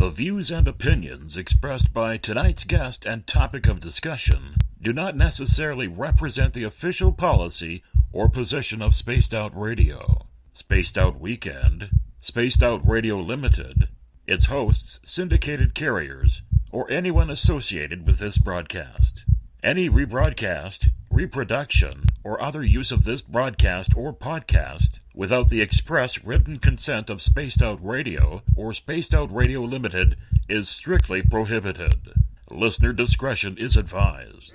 The views and opinions expressed by tonight's guest and topic of discussion do not necessarily represent the official policy or position of Spaced Out Radio, Spaced Out Weekend, Spaced Out Radio Limited, its hosts, syndicated carriers, or anyone associated with this broadcast. Any rebroadcast, reproduction, or other use of this broadcast or podcast without the express written consent of Spaced Out Radio or Spaced Out Radio Limited is strictly prohibited. Listener discretion is advised.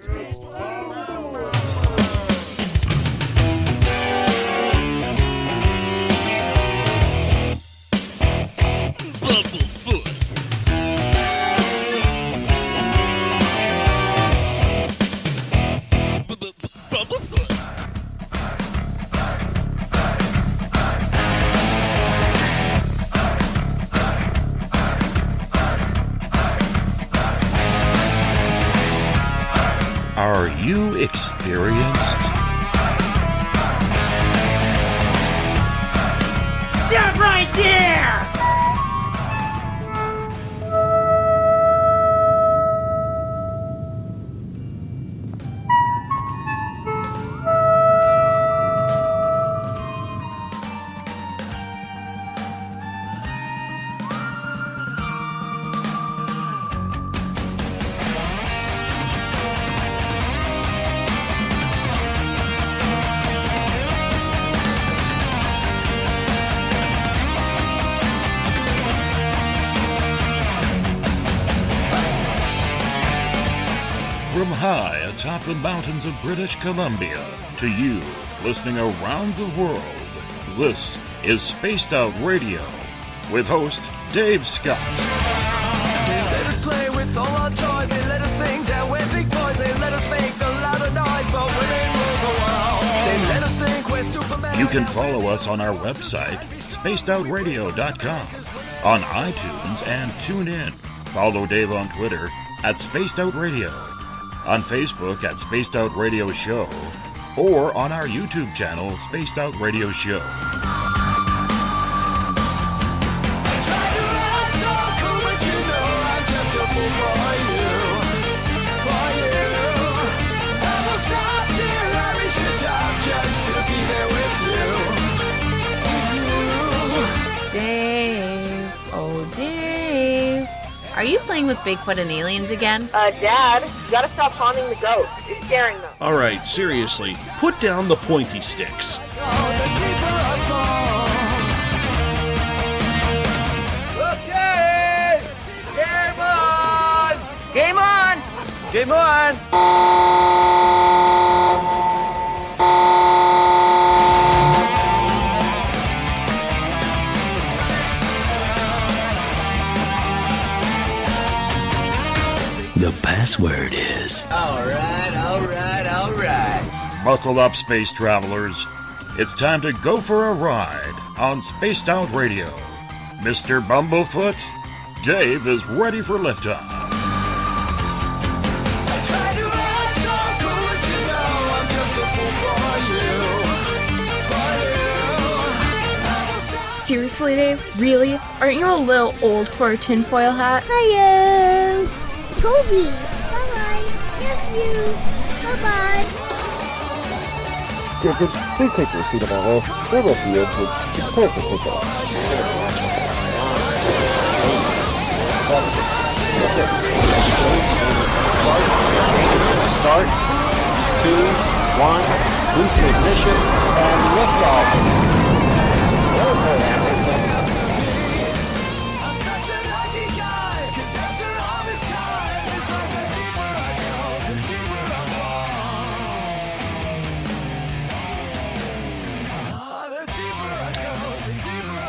Are you experienced? Stop right there! From high atop the mountains of British Columbia to you listening around the world, this is Spaced Out Radio with host Dave Scott. They let us play with all our toys. They let us think that we're big boys. They let us make the louder noise, but women rule the world. They let us think we're Superman. You can follow us on our website, spacedoutradio.com, on iTunes and TuneIn. Follow Dave on Twitter at Spaced Out Radio, on Facebook at Spaced Out Radio Show, or on our YouTube channel, Spaced Out Radio Show. Dave, oh Dave, are you playing with Bigfoot and aliens again? Dad, you gotta stop haunting the ghosts. It's scaring them. All right, seriously, put down the pointy sticks. Okay! Game on! Game on! Game on! The password is... All right. Buckle up, space travelers. It's time to go for a ride on Spaced Out Radio. Mr. Bumblefoot, Dave is ready for liftoff. Seriously, Dave? Really? Aren't you a little old for a tinfoil hat? Hiya! Toby! Bye-bye! Love you! Bye-bye! Please take your seat above us. Grab up the entrance. It's time for takeoff. Start. 2, 1. Boost ignition and lift off.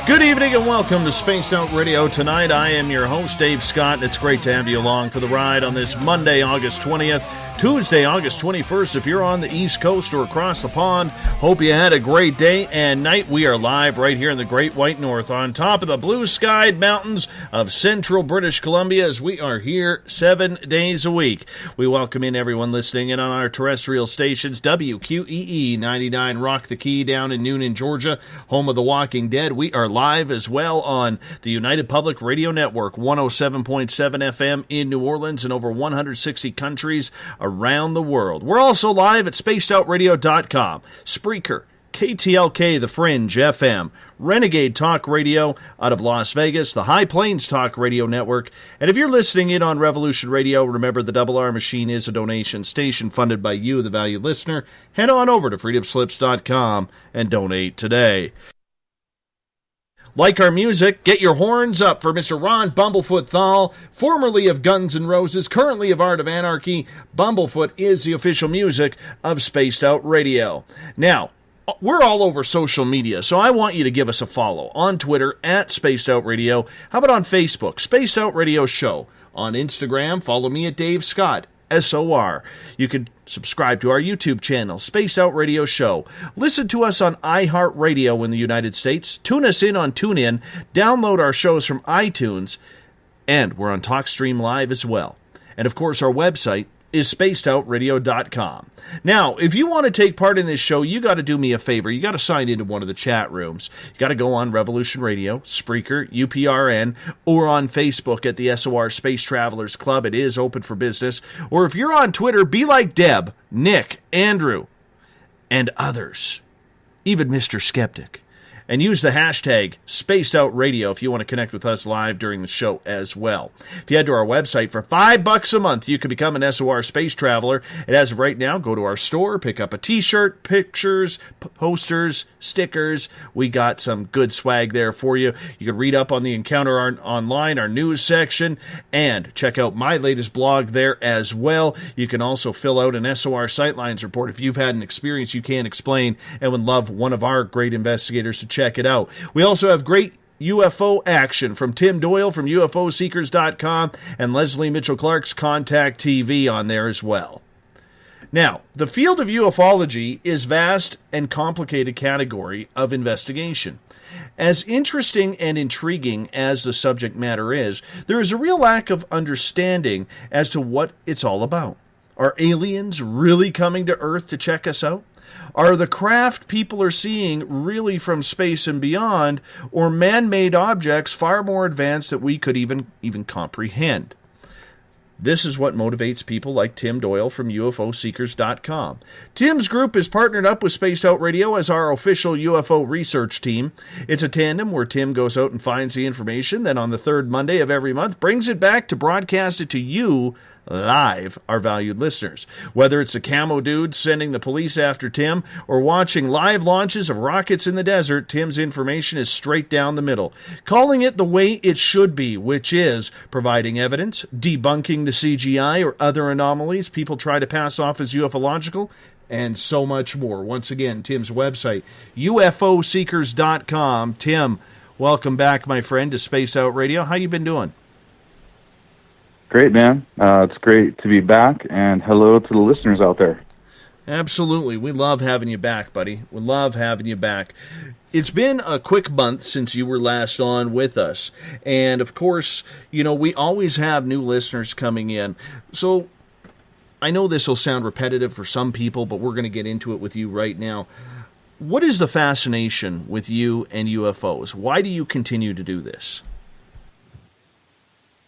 Good evening and welcome to Spaced Out Radio. Tonight I am your host, Dave Scott, and it's great to have you along for the ride on this Monday, August 20th, Tuesday, August 21st. If you're on the East Coast or across the pond, hope you had a great day and night. We are live right here in the Great White North on top of the blue-skied mountains of central British Columbia as we are here 7 days a week. We welcome in everyone listening in on our terrestrial stations, WQEE 99 Rock the Key down in Noonan, Georgia, home of The Walking Dead. We are live as well on the United Public Radio Network, 107.7 FM in New Orleans and over 160 countries around the world. We're also live at spacedoutradio.com, Spreaker, KTLK, The Fringe FM, Renegade Talk Radio out of Las Vegas, the High Plains Talk Radio Network, and if you're listening in on Revolution Radio, remember the Double R Machine is a donation station funded by you, the valued listener. Head on over to freedomslips.com and donate today. Like our music, get your horns up for Mr. Ron Bumblefoot THAL, formerly of Guns N' Roses, currently of Art of Anarchy. Bumblefoot is the official music of Spaced Out Radio. Now, we're all over social media, so I want you to give us a follow on Twitter at Spaced Out Radio. How about on Facebook, Spaced Out Radio Show? On Instagram, follow me at Dave Scott, SOR. You can subscribe to our YouTube channel, Spaced Out Radio Show. Listen to us on iHeartRadio in the United States. Tune us in on TuneIn. Download our shows from iTunes. And we're on TalkStream Live as well. And of course, our website is spacedoutradio.com. Now, if you want to take part in this show, you got to do me a favor. You got to sign into one of the chat rooms. You got to go on Revolution Radio, Spreaker, UPRN, or on Facebook at the SOR Space Travelers Club. It is open for business. Or if you're on Twitter, be like Deb, Nick, Andrew, and others, even Mr. Skeptic. And use the hashtag SpacedOutRadio if you want to connect with us live during the show as well. If you head to our website for $5 a month, you can become an SOR Space Traveler. And as of right now, go to our store, pick up a t-shirt, pictures, posters, stickers. We got some good swag there for you. You can read up on the Encounter online, our news section, and check out my latest blog there as well. You can also fill out an SOR Sightlines report if you've had an experience you can't explain and would love one of our great investigators to check it out. We also have great UFO action from Tim Doyle from ufoseekers.com and Leslie Mitchell Clark's Contact TV on there as well. Now, the field of ufology is vast and complicated category of investigation. As interesting and intriguing as the subject matter is, there is a real lack of understanding as to what it's all about. Are aliens really coming to Earth to check us out? Are the craft people are seeing really from space and beyond, or man-made objects far more advanced that we could even comprehend? This is what motivates people like Tim Doyle from ufoseekers.com. Tim's group is partnered up with Spaced Out Radio as our official UFO research team. It's a tandem where Tim goes out and finds the information, then on the third Monday of every month brings it back to broadcast it to you live, our valued listeners. Whether it's the camo dude sending the police after Tim or watching live launches of rockets in the desert, Tim's information is straight down the middle, calling it the way it should be, which is providing evidence, debunking the CGI or other anomalies people try to pass off as ufological, and so much more. Once again, Tim's website, ufoseekers.com. Tim, welcome back, my friend, to Spaced Out Radio. How you been doing? Great, man. It's great to be back, and hello to the listeners out there. Absolutely. We love having you back, buddy. We love having you back. It's been a quick month since you were last on with us, and of course, you know, we always have new listeners coming in. So I know this will sound repetitive for some people, but we're going to get into it with you right now. What is the fascination with you and UFOs? Why do you continue to do this?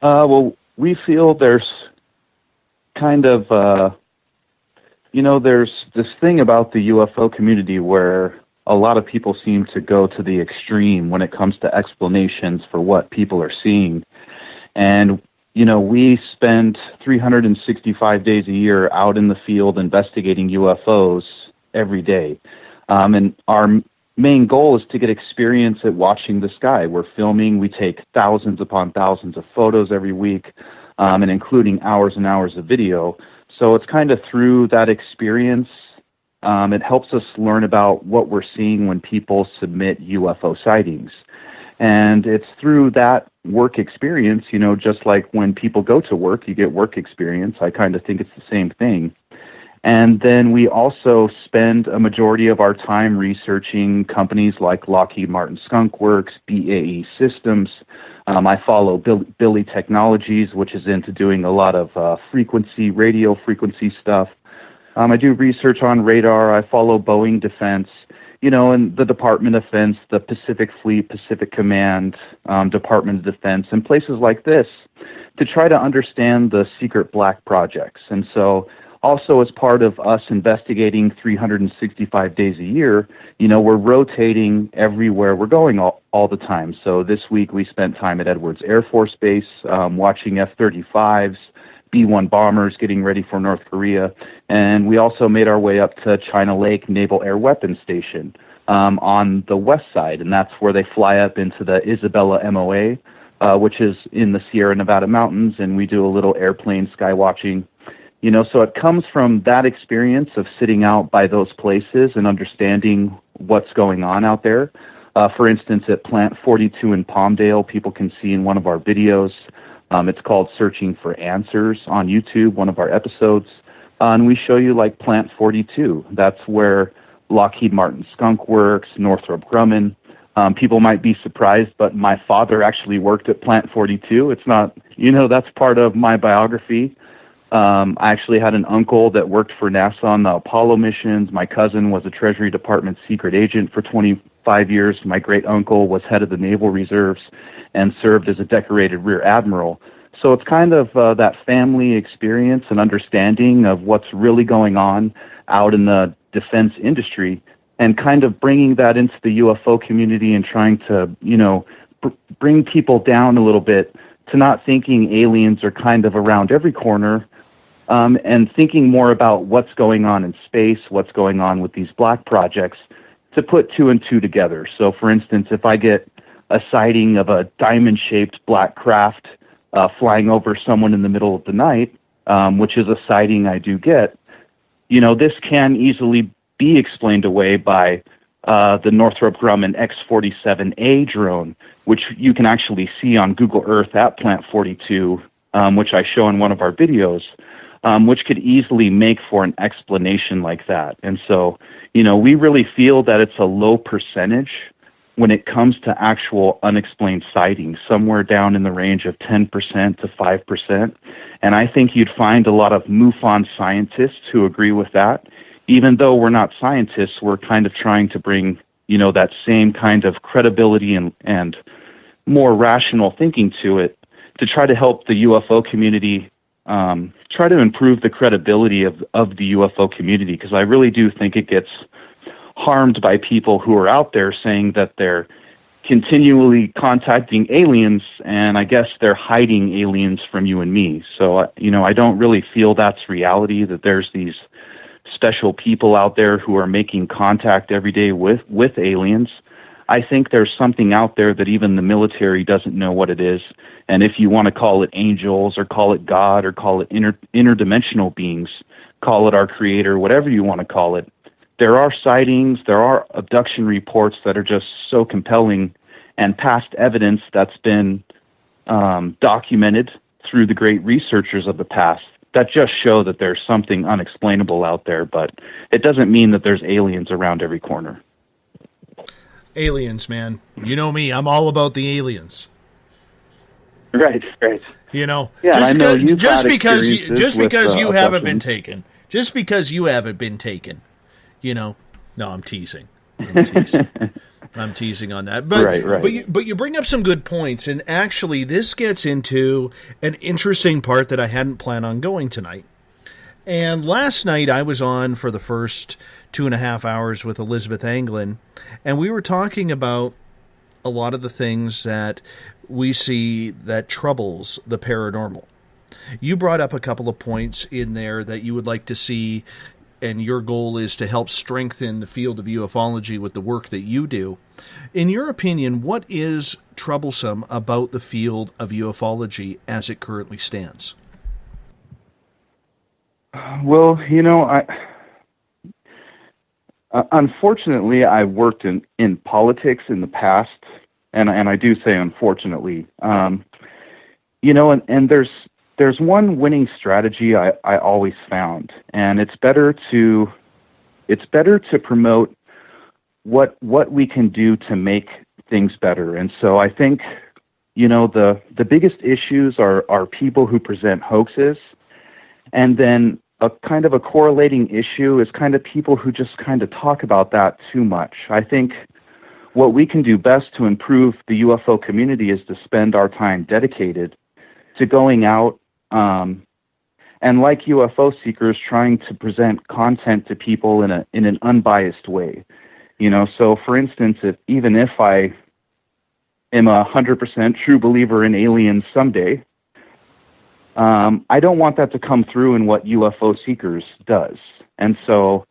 Well, we feel there's kind of, there's this thing about the UFO community where a lot of people seem to go to the extreme when it comes to explanations for what people are seeing. And, we spend 365 days a year out in the field investigating UFOs every day. And our main goal is to get experience at watching the sky. We're filming. We take thousands upon thousands of photos every week, and including hours and hours of video. So it's kind of through that experience, it helps us learn about what we're seeing when people submit UFO sightings. And it's through that work experience, just like when people go to work, you get work experience. I kind of think it's the same thing. And then we also spend a majority of our time researching companies like Lockheed Martin Skunk Works, BAE Systems. I follow Billy Technologies, which is into doing a lot of radio frequency stuff. I do research on radar. I follow Boeing Defense, and the Department of Defense, the Pacific Fleet, Pacific Command, Department of Defense, and places like this to try to understand the secret black projects. And so also as part of us investigating 365 days a year, we're rotating everywhere we're going all the time. So this week we spent time at Edwards Air Force Base, watching F-35s, B-1 bombers getting ready for North Korea. And we also made our way up to China Lake Naval Air Weapons Station on the west side. And that's where they fly up into the Isabella MOA, which is in the Sierra Nevada mountains. And we do a little airplane sky watching. So it comes from that experience of sitting out by those places and understanding what's going on out there. For instance, at Plant 42 in Palmdale, people can see in one of our videos. It's called Searching for Answers on YouTube, one of our episodes. And we show you like Plant 42. That's where Lockheed Martin Skunk Works, Northrop Grumman. People might be surprised, but my father actually worked at Plant 42. It's not, that's part of my biography. I actually had an uncle that worked for NASA on the Apollo missions. My cousin was a Treasury Department secret agent for 25 years. My great uncle was head of the Naval Reserves and served as a decorated Rear Admiral. So it's kind of that family experience and understanding of what's really going on out in the defense industry and kind of bringing that into the UFO community and trying to, bring people down a little bit to not thinking aliens are kind of around every corner, and thinking more about what's going on in space, what's going on with these black projects, to put two and two together. So, for instance, if I get a sighting of a diamond-shaped black craft flying over someone in the middle of the night, which is a sighting I do get, this can easily be explained away by the Northrop Grumman X-47A drone, which you can actually see on Google Earth at Plant 42, which I show in one of our videos, which could easily make for an explanation like that. And so, we really feel that it's a low percentage when it comes to actual unexplained sightings, somewhere down in the range of 10% to 5%. And I think you'd find a lot of MUFON scientists who agree with that. Even though we're not scientists, we're kind of trying to bring, that same kind of credibility and more rational thinking to it to try to help the UFO community try to improve the credibility of the UFO community, because I really do think it gets harmed by people who are out there saying that they're continually contacting aliens, and I guess they're hiding aliens from you and me. So, I don't really feel that's reality, that there's these special people out there who are making contact every day with aliens. I think there's something out there that even the military doesn't know what it is. And if you want to call it angels or call it God or call it interdimensional beings, call it our creator, whatever you want to call it, there are sightings, there are abduction reports that are just so compelling, and past evidence that's been documented through the great researchers of the past that just show that there's something unexplainable out there, but it doesn't mean that there's aliens around every corner. Aliens, man. You know me, I'm all about the aliens. Right. Yeah, I know just because you haven't been taken. Just because you haven't been taken. No, I'm teasing. I'm teasing on that. But, right. But you bring up some good points, and actually this gets into an interesting part that I hadn't planned on going tonight. And last night I was on for the first 2.5 hours with Elizabeth Anglin, and we were talking about a lot of the things that we see that troubles the paranormal. You brought up a couple of points in there that you would like to see, and your goal is to help strengthen the field of ufology with the work that you do. In your opinion, what is troublesome about the field of ufology as it currently stands? Well, unfortunately, I worked in politics in the past, and I do say unfortunately, and there's there's one winning strategy I always found, and it's better to promote what we can do to make things better. And so I think, the biggest issues are people who present hoaxes, and then a kind of a correlating issue is kind of people who just kind of talk about that too much. I think what we can do best to improve the UFO community is to spend our time dedicated to going out and, like UFO Seekers, trying to present content to people in an unbiased way. So for instance, even if I am 100% true believer in aliens someday, I don't want that to come through in what UFO Seekers does. And so,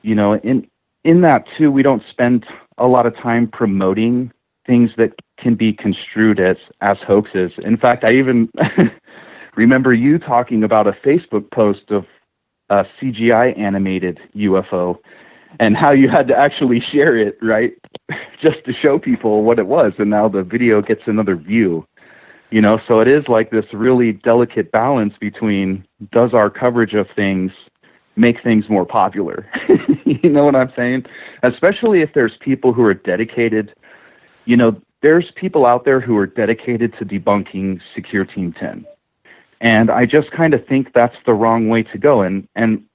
in that too, we don't spend a lot of time promoting things that can be construed as hoaxes. In fact, I even remember you talking about a Facebook post of a CGI animated UFO and how you had to actually share it, right, just to show people what it was, and now the video gets another view. So it is like this really delicate balance between, does our coverage of things make things more popular? You know what I'm saying? Especially if there's people who are dedicated, there's people out there who are dedicated to debunking Secure Team 10. And I just kind of think that's the wrong way to go. And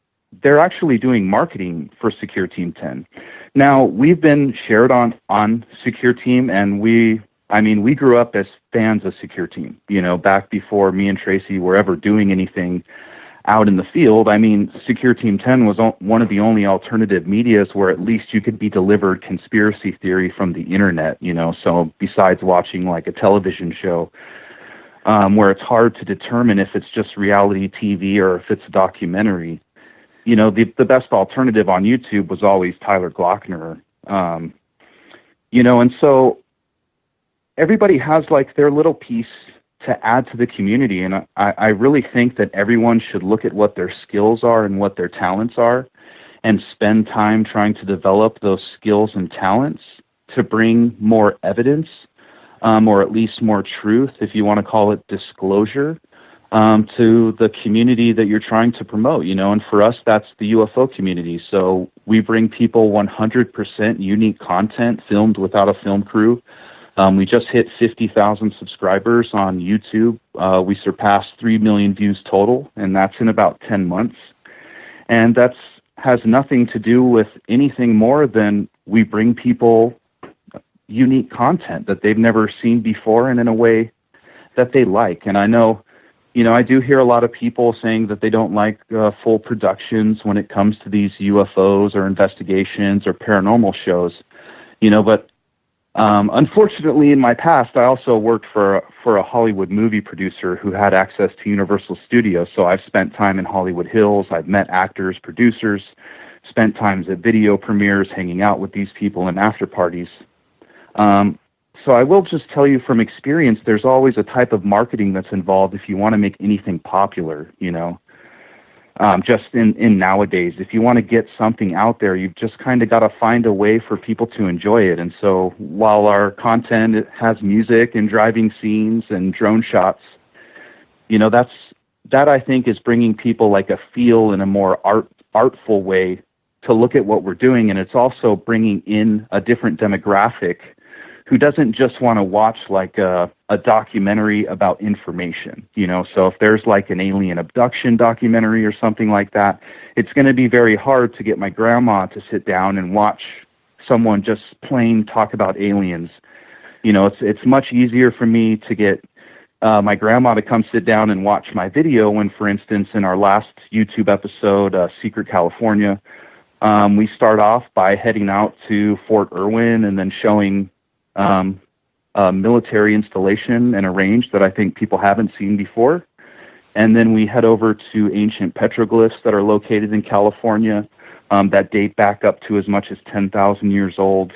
they're actually doing marketing for Secure Team 10. Now, we've been shared on Secure Team, and we grew up as fans of Secure Team, back before me and Tracy were ever doing anything out in the field. Secure Team 10 was one of the only alternative medias where at least you could be delivered conspiracy theory from the internet, so besides watching like a television show, where it's hard to determine if it's just reality TV or if it's a documentary. The best alternative on YouTube was always Tyler Glockner, and so everybody has like their little piece to add to the community. And I really think that everyone should look at what their skills are and what their talents are and spend time trying to develop those skills and talents to bring more evidence, or at least more truth, if you want to call it disclosure, to the community that you're trying to promote, and for us, that's the UFO community. So we bring people 100% unique content filmed without a film crew. We just hit 50,000 subscribers on YouTube. We surpassed 3 million views total, and that's in about 10 months. And that's has nothing to do with anything more than we bring people unique content that they've never seen before and in a way that they like. And I know, I do hear a lot of people saying that they don't like full productions when it comes to these UFOs or investigations or paranormal shows, but unfortunately, in my past, I also worked for a Hollywood movie producer who had access to Universal Studios. So I've spent time in Hollywood Hills. I've met actors, producers, spent times at video premieres, hanging out with these people in after parties. So I will just tell you from experience, there's always a type of marketing that's involved if you want to make anything popular, just in nowadays. If you want to get something out there, you've just kind of got to find a way for people to enjoy it. And so while our content has music and driving scenes and drone shots, that I think is bringing people like a feel in a more artful way to look at what we're doing. And it's also bringing in a different demographic who doesn't just want to watch like a documentary about information, So if there's like an alien abduction documentary or something like that, it's going to be very hard to get my grandma to sit down and watch someone just plain talk about aliens. It's much easier for me to get my grandma to come sit down and watch my video when, for instance, in our last YouTube episode, Secret California, we start off by heading out to Fort Irwin and then showing a military installation and a range that I think people haven't seen before. And then we head over to ancient petroglyphs that are located in California that date back up to as much as 10,000 years old.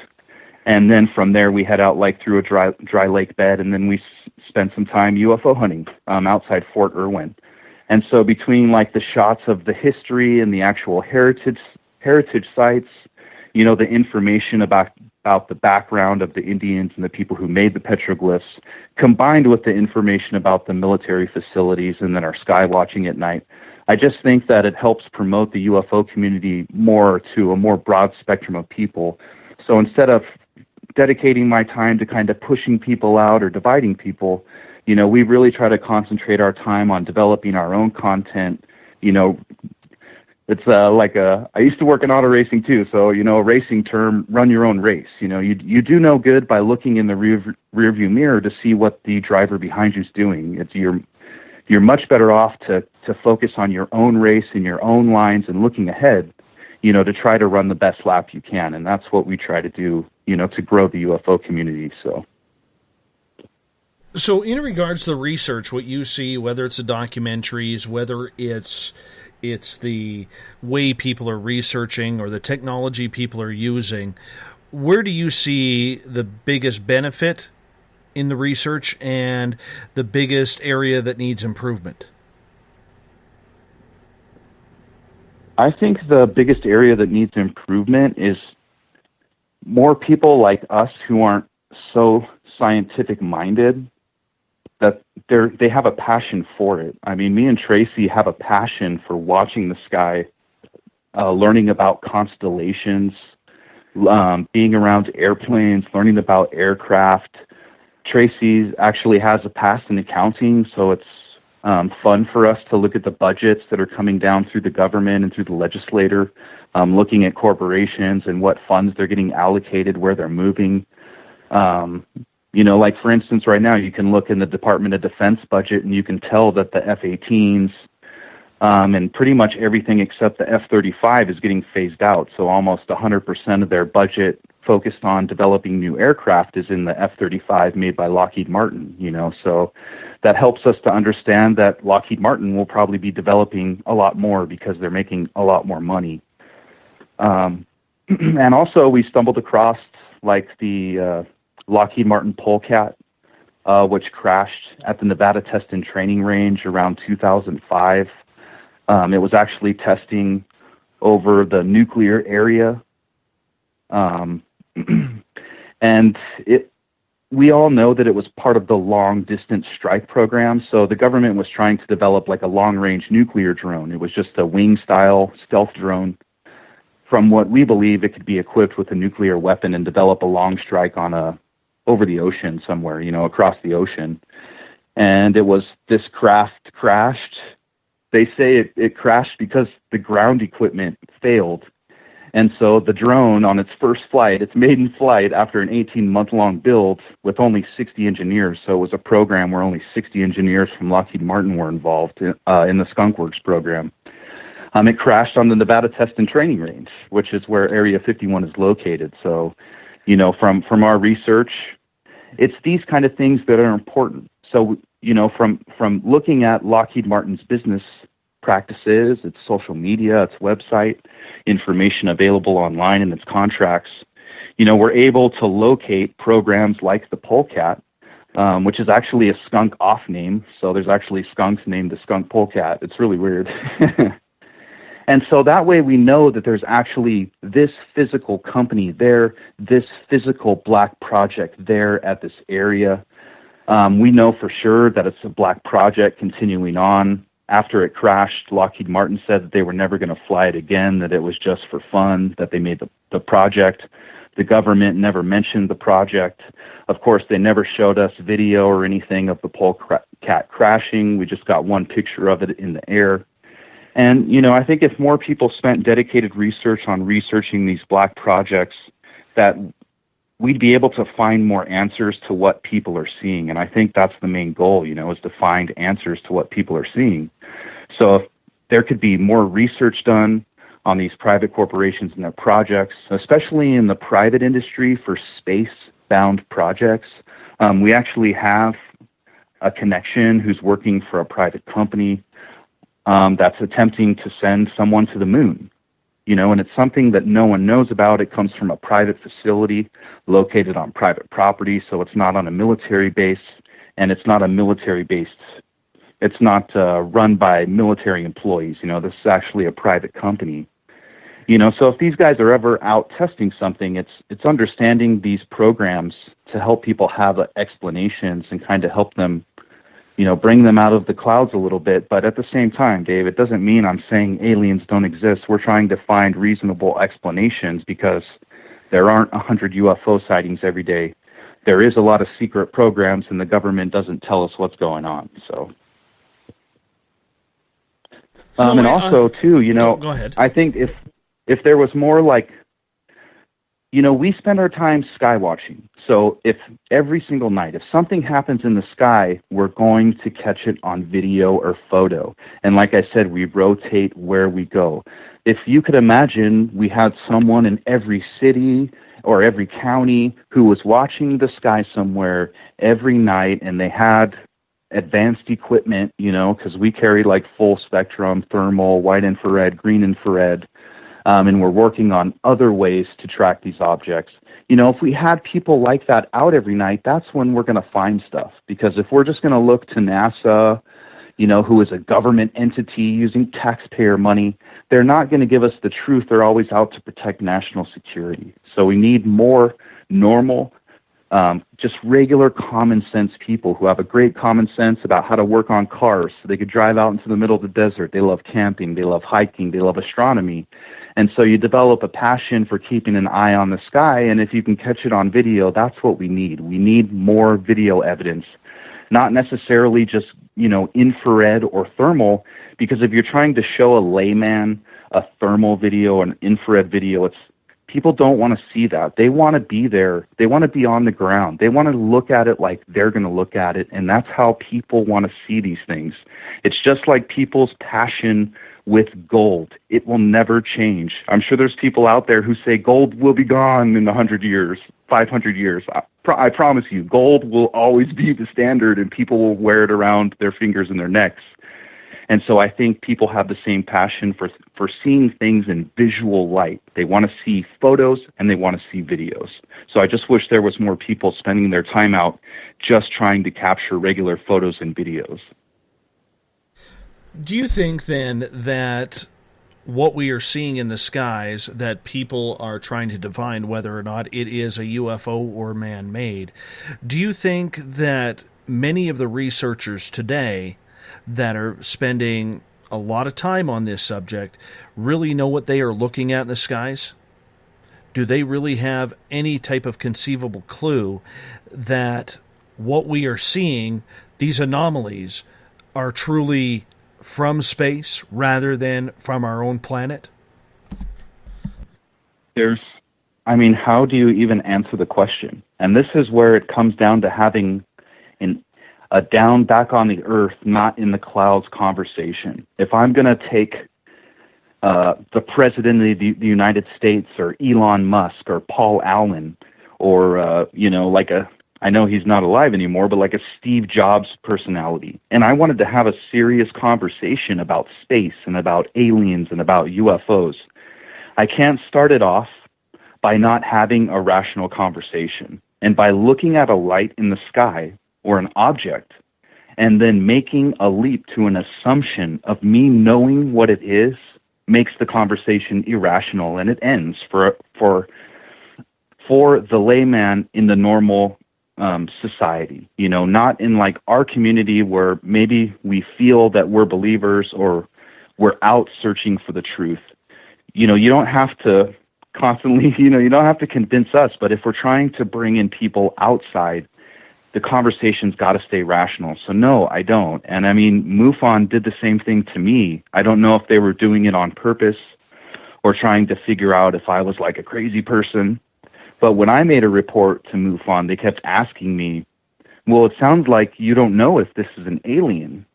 And then from there, we head out like through a dry lake bed, and then we spend some time UFO hunting outside Fort Irwin. And so between like the shots of the history and the actual heritage sites, the information about about the background of the Indians and the people who made the petroglyphs, combined with the information about the military facilities and then our sky watching at night. I just think that it helps promote the UFO community more to a more broad spectrum of people. So instead of dedicating my time to kind of pushing people out or dividing people, you know, we really try to concentrate our time on developing our own content. You know, it's I used to work in auto racing too, so, you know, a racing term, run your own race. You know, you do no good by looking in the rear view mirror to see what the driver behind you is doing. You're much better off to focus on your own race and your own lines and looking ahead, you know, to try to run the best lap you can. And that's what we try to do, you know, to grow the UFO community. So in regards to the research, what you see, whether it's the documentaries, whether it's the way people are researching or the technology people are using, where do you see the biggest benefit in the research and the biggest area that needs improvement? I think the biggest area that needs improvement is more people like us who aren't so scientific minded, that they have a passion for it. I mean, me and Tracy have a passion for watching the sky, learning about constellations, being around airplanes, learning about aircraft. Tracy actually has a past in accounting, so it's fun for us to look at the budgets that are coming down through the government and through the legislator, looking at corporations and what funds they're getting allocated, where they're moving. You know, like for instance, right now you can look in the Department of Defense budget and you can tell that the F-18s and pretty much everything except the F-35 is getting phased out. So almost 100% of their budget focused on developing new aircraft is in the F-35 made by Lockheed Martin, you know. So that helps us to understand that Lockheed Martin will probably be developing a lot more because they're making a lot more money. And also we stumbled across like the Lockheed Martin Polecat, which crashed at the Nevada Test and Training Range around 2005. It was actually testing over the nuclear area. And we all know that it was part of the long distance strike program. So the government was trying to develop like a long range nuclear drone. It was just a wing style stealth drone. From what we believe, it could be equipped with a nuclear weapon and develop a long strike on over the ocean somewhere, you know, across the ocean. And this craft crashed. They say it crashed because the ground equipment failed. And so the drone on its first flight, its maiden flight after an 18-month-long build with only 60 engineers. So it was a program where only 60 engineers from Lockheed Martin were involved in the Skunk Works program. It crashed on the Nevada Test and Training Range, which is where Area 51 is located. So, you know, from our research, it's these kind of things that are important. So, you know, from looking at Lockheed Martin's business practices, its social media, its website, information available online and its contracts, you know, we're able to locate programs like the Polecat, which is actually a skunk off name. So there's actually skunks named the Skunk Polecat. It's really weird. And so that way we know that there's actually this physical company there, this physical black project there at this area. We know for sure that it's a black project continuing on. After it crashed, Lockheed Martin said that they were never going to fly it again, that it was just for fun, that they made the project. The government never mentioned the project. Of course, they never showed us video or anything of the Polecat crashing. We just got one picture of it in the air. And, you know, I think if more people spent dedicated research on researching these black projects, that we'd be able to find more answers to what people are seeing. And I think that's the main goal, you know, is to find answers to what people are seeing. So if there could be more research done on these private corporations and their projects, especially in the private industry for space-bound projects. We actually have a connection who's working for a private company that's attempting to send someone to the moon. You know, and it's something that no one knows about. It comes from a private facility located on private property, so it's not on a military base, and it's not a military base. It's not run by military employees. You know, this is actually a private company. So if these guys are ever out testing something, it's understanding these programs to help people have explanations and kind of help them, bring them out of the clouds a little bit. But at the same time, Dave, it doesn't mean I'm saying aliens don't exist. We're trying to find reasonable explanations because there aren't 100 UFO sightings every day. There is a lot of secret programs, and the government doesn't tell us what's going on. So, and also too, go ahead. I think if there was more like, we spend our time sky watching. So if every single night, if something happens in the sky, we're going to catch it on video or photo. And like I said, we rotate where we go. If you could imagine we had someone in every city or every county who was watching the sky somewhere every night, and they had advanced equipment, because we carry like full spectrum, thermal, white infrared, green infrared, and we're working on other ways to track these objects. If we had people like that out every night, that's when we're going to find stuff. Because if we're just going to look to NASA, who is a government entity using taxpayer money, they're not going to give us the truth. They're always out to protect national security. So we need more normal, just regular common sense people who have a great common sense about how to work on cars so they could drive out into the middle of the desert. They love camping. They love hiking. They love astronomy. And so you develop a passion for keeping an eye on the sky, and if you can catch it on video, that's what we need. We need more video evidence, not necessarily just, infrared or thermal, because if you're trying to show a layman a thermal video or an infrared video, people don't want to see that. They want to be there. They want to be on the ground. They want to look at it like they're going to look at it, and that's how people want to see these things. It's just like people's passion with gold. It will never change. I'm sure there's people out there who say gold will be gone in 100 years, 500 years. I promise you, gold will always be the standard, and people will wear it around their fingers and their necks. And so I think people have the same passion for seeing things in visual light. They want to see photos and they want to see videos. So I just wish there was more people spending their time out just trying to capture regular photos and videos. Do you think then that what we are seeing in the skies, that people are trying to define whether or not it is a UFO or man-made, do you think that many of the researchers today that are spending a lot of time on this subject really know what they are looking at in the skies? Do they really have any type of conceivable clue that what we are seeing, these anomalies, are truly from space rather than from our own planet? How do you even answer the question? And this is where it comes down to having a down back on the earth, not in the clouds conversation. If I'm going to take the president of the United States or Elon Musk or Paul Allen or, I know he's not alive anymore, but like a Steve Jobs personality, and I wanted to have a serious conversation about space and about aliens and about UFOs, I can't start it off by not having a rational conversation. And by looking at a light in the sky or an object and then making a leap to an assumption of me knowing what it is makes the conversation irrational, and it ends for the layman in the normal society, not in like our community where maybe we feel that we're believers or we're out searching for the truth. You don't have to constantly, you don't have to convince us, but if we're trying to bring in people outside, the conversation's got to stay rational. So no, I don't. And MUFON did the same thing to me. I don't know if they were doing it on purpose or trying to figure out if I was like a crazy person. But when I made a report to MUFON, they kept asking me, well, it sounds like you don't know if this is an alien.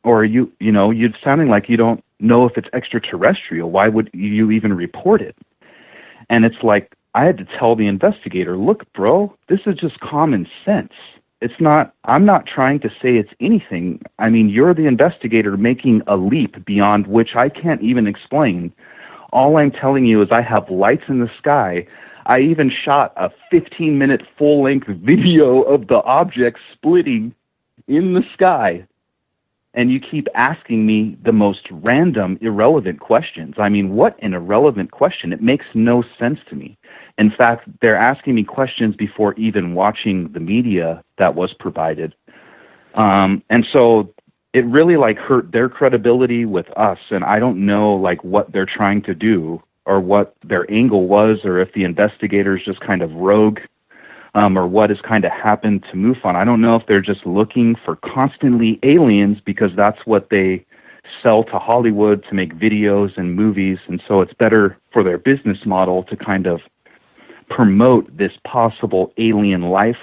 Or you're sounding like you don't know if it's extraterrestrial. Why would you even report it? And it's like, I had to tell the investigator, look, bro, this is just common sense. I'm not trying to say it's anything. You're the investigator making a leap beyond which I can't even explain. All I'm telling you is I have lights in the sky. I even shot a 15-minute full-length video of the object splitting in the sky. and you keep asking me the most random, irrelevant questions. I mean, what an irrelevant question. It makes no sense to me. In fact, they're asking me questions before even watching the media that was provided. And so it really like hurt their credibility with us. And I don't know like what they're trying to do or what their angle was, or if the investigators just kind of rogue, or what has kind of happened to MUFON. I don't know if they're just looking for constantly aliens because that's what they sell to Hollywood to make videos and movies. And so it's better for their business model to kind of promote this possible alien life,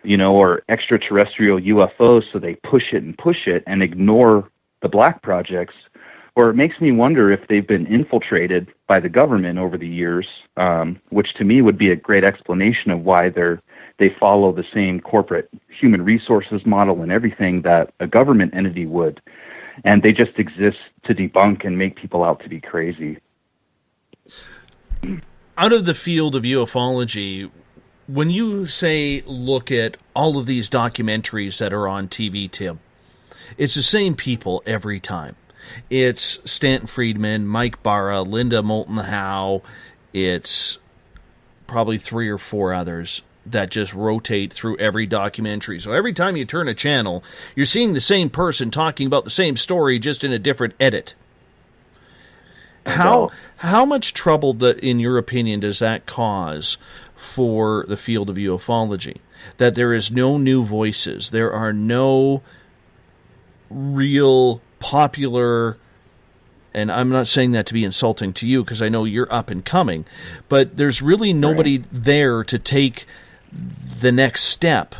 you know, or extraterrestrial UFOs, so they push it and ignore the black projects. Or it makes me wonder if they've been infiltrated by the government over the years, which to me would be a great explanation of why they follow the same corporate human resources model and everything that a government entity would. And they just exist to debunk and make people out to be crazy. Out of the field of ufology, when you say look at all of these documentaries that are on TV, Tim, it's the same people every time. It's Stanton Friedman, Mike Barra, Linda Moulton Howe. It's probably 3 or 4 others that just rotate through every documentary. So every time you turn a channel, you're seeing the same person talking about the same story, just in a different edit. How much trouble, in your opinion, does that cause for the field of ufology? That there is no new voices. There are no real popular, and I'm not saying that to be insulting to you because I know you're up and coming, but there's really nobody there to take the next step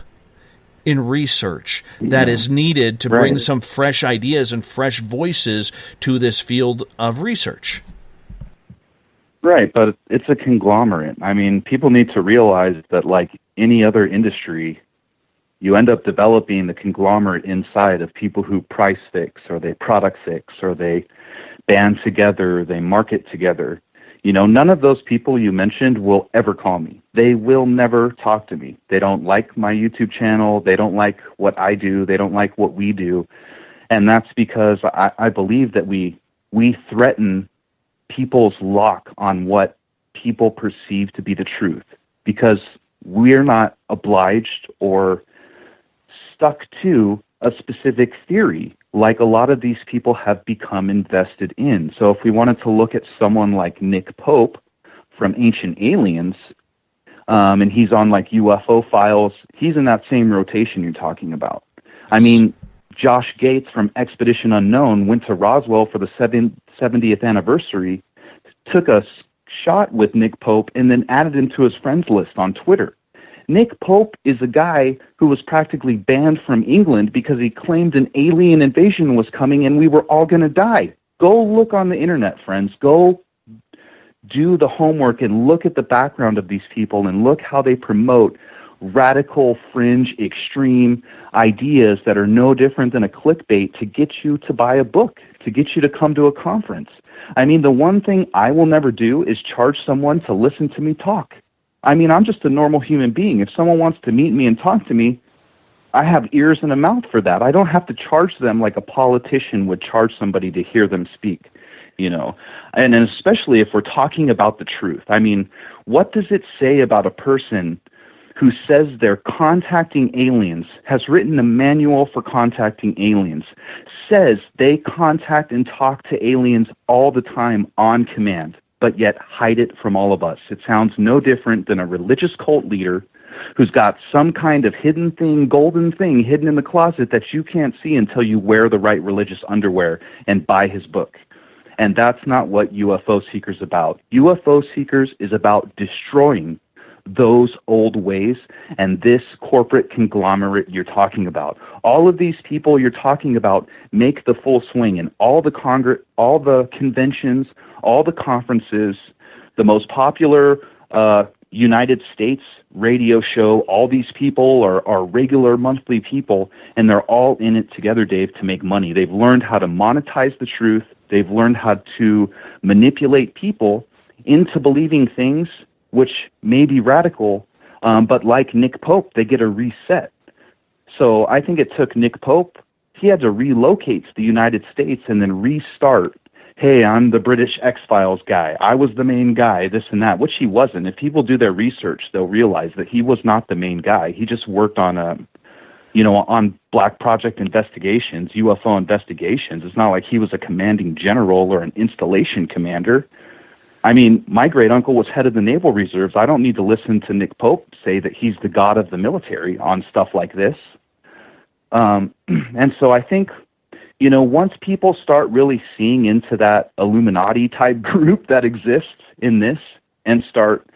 in research that is needed to bring some fresh ideas and fresh voices to this field of research. Right, but it's a conglomerate. I mean, people need to realize that like any other industry, you end up developing the conglomerate inside of people who price fix, or they product fix, or they band together, they market together. You know, none of those people you mentioned will ever call me. They will never talk to me. They don't like my YouTube channel. They don't like what I do. They don't like what we do. And that's because I believe that we threaten people's lock on what people perceive to be the truth, because we're not obliged or stuck to a specific theory like a lot of these people have become invested in. So if we wanted to look at someone like Nick Pope from Ancient Aliens, and he's on like UFO Files, he's in that same rotation you're talking about. I mean, Josh Gates from Expedition Unknown went to Roswell for the 70th anniversary, took a shot with Nick Pope, and then added him to his friends list on Twitter. Nick Pope is a guy who was practically banned from England because he claimed an alien invasion was coming and we were all going to die. Go look on the internet, friends. Go do the homework and look at the background of these people and look how they promote radical, fringe, extreme ideas that are no different than a clickbait to get you to buy a book, to get you to come to a conference. I mean, the one thing I will never do is charge someone to listen to me talk. I mean, I'm just a normal human being. If someone wants to meet me and talk to me, I have ears and a mouth for that. I don't have to charge them like a politician would charge somebody to hear them speak, you know. And especially if we're talking about the truth. I mean, what does it say about a person who says they're contacting aliens, has written a manual for contacting aliens, says they contact and talk to aliens all the time on command, but yet hide it from all of us? It sounds no different than a religious cult leader who's got some kind of hidden thing, golden thing hidden in the closet that you can't see until you wear the right religious underwear and buy his book. And that's not what UFO Seekers is about. UFO Seekers is about destroying those old ways and this corporate conglomerate you're talking about. All of these people you're talking about make the full swing, and all the all the conventions, all the conferences, the most popular United States radio show, all these people are regular monthly people, and they're all in it together, Dave, to make money. They've learned how to monetize the truth. They've learned how to manipulate people into believing things which may be radical, but like Nick Pope, they get a reset. So I think it took Nick Pope he had to relocate to the United States and then restart. Hey, I'm the British X-Files guy. I was the main guy, this and that, which he wasn't. If people do their research, they'll realize that he was not the main guy. He just worked on on Black Project investigations, UFO investigations. It's not like he was a commanding general or an installation commander. I mean, my great-uncle was head of the Naval Reserves. I don't need to listen to Nick Pope say that he's the god of the military on stuff like this. And so I think, once people start really seeing into that Illuminati-type group that exists in this and start,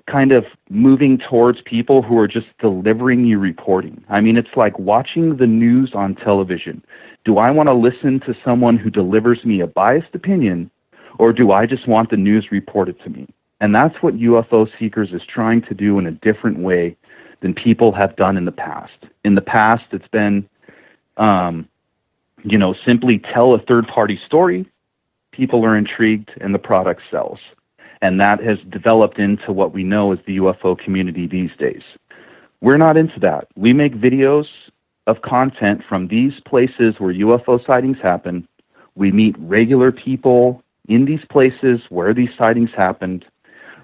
kind of moving towards people who are just delivering you reporting. I mean, it's like watching the news on television. Do I want to listen to someone who delivers me a biased opinion, or do I just want the news reported to me? And that's what UFO Seekers is trying to do in a different way than people have done in the past. In the past, it's been, simply tell a third-party story, people are intrigued, and the product sells. And that has developed into what we know as the UFO community these days. We're not into that. We make videos of content from these places where UFO sightings happen. We meet regular people in these places where these sightings happened.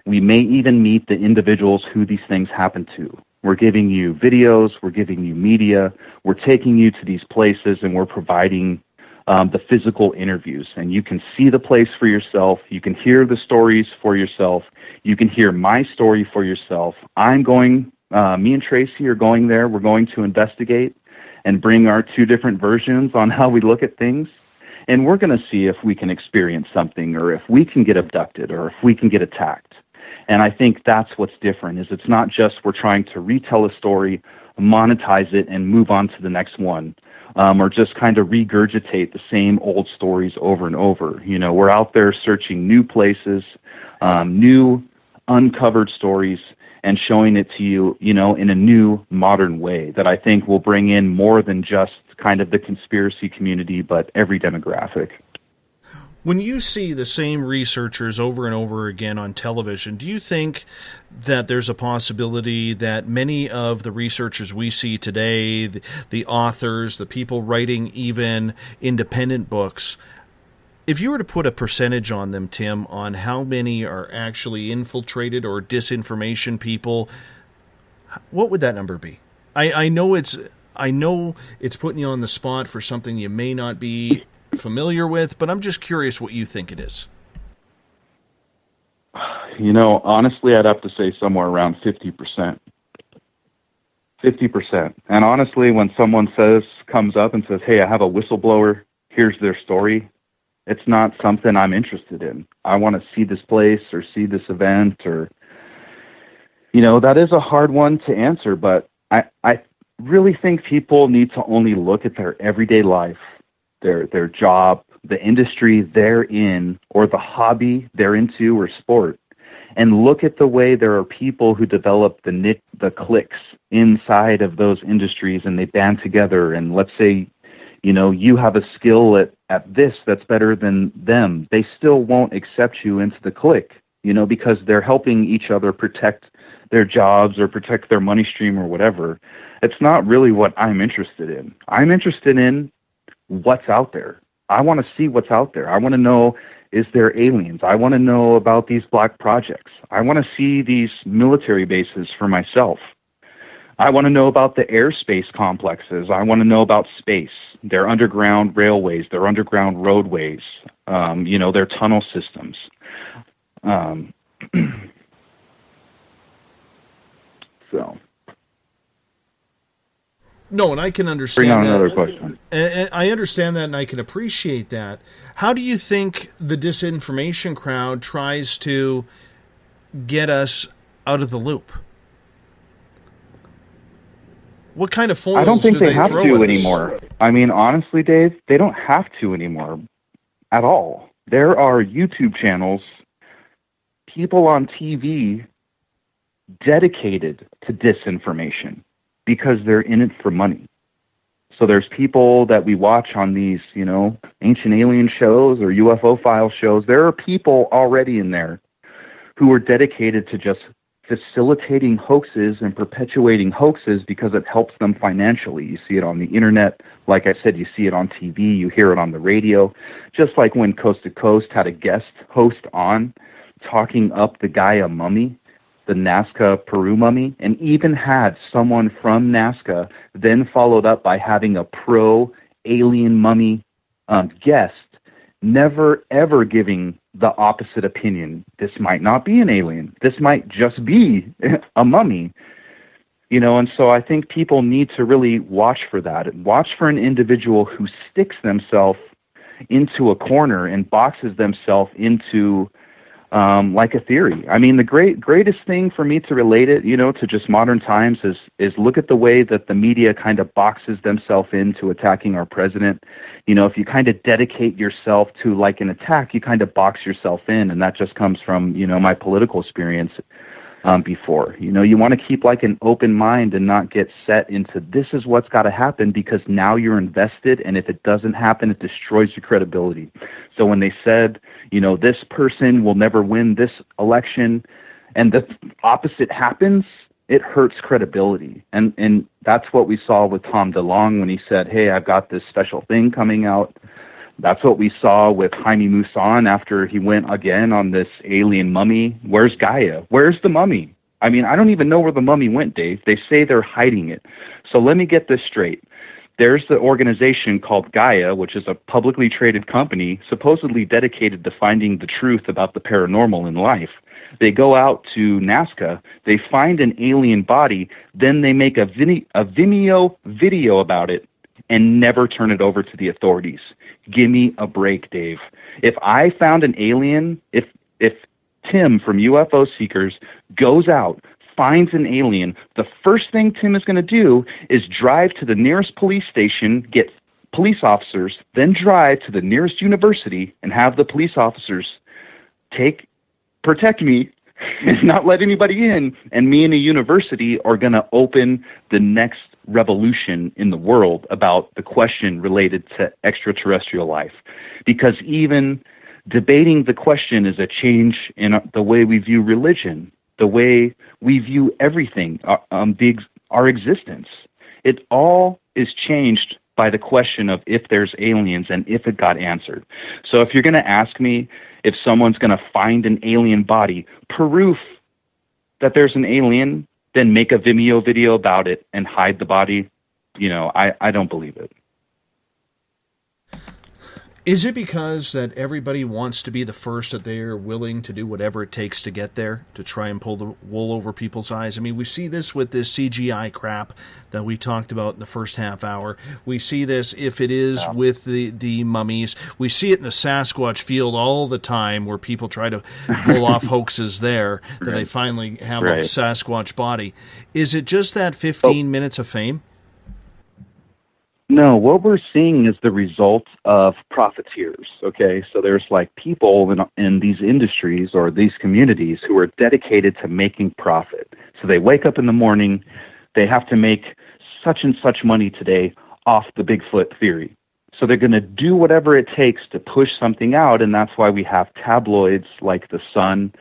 We may even meet the individuals who these things happen to. We're giving you videos, we're giving you media, we're taking you to these places, and we're providing the physical interviews. And you can see the place for yourself, you can hear the stories for yourself, you can hear my story for yourself. Me and Tracy are going there, we're going to investigate and bring our two different versions on how we look at things. And we're going to see if we can experience something, or if we can get abducted, or if we can get attacked. And I think that's what's different, is it's not just we're trying to retell a story, monetize it, and move on to the next one, or just kind of regurgitate the same old stories over and over. We're out there searching new places, new uncovered stories, and showing it to you, in a new modern way that I think will bring in more than just kind of the conspiracy community, but every demographic. When you see the same researchers over and over again on television, do you think that there's a possibility that many of the researchers we see today, the authors, the people writing even independent books, if you were to put a percentage on them, Tim, on how many are actually infiltrated or disinformation people, what would that number be? I know it's putting you on the spot for something you may not be familiar with, but I'm just curious what you think it is. Honestly, I'd have to say somewhere around 50%. 50%. And honestly, when someone comes up and says, hey, I have a whistleblower, here's their story, it's not something I'm interested in. I want to see this place or see this event, or, that is a hard one to answer, but I really think people need to only look at their everyday life, their job, the industry they're in, or the hobby they're into, or sport, and look at the way there are people who develop the cliques inside of those industries, and they band together. And let's say, you have a skill at this that's better than them. They still won't accept you into the clique, because they're helping each other protect their jobs or protect their money stream or whatever. It's not really what I'm interested in. I'm interested in what's out there. I want to see what's out there. I want to know, is there aliens? I want to know about these black projects. I want to see these military bases for myself. I want to know about the airspace complexes. I want to know about space, their underground railways, their underground roadways, their tunnel systems. So... No, and I can understand that. Bring on that. Another question. And I understand that, and I can appreciate that. How do you think the disinformation crowd tries to get us out of the loop? What kind of foils I don't think do they have throw to at us? anymore. I mean, honestly, Dave, they don't have to anymore at all. There are YouTube channels, people on TV dedicated to disinformation, because they're in it for money. So there's people that we watch on these, ancient alien shows or UFO file shows. There are people already in there who are dedicated to just facilitating hoaxes and perpetuating hoaxes because it helps them financially. You see it on the internet. Like I said, you see it on TV. You hear it on the radio. Just like when Coast to Coast had a guest host on talking up the Gaia mummy, the Nazca Peru mummy, and even had someone from Nazca then followed up by having a pro-alien mummy guest, never ever giving the opposite opinion. This might not be an alien. This might just be a mummy. And so I think people need to really watch for that. Watch for an individual who sticks themselves into a corner and boxes themselves into like a theory. I mean, the greatest thing for me to relate it, to just modern times is look at the way that the media kind of boxes themselves into attacking our president. If you kind of dedicate yourself to like an attack, you kind of box yourself in, and that just comes from, my political experience before. You want to keep like an open mind and not get set into this is what's got to happen, because now you're invested, and if it doesn't happen, it destroys your credibility. So when they said, this person will never win this election, and the opposite happens, it hurts credibility. And that's what we saw with Tom DeLonge when he said, hey, I've got this special thing coming out. That's what we saw with Jaime Maussan after he went again on this alien mummy. Where's Gaia? Where's the mummy? I mean, I don't even know where the mummy went, Dave. They say they're hiding it. So let me get this straight. There's the organization called Gaia, which is a publicly traded company supposedly dedicated to finding the truth about the paranormal in life. They go out to Nazca, they find an alien body, then they make a Vimeo video about it and never turn it over to the authorities. Give me a break, Dave. If I found an alien, if Tim from UFO Seekers goes out, finds an alien, the first thing Tim is going to do is drive to the nearest police station, get police officers, then drive to the nearest university and have the police officers protect me and not let anybody in. And me and a university are going to open the next revolution in the world about the question related to extraterrestrial life. Because even debating the question is a change in the way we view religion, the way we view everything, our existence. It all is changed by the question of if there's aliens and if it got answered. So if you're going to ask me if someone's going to find an alien body, proof that there's an alien, then make a Vimeo video about it and hide the body, I don't believe it. Is it because that everybody wants to be the first that they are willing to do whatever it takes to get there, to try and pull the wool over people's eyes? I mean, we see this with this CGI crap that we talked about in the first half hour. We see this, if it is with the mummies. We see it in the Sasquatch field all the time, where people try to pull off hoaxes there, that they finally have a Sasquatch body. Is it just that 15 minutes of fame? No, what we're seeing is the result of profiteers, okay? So there's like people in these industries or these communities who are dedicated to making profit. So they wake up in the morning, they have to make such and such money today off the Bigfoot theory. So they're going to do whatever it takes to push something out, and that's why we have tabloids like The Sun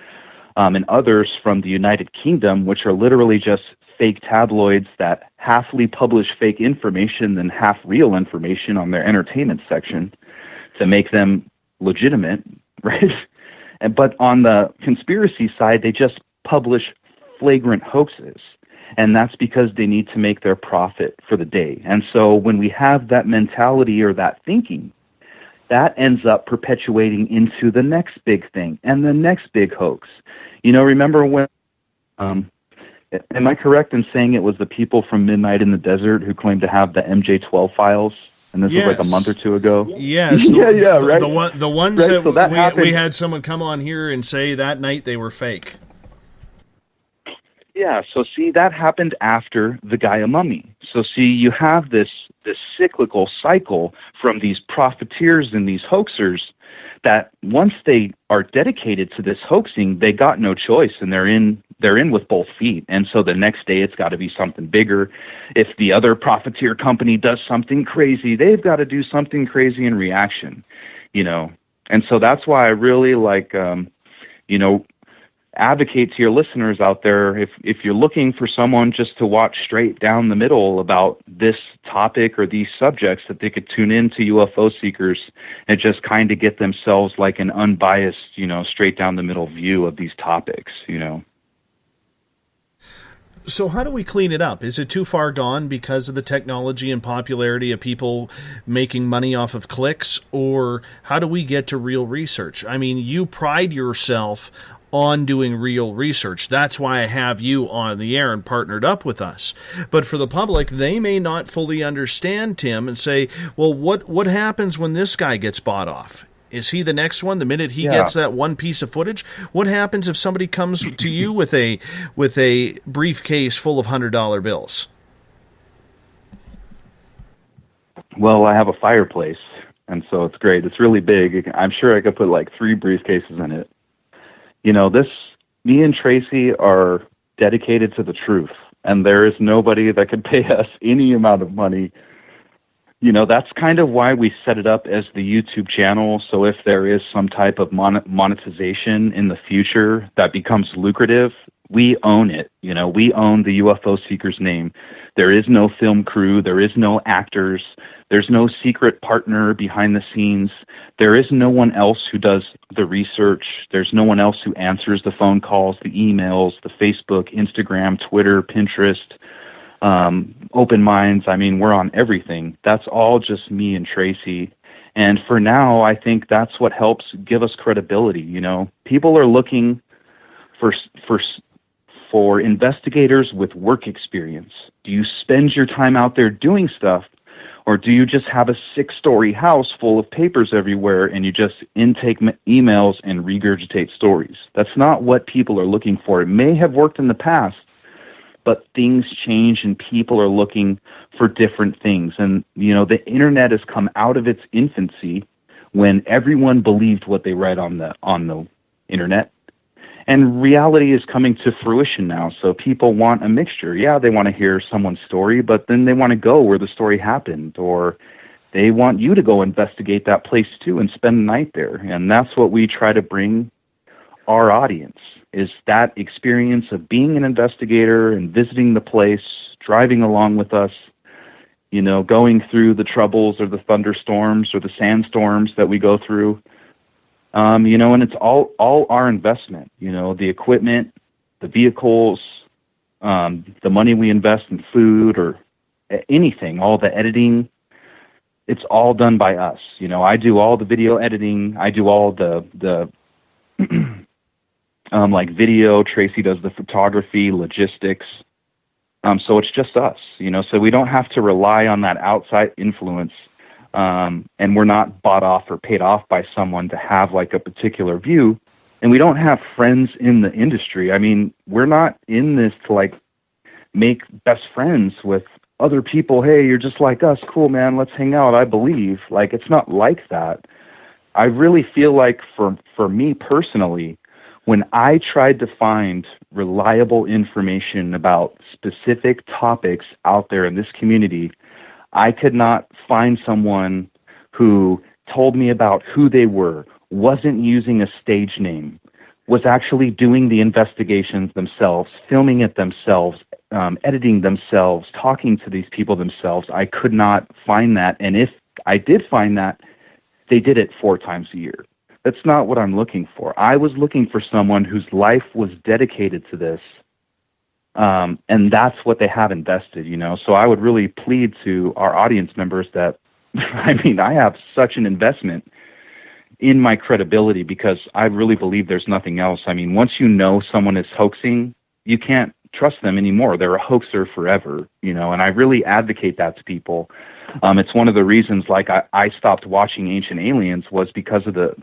and others from the United Kingdom, which are literally just fake tabloids that halfly publish fake information and half real information on their entertainment section to make them legitimate, right? But on the conspiracy side, they just publish flagrant hoaxes. And that's because they need to make their profit for the day. And so when we have that mentality or that thinking, that ends up perpetuating into the next big thing and the next big hoax. Remember when... am I correct in saying it was the people from Midnight in the Desert who claimed to have the MJ-12 files? And this was like a month or two ago? Yes. Right? The ones right, that we had someone come on here and say that night they were fake. Yeah, so see, that happened after the Gaia mummy. So see, you have this cyclical cycle from these profiteers and these hoaxers that once they are dedicated to this hoaxing, they got no choice, and they're in with both feet. And so the next day it's got to be something bigger. If the other profiteer company does something crazy, they've got to do something crazy in reaction, And so that's why I really like, advocate to your listeners out there, if you're looking for someone just to watch straight down the middle about this topic or these subjects, that they could tune in to UFO Seekers and just kind of get themselves like an unbiased, straight down the middle view of these topics, So how do we clean it up? Is it too far gone because of the technology and popularity of people making money off of clicks? Or how do we get to real research? I mean, you pride yourself on doing real research. That's why I have you on the air and partnered up with us. But for the public, they may not fully understand, Tim, and say, well, what happens when this guy gets bought off? Is he the next one the minute he gets that one piece of footage? What happens if somebody comes to you with a briefcase full of $100 bills? Well, I have a fireplace, and so it's great. It's really big. I'm sure I could put like 3 briefcases in it. Me and Tracy are dedicated to the truth, and there is nobody that could pay us any amount of money. That's kind of why we set it up as the YouTube channel. So if there is some type of monetization in the future that becomes lucrative, we own it. We own the UFO Seekers name. There is no film crew. There is no actors. There's no secret partner behind the scenes. There is no one else who does the research. There's no one else who answers the phone calls, the emails, the Facebook, Instagram, Twitter, Pinterest, Open Minds. I mean, we're on everything. That's all just me and Tracy. And for now, I think that's what helps give us credibility. People are looking for investigators with work experience. Do you spend your time out there doing stuff, or do you just have a 6-story house full of papers everywhere and you just intake emails and regurgitate stories? That's not what people are looking for. It may have worked in the past, but things change and people are looking for different things. And, the internet has come out of its infancy when everyone believed what they read on the internet. And reality is coming to fruition now. So people want a mixture. Yeah, they want to hear someone's story, but then they want to go where the story happened, or they want you to go investigate that place too and spend the night there. And that's what we try to bring our audience, is that experience of being an investigator and visiting the place, driving along with us, going through the troubles or the thunderstorms or the sandstorms that we go through. And it's all our investment, the equipment, the vehicles, the money we invest in food or anything, all the editing, it's all done by us. I do all the video editing. I do all the like video. Tracy does the photography, logistics. So it's just us, so we don't have to rely on that outside influence. And we're not bought off or paid off by someone to have like a particular view. And we don't have friends in the industry. I mean, we're not in this to like make best friends with other people. Hey, you're just like us. Cool, man. Let's hang out. I believe. Like, it's not like that. I really feel like for me personally, when I tried to find reliable information about specific topics out there in this community, I could not find someone who told me about who they were, wasn't using a stage name, was actually doing the investigations themselves, filming it themselves, editing themselves, talking to these people themselves. I could not find that. And if I did find that, they did it 4 times a year. That's not what I'm looking for. I was looking for someone whose life was dedicated to this. And that's what they have invested, So I would really plead to our audience members that, I have such an investment in my credibility because I really believe there's nothing else. Once you know someone is hoaxing, you can't trust them anymore. They're a hoaxer forever, and I really advocate that to people. It's one of the reasons, like, I stopped watching Ancient Aliens was because of the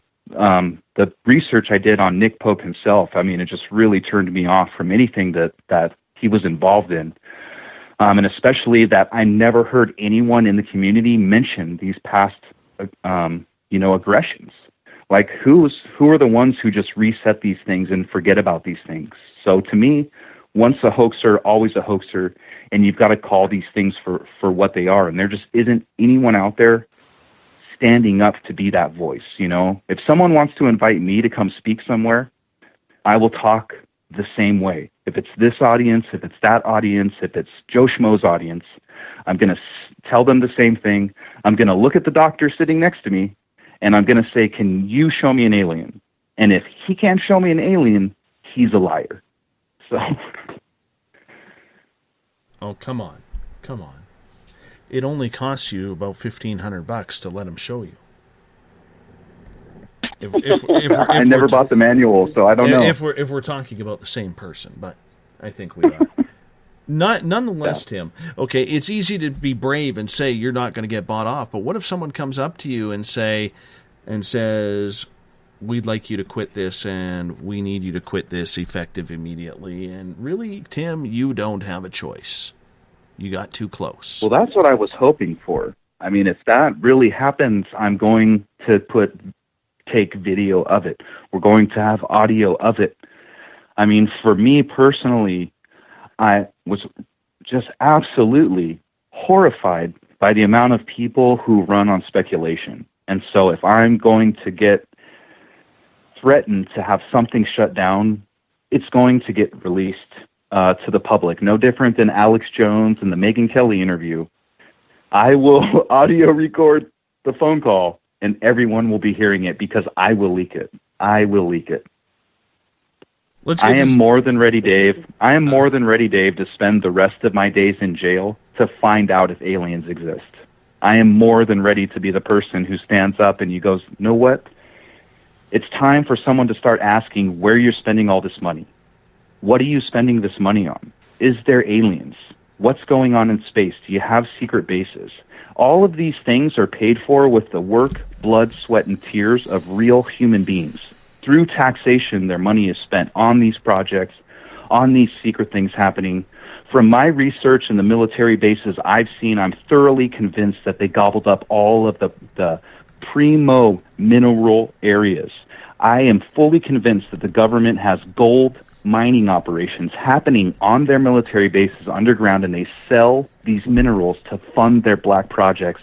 research I did on Nick Pope himself. It just really turned me off from anything that he was involved in. And especially that I never heard anyone in the community mention these past, aggressions. Like, who are the ones who just reset these things and forget about these things? So to me, once a hoaxer, always a hoaxer, and you've got to call these things for what they are. And there just isn't anyone out there standing up to be that voice. If someone wants to invite me to come speak somewhere, I will talk the same way. If it's this audience, if it's that audience, if it's Joe Schmo's audience, I'm going to tell them the same thing. I'm going to look at the doctor sitting next to me, and I'm going to say, can you show me an alien? And if he can't show me an alien, he's a liar. So. Oh, come on. Come on. It only costs you about $1,500 to let him show you. I never bought the manual, so I don't know. If we're talking about the same person, but I think we are. Nonetheless, yeah. Tim, okay, it's easy to be brave and say you're not going to get bought off, but what if someone comes up to you and says, we'd like you to quit this, and we need you to quit this effective immediately, and really, Tim, you don't have a choice. You got too close. Well, that's what I was hoping for. I mean, if that really happens, I'm going to take video of it. We're going to have audio of it. I mean, for me personally, I was just absolutely horrified by the amount of people who run on speculation. And so if I'm going to get threatened to have something shut down, it's going to get released to the public. No different than Alex Jones and the Megyn Kelly interview. I will audio record the phone call, and everyone will be hearing it because I will leak it. I will leak it. I am more than ready, Dave. I am more than ready, Dave, to spend the rest of my days in jail to find out if aliens exist. I am more than ready to be the person who stands up and you goes, you know what? It's time for someone to start asking where you're spending all this money. What are you spending this money on? Is there aliens? What's going on in space? Do you have secret bases? All of these things are paid for with the work, blood, sweat, and tears of real human beings. Through taxation, their money is spent on these projects, on these secret things happening. From my research in the military bases I've seen, I'm thoroughly convinced that they gobbled up all of the primo mineral areas. I am fully convinced that the government has gold mining operations happening on their military bases underground, and they sell these minerals to fund their black projects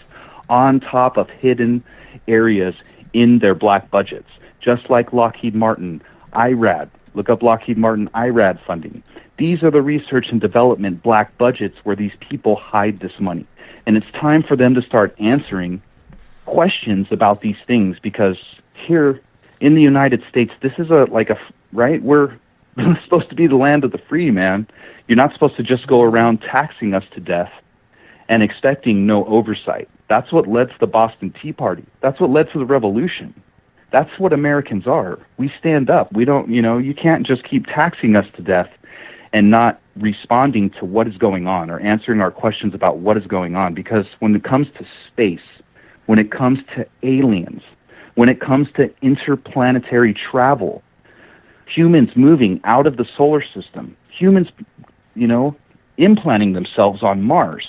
on top of hidden areas in their black budgets. Just like Lockheed Martin, IRAD. Look up Lockheed Martin, IRAD funding. These are the research and development black budgets where these people hide this money. And it's time for them to start answering questions about these things, because here in the United States, this is right? We're supposed to be the land of the free, man. You're not supposed to just go around taxing us to death and expecting no oversight. That's what led to the Boston Tea Party. That's what led to the revolution. That's what Americans are. We stand up. We don't, you can't just keep taxing us to death and not responding to what is going on or answering our questions about what is going on. Because when it comes to space, when it comes to aliens, when it comes to interplanetary travel, humans moving out of the solar system, humans, implanting themselves on Mars,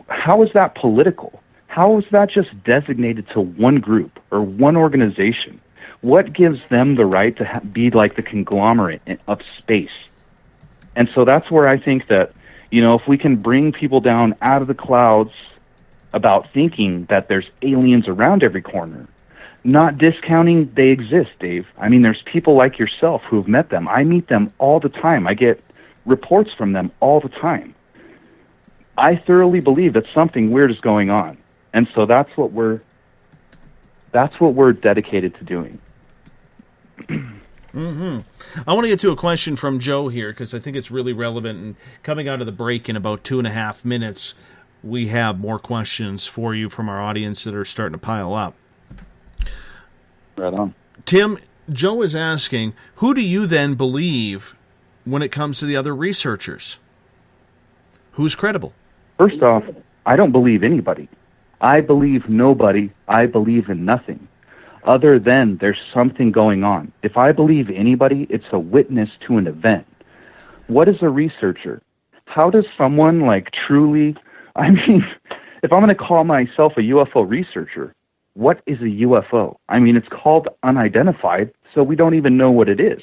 how is that political? How is that just designated to one group or one organization? What gives them the right to be like the conglomerate of space? And so that's where I think that, if we can bring people down out of the clouds about thinking that there's aliens around every corner, not discounting they exist, Dave. I mean, there's people like yourself who have met them. I meet them all the time. I get reports from them all the time. I thoroughly believe that something weird is going on. And so that's what we're dedicated to doing. Mm-hmm. I want to get to a question from Joe here because I think it's really relevant. And coming out of the break in about 2.5 minutes, we have more questions for you from our audience that are starting to pile up. Right on. Tim, Joe is asking, who do you then believe when it comes to the other researchers? Who's credible? First off, I don't believe anybody. I believe nobody. I believe in nothing. Other than there's something going on. If I believe anybody, it's a witness to an event. What is a researcher? How does someone truly... I mean, if I'm going to call myself a UFO researcher, what is a UFO? I mean, it's called unidentified, so we don't even know what it is.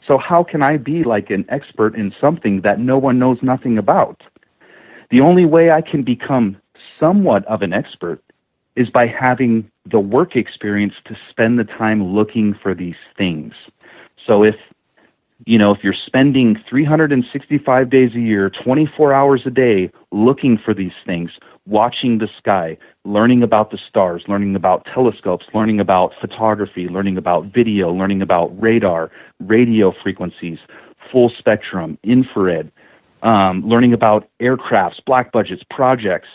So how can I be an expert in something that no one knows nothing about? The only way I can become somewhat of an expert is by having the work experience to spend the time looking for these things. So if if you're spending 365 days a year, 24 hours a day looking for these things, watching the sky, learning about the stars, learning about telescopes, learning about photography, learning about video, learning about radar, radio frequencies, full spectrum, infrared, learning about aircrafts, black budgets, projects,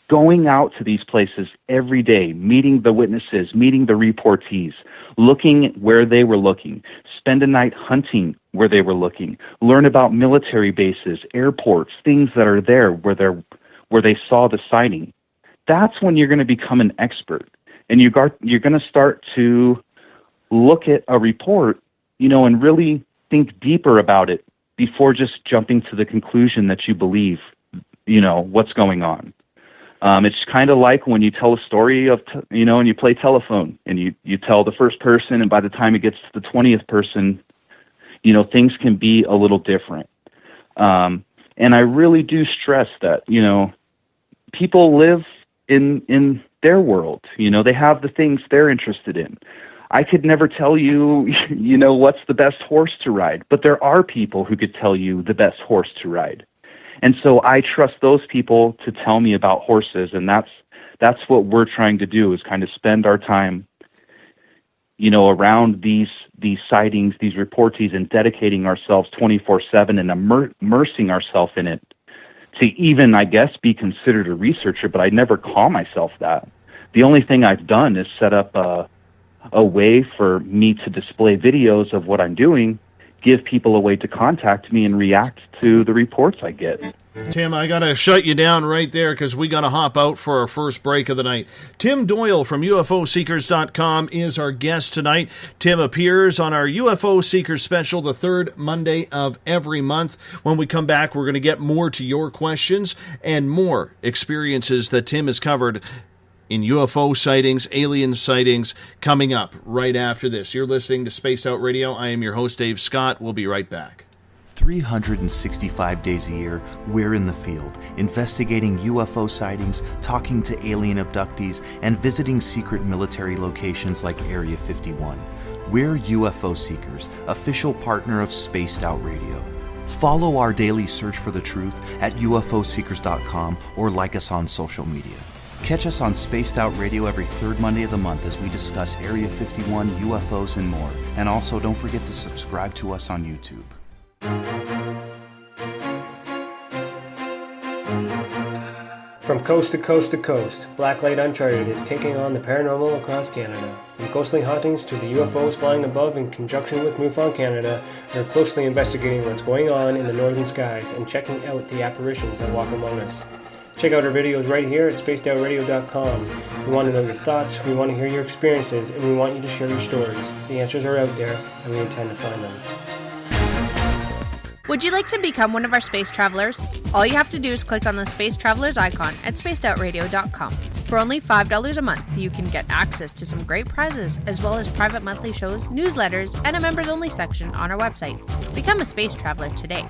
going out to these places every day, meeting the witnesses, meeting the reportees, looking where they were looking, spend a night hunting where they were looking, learn about military bases, airports, things that are there where they saw the sighting. That's when you're going to become an expert. And you're going to start to look at a report, and really think deeper about it before just jumping to the conclusion that you believe, what's going on. It's kind of like when you tell a story of, and you play telephone and you tell the first person, and by the time it gets to the 20th person, things can be a little different. And I really do stress that, people live in their world. They have the things they're interested in. I could never tell you, what's the best horse to ride, but there are people who could tell you the best horse to ride. And so I trust those people to tell me about horses, and that's what we're trying to do, is kind of spend our time, around these sightings, these reportees, and dedicating ourselves 24/7 and immersing ourselves in it to even, I guess, be considered a researcher, but I never call myself that. The only thing I've done is set up a way for me to display videos of what I'm doing, give people a way to contact me and react to the reports I get. Tim, I got to shut you down right there because we got to hop out for our first break of the night. Tim Doyle from ufoseekers.com is our guest tonight. Tim appears on our UFO Seekers special the third Monday of every month. When we come back, we're going to get more to your questions and more experiences that Tim has covered in UFO sightings, alien sightings, coming up right after this. You're listening to Spaced Out Radio. I am your host, Dave Scott. We'll be right back. 365 days a year, we're in the field, investigating UFO sightings, talking to alien abductees, and visiting secret military locations like Area 51. We're UFO Seekers, official partner of Spaced Out Radio. Follow our daily search for the truth at ufoseekers.com or like us on social media. Catch us on Spaced Out Radio every third Monday of the month as we discuss Area 51, UFOs, and more. And also, don't forget to subscribe to us on YouTube. From coast to coast to coast, Blacklight Uncharted is taking on the paranormal across Canada. From ghostly hauntings to the UFOs flying above in conjunction with MUFON Canada, we're closely investigating what's going on in the northern skies and checking out the apparitions that walk among us. Check out our videos right here at spacedoutradio.com. We want to know your thoughts, we want to hear your experiences, and we want you to share your stories. The answers are out there, and we intend to find them. Would you like to become one of our space travelers? All you have to do is click on the Space Travelers icon at spacedoutradio.com. For only $5 a month, you can get access to some great prizes, as well as private monthly shows, newsletters, and a members-only section on our website. Become a space traveler today.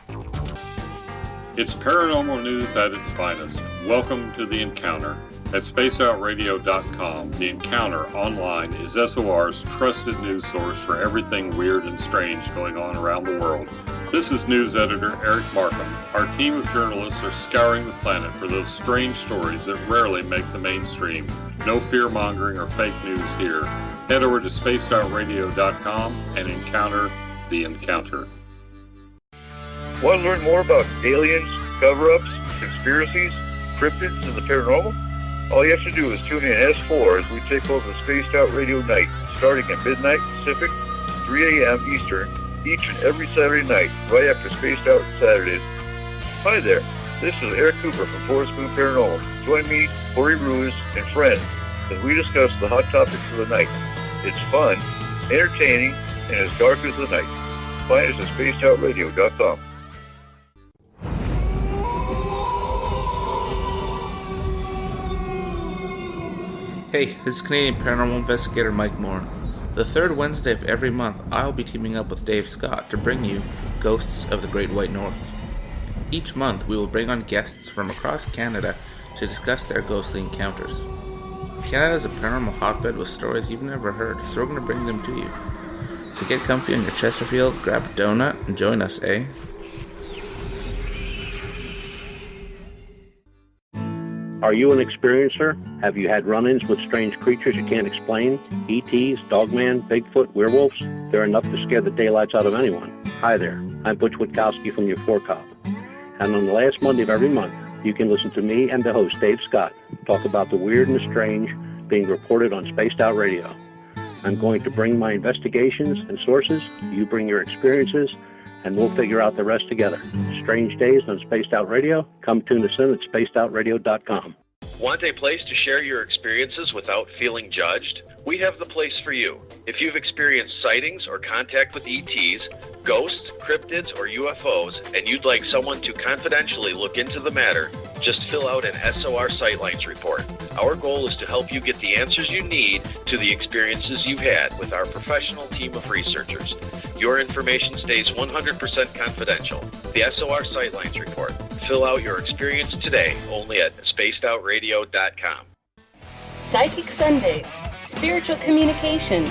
It's paranormal news at its finest. Welcome to The Encounter. At spacedoutradio.com, The Encounter online is SOR's trusted news source for everything weird and strange going on around the world. This is news editor Eric Markham. Our team of journalists are scouring the planet for those strange stories that rarely make the mainstream. No fear-mongering or fake news here. Head over to spacedoutradio.com and encounter The Encounter. Want to learn more about aliens, cover-ups, conspiracies, cryptids, and the paranormal? All you have to do is tune in S4 as we take over Spaced Out Radio Night, starting at midnight Pacific, 3 a.m. Eastern, each and every Saturday night, right after Spaced Out Saturdays. Hi there, this is Eric Cooper from Forest Moon Paranormal. Join me, Corey Ruiz, and friends as we discuss the hot topics of the night. It's fun, entertaining, and as dark as the night. Find us at spacedoutradio.com. Hey, this is Canadian Paranormal Investigator Mike Moore. The third Wednesday of every month, I'll be teaming up with Dave Scott to bring you Ghosts of the Great White North. Each month, we will bring on guests from across Canada to discuss their ghostly encounters. Canada is a paranormal hotbed with stories you've never heard, so we're going to bring them to you. So get comfy on your Chesterfield, grab a donut, and join us, eh? Are you an experiencer? Have you had run-ins with strange creatures you can't explain? ETs, Dogman, Bigfoot, werewolves? They're enough to scare the daylights out of anyone. Hi there, I'm Butch Witkowski from Your Cop. And on the last Monday of every month, you can listen to me and the host, Dave Scott, talk about the weird and the strange being reported on Spaced Out Radio. I'm going to bring my investigations and sources, you bring your experiences, and we'll figure out the rest together. Strange Days on Spaced Out Radio. Come tune us in at spacedoutradio.com. Want a place to share your experiences without feeling judged? We have the place for you. If you've experienced sightings or contact with ETs, ghosts, cryptids, or UFOs, and you'd like someone to confidentially look into the matter, just fill out an SOR Sightlines report. Our goal is to help you get the answers you need to the experiences you've had with our professional team of researchers. Your information stays 100% confidential. The SOR Sightlines report. Fill out your experience today only at spacedoutradio.com. Psychic Sundays, spiritual communication,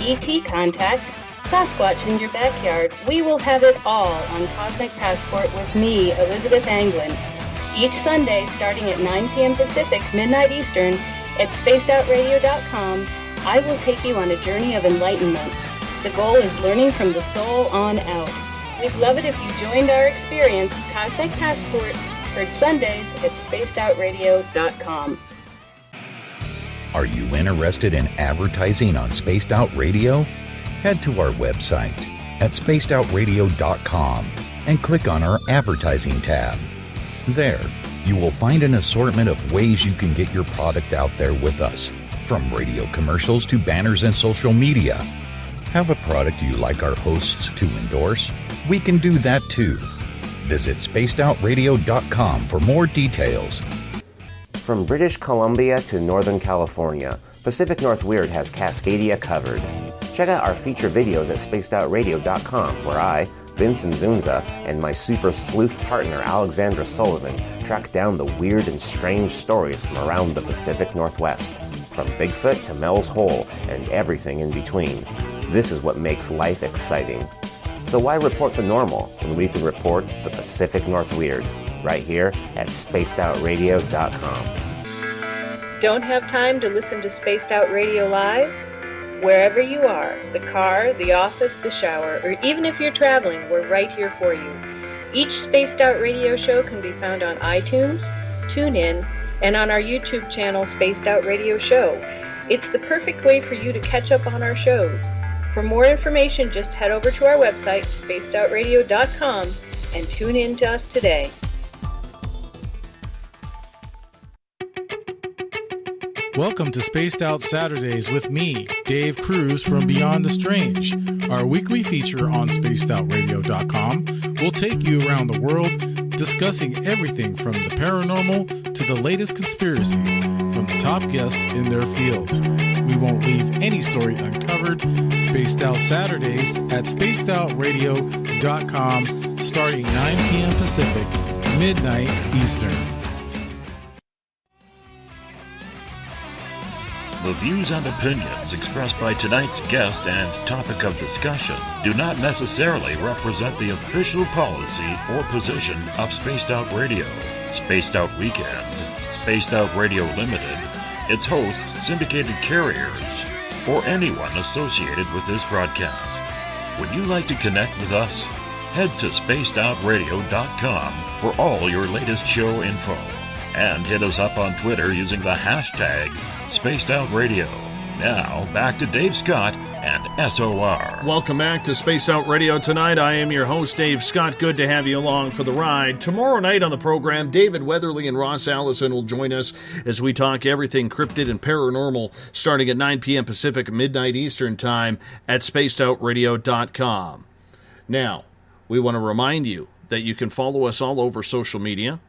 ET contact, Sasquatch in your backyard. We will have it all on Cosmic Passport with me, Elizabeth Anglin. Each Sunday, starting at 9 p.m. Pacific, midnight Eastern, at spacedoutradio.com, I will take you on a journey of enlightenment. The goal is learning from the soul on out. We'd love it if you joined our experience, Cosmic Passport, heard Sundays at spacedoutradio.com. Are you interested in advertising on Spaced Out Radio? Head to our website at spacedoutradio.com and click on our advertising tab. There, you will find an assortment of ways you can get your product out there with us, from radio commercials to banners and social media. Have a product you like our hosts to endorse? We can do that too. Visit spacedoutradio.com for more details. From British Columbia to Northern California, Pacific North Weird has Cascadia covered. Check out our feature videos at spacedoutradio.com, where I, Vincent Zunza, and my super sleuth partner Alexandra Sullivan track down the weird and strange stories from around the Pacific Northwest, from Bigfoot to Mel's Hole and everything in between. This is what makes life exciting. So why report the normal when we can report the Pacific North Weird right here at spacedoutradio.com. Don't have time to listen to Spaced Out Radio live? Wherever you are, the car, the office, the shower, or even if you're traveling, we're right here for you. Each Spaced Out Radio show can be found on iTunes, TuneIn, and on our YouTube channel, Spaced Out Radio Show. It's the perfect way for you to catch up on our shows. For more information, just head over to our website, spacedoutradio.com, and tune in to us today. Welcome to Spaced Out Saturdays with me, Dave Cruz from Beyond the Strange. Our weekly feature on spacedoutradio.com will take you around the world discussing everything from the paranormal to the latest conspiracies from the top guests in their fields. We won't leave any story uncovered. Spaced Out Saturdays at spacedoutradio.com starting 9 p.m. Pacific, midnight Eastern. The views and opinions expressed by tonight's guest and topic of discussion do not necessarily represent the official policy or position of Spaced Out Radio, Spaced Out Weekend, Spaced Out Radio Limited, its hosts, syndicated carriers, or anyone associated with this broadcast. Would you like to connect with us? Head to spacedoutradio.com for all your latest show info. And hit us up on Twitter using the hashtag SpacedOutRadio. Now, back to Dave Scott and SOR. Welcome back to Spaced Out Radio tonight. I am your host, Dave Scott. Good to have you along for the ride. Tomorrow night on the program, David Weatherly and Ross Allison will join us as we talk everything cryptid and paranormal, starting at 9 p.m. Pacific, midnight Eastern Time at spacedoutradio.com. Now, we want to remind you that you can follow us all over social media.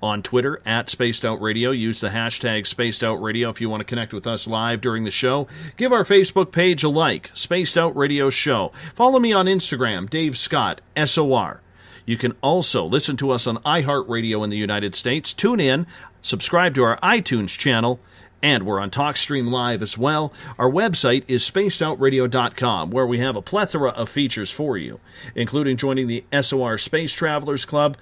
On Twitter, at Spaced Out Radio. Use the hashtag Spaced Out Radio if you want to connect with us live during the show. Give our Facebook page a like, Spaced Out Radio Show. Follow me on Instagram, Dave Scott, SOR. You can also listen to us on iHeartRadio in the United States. Tune in, subscribe to our iTunes channel, And we're on TalkStream Live as well. Our website is spacedoutradio.com, where we have a plethora of features for you, including joining the SOR Space Travelers Club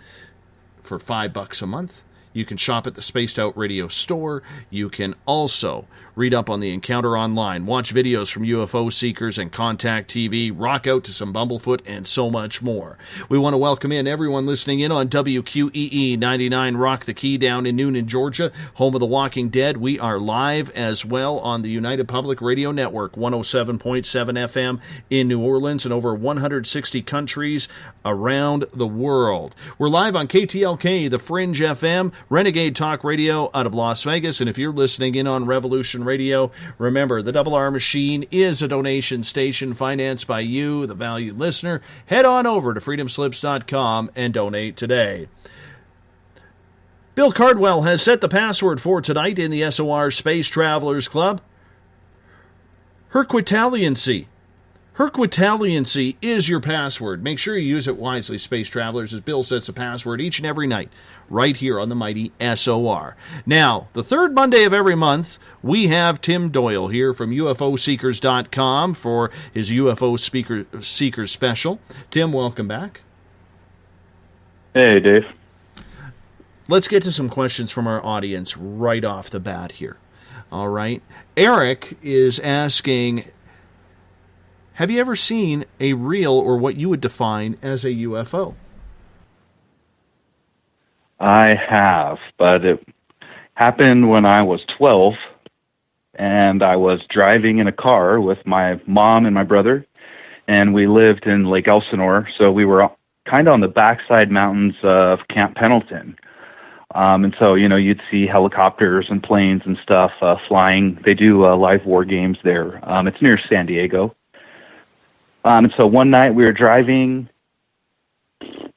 for $5 a month. You can shop at the Spaced Out Radio store. You can also read up on the Encounter online, watch videos from UFO Seekers and Contact TV, rock out to some Bumblefoot, and so much more. We want to welcome in everyone listening in on WQEE 99 Rock the Key down in Noonan, Georgia, home of The Walking Dead. We are live as well on the United Public Radio Network, 107.7 FM in New Orleans and over 160 countries around the world. We're live on KTLK, The Fringe FM, Renegade Talk Radio out of Las Vegas, and if you're listening in on Revolution Radio, remember, the Double R Machine is a donation station financed by you, the valued listener. Head on over to freedomslips.com and donate today. Bill Cardwell has set the password for tonight in the SOR Space Travelers Club. Herquitaliancy. Herquitaliancy is your password. Make sure you use it wisely, Space Travelers, as Bill sets the password each and every night, right here on the mighty SOR. Now, the third Monday of every month, we have Tim Doyle here from ufoseekers.com for his UFO Seekers special. Tim, welcome back. Hey, Dave. Let's get to some questions from our audience right off the bat here. All right. Eric is asking, have you ever seen a real or what you would define as a UFO? I have, but it happened when I was 12, and I was driving in a car with my mom and my brother, and we lived in Lake Elsinore, so we were kind of on the backside mountains of Camp Pendleton. And so, you know, you'd see helicopters and planes and stuff flying. They do live war games there. It's near San Diego. And so one night we were driving,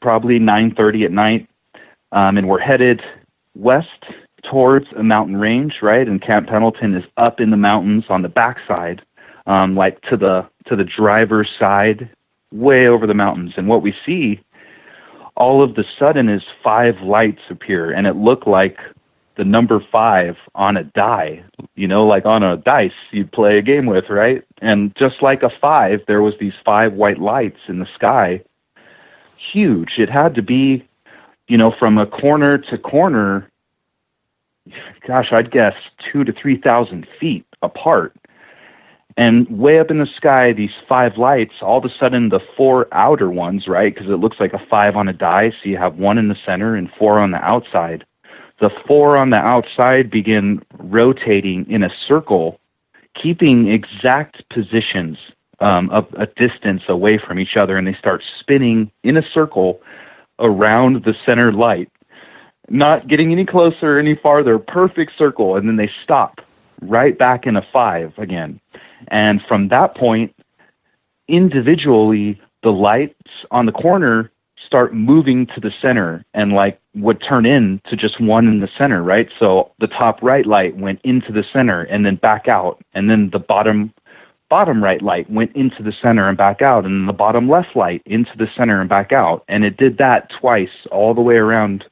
probably 9:30 at night, and we're headed west towards a mountain range, right? And Camp Pendleton is up in the mountains on the backside, like to the driver's side, way over the mountains. And what we see, all of the sudden, is 5 lights appear, and it looked like the number 5 on a die, you know, like on a dice you'd play a game with, right? And just like a 5, there was these 5 white lights in the sky. Huge. It had to be, you know, from a corner to corner, gosh, I'd guess 2,000 to 3,000 feet apart. And way up in the sky, these 5 lights, all of a sudden the 4 outer ones, right, because it looks like a 5 on a die, so you have 1 in the center and 4 on the outside. The 4 on the outside begin rotating in a circle, keeping exact positions of a distance away from each other, and they start spinning in a circle around the center light, not getting any closer, any farther, perfect circle, and then they stop right back in a 5 again. And from that point, individually, the lights on the corner start moving to the center and like would turn into just 1 in the center, right? So the top right light went into the center and then back out, and then the bottom right light went into the center and back out, and then the bottom left light into the center and back out. And it did that twice all the way around.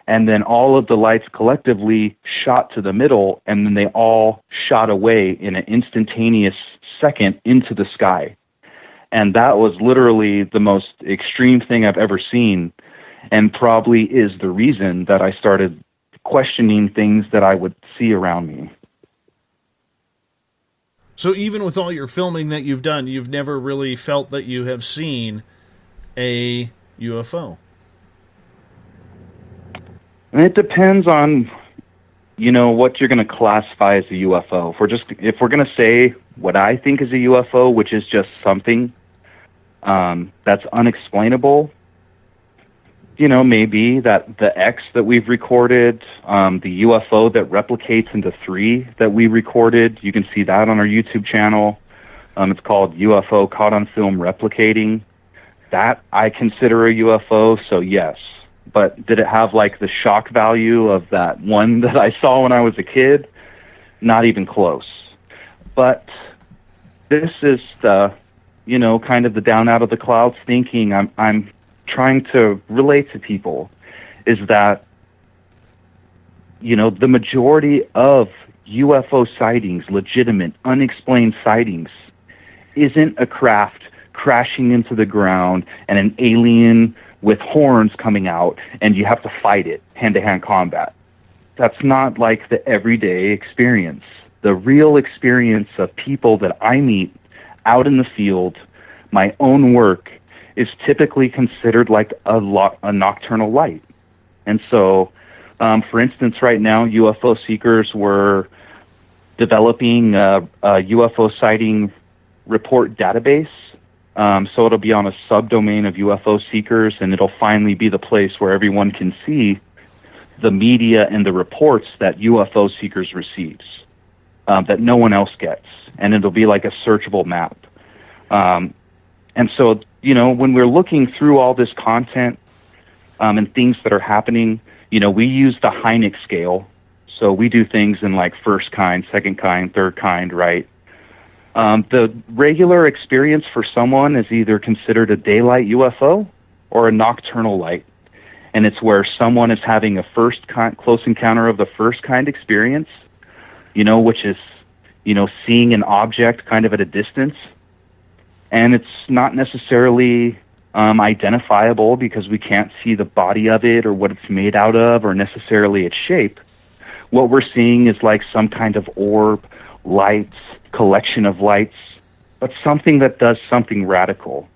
And then all of the lights collectively shot to the middle, and then they all shot away in an instantaneous second into the sky. And that was literally the most extreme thing I've ever seen, and probably is the reason that I started questioning things that I would see around me. So even with all your filming that you've done, you've never really felt that you have seen a UFO? And it depends on, you know, what you're going to classify as a UFO. If we're going to say what I think is a UFO, which is just something that's unexplainable, you know, maybe that the X that we've recorded, the UFO that replicates into 3 that we recorded, you can see that on our YouTube channel. It's called UFO Caught on Film Replicating. That I consider a UFO, so yes. But did it have like the shock value of that one that I saw when I was a kid? Not even close. But this is the, you know, kind of the down out of the clouds thinking I'm trying to relate to people, is that, you know, the majority of UFO sightings, legitimate, unexplained sightings, isn't a craft crashing into the ground and an alien with horns coming out and you have to fight it, hand-to-hand combat. That's not like the everyday experience. The real experience of people that I meet out in the field, my own work, is typically considered like a nocturnal light. And so, for instance, right now, UFO Seekers were developing a UFO sighting report database. So it'll be on a subdomain of UFO Seekers, and it'll finally be the place where everyone can see the media and the reports that UFO Seekers receives, that no one else gets. And it'll be like a searchable map. And so, you know, when we're looking through all this content and things that are happening, you know, we use the Hynek scale. So we do things in like first kind, second kind, third kind, right? The regular experience for someone is either considered a daylight UFO or a nocturnal light. And it's where someone is having a close encounter of the first kind experience, you know, which is, you know, seeing an object kind of at a distance. And it's not necessarily identifiable because we can't see the body of it or what it's made out of or necessarily its shape. What we're seeing is like some kind of orb, lights, collection of lights, but something that does something radical.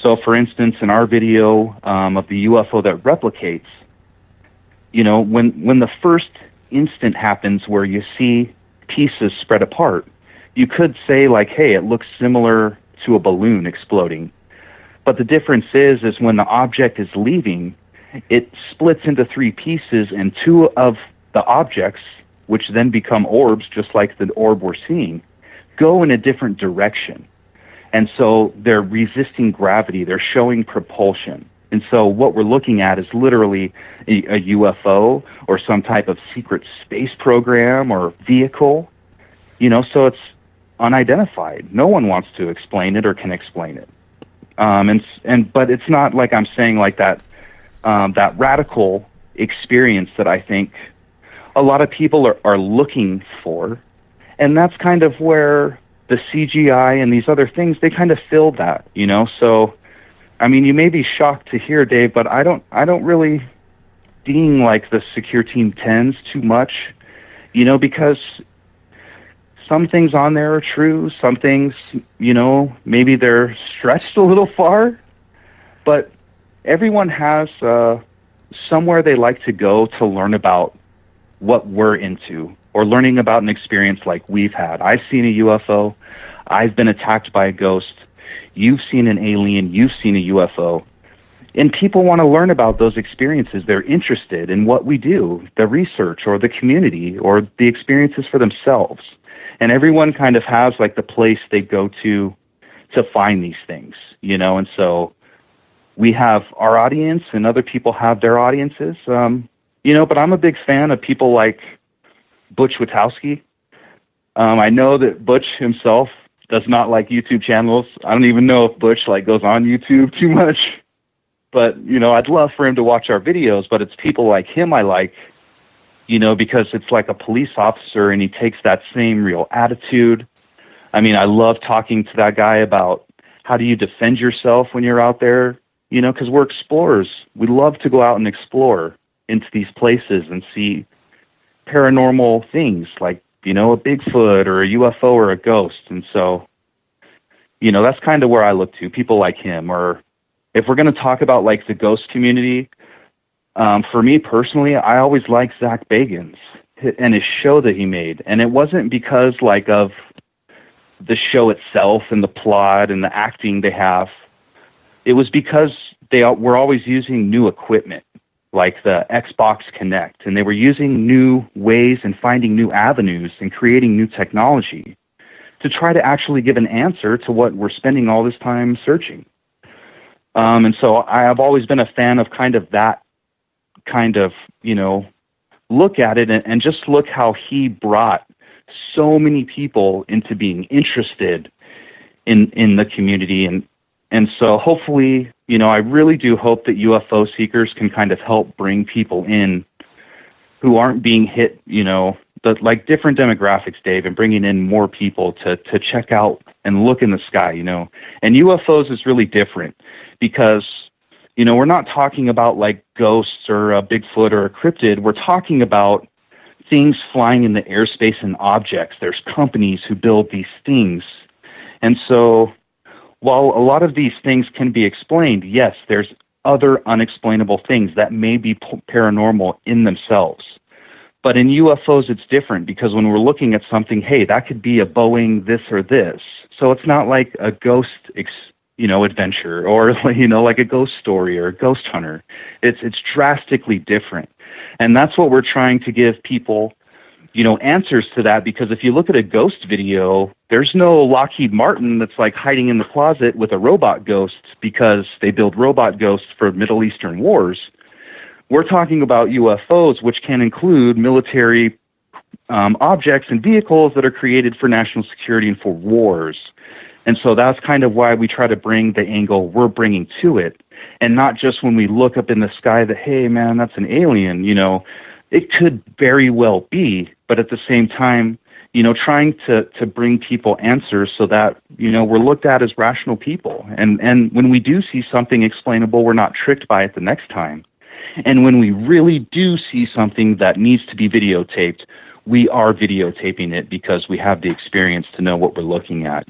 So, for instance, in our video of the UFO that replicates, you know, when the first instant happens where you see pieces spread apart, you could say like, hey, it looks similar to a balloon exploding. But the difference is when the object is leaving, it splits into three pieces, and two of the objects, which then become orbs, just like the orb we're seeing, go in a different direction. And so they're resisting gravity. They're showing propulsion. And so what we're looking at is literally a UFO or some type of secret space program or vehicle. You know, so it's unidentified. No one wants to explain it or can explain it. But it's not like I'm saying like that that radical experience that I think a lot of people are looking for. And that's kind of where the CGI and these other things, they kind of fill that, you know. So, I mean, you may be shocked to hear, Dave, but I don't really ding like the Secure Team 10s too much, you know, because some things on there are true. Some things, you know, maybe they're stretched a little far, but everyone has somewhere they like to go to learn about what we're into, or learning about an experience like we've had. I've seen a UFO. I've been attacked by a ghost. You've seen an alien. You've seen a UFO. And people want to learn about those experiences. They're interested in what we do, the research or the community or the experiences for themselves. And everyone kind of has like the place they go to find these things, you know. And so we have our audience and other people have their audiences, you know, but I'm a big fan of people like Butch Witowski. I know that Butch himself does not like YouTube channels. I don't even know if Butch like goes on YouTube too much, but you know, I'd love for him to watch our videos, but it's people like him I like, you know, because it's like a police officer and he takes that same real attitude. I mean, I love talking to that guy about how do you defend yourself when you're out there, you know, because we're explorers. We love to go out and explore into these places and see paranormal things like, you know, a Bigfoot or a UFO or a ghost. And so, you know, that's kind of where I look to, people like him. Or if we're going to talk about like the ghost community, for me personally, I always liked Zach Bagans and his show that he made. And it wasn't because like of the show itself and the plot and the acting they have. It was because they were always using new equipment, like the Xbox Kinect, and they were using new ways and finding new avenues and creating new technology to try to actually give an answer to what we're spending all this time searching. And so I have always been a fan of kind of that kind of, you know, look at it and just look how he brought so many people into being interested in the community. And so hopefully, you know, I really do hope that UFO Seekers can kind of help bring people in who aren't being hit, you know, like different demographics, Dave, and bringing in more people to check out and look in the sky, you know. And UFOs is really different because, you know, we're not talking about like ghosts or a Bigfoot or a cryptid. We're talking about things flying in the airspace and objects. There's companies who build these things. And so while a lot of these things can be explained, yes, there's other unexplainable things that may be paranormal in themselves. But in UFOs, it's different because when we're looking at something, hey, that could be a Boeing this or this. So it's not like a ghost, adventure or, like a ghost story or a ghost hunter. It's drastically different. And that's what we're trying to give people, answers to that, because if you look at a ghost video, there's no Lockheed Martin that's like hiding in the closet with a robot ghost because they build robot ghosts for Middle Eastern wars. We're talking about UFOs, which can include military objects and vehicles that are created for national security and for wars. And so that's kind of why we try to bring the angle we're bringing to it, and not just when we look up in the sky that, hey, man, that's an alien, It could very well be, but at the same time, trying to bring people answers so that, we're looked at as rational people. And when we do see something explainable, we're not tricked by it the next time. And when we really do see something that needs to be videotaped, we are videotaping it because we have the experience to know what we're looking at,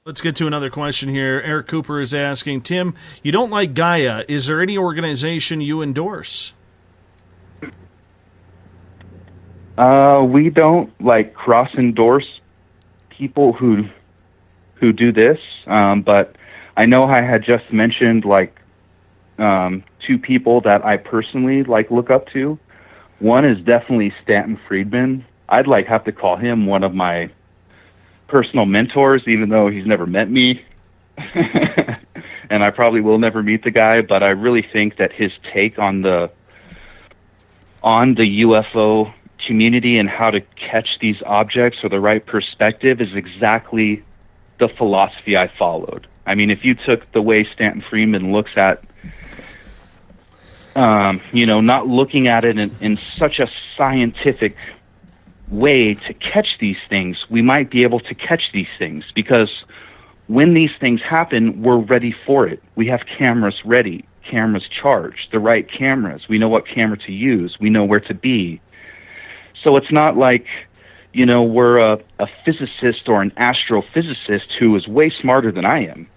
Let's get to another question here. Eric Cooper is asking, Tim, you don't like Gaia. Is there any organization you endorse? We don't cross-endorse people who do this, but I know I had just mentioned two people that I personally look up to. One is definitely Stanton Friedman. I'd have to call him one of my personal mentors, even though he's never met me. And I probably will never meet the guy, but I really think that his take on the UFO community and how to catch these objects or the right perspective is exactly the philosophy I followed. I mean, if you took the way Stanton Friedman looks at not looking at it in such a scientific way to catch these things, we might be able to catch these things, because when these things happen, we're ready for it. We have cameras ready, cameras charged, the right cameras. We know what camera to use. We know where to be. So it's not like, we're a physicist or an astrophysicist who is way smarter than I am,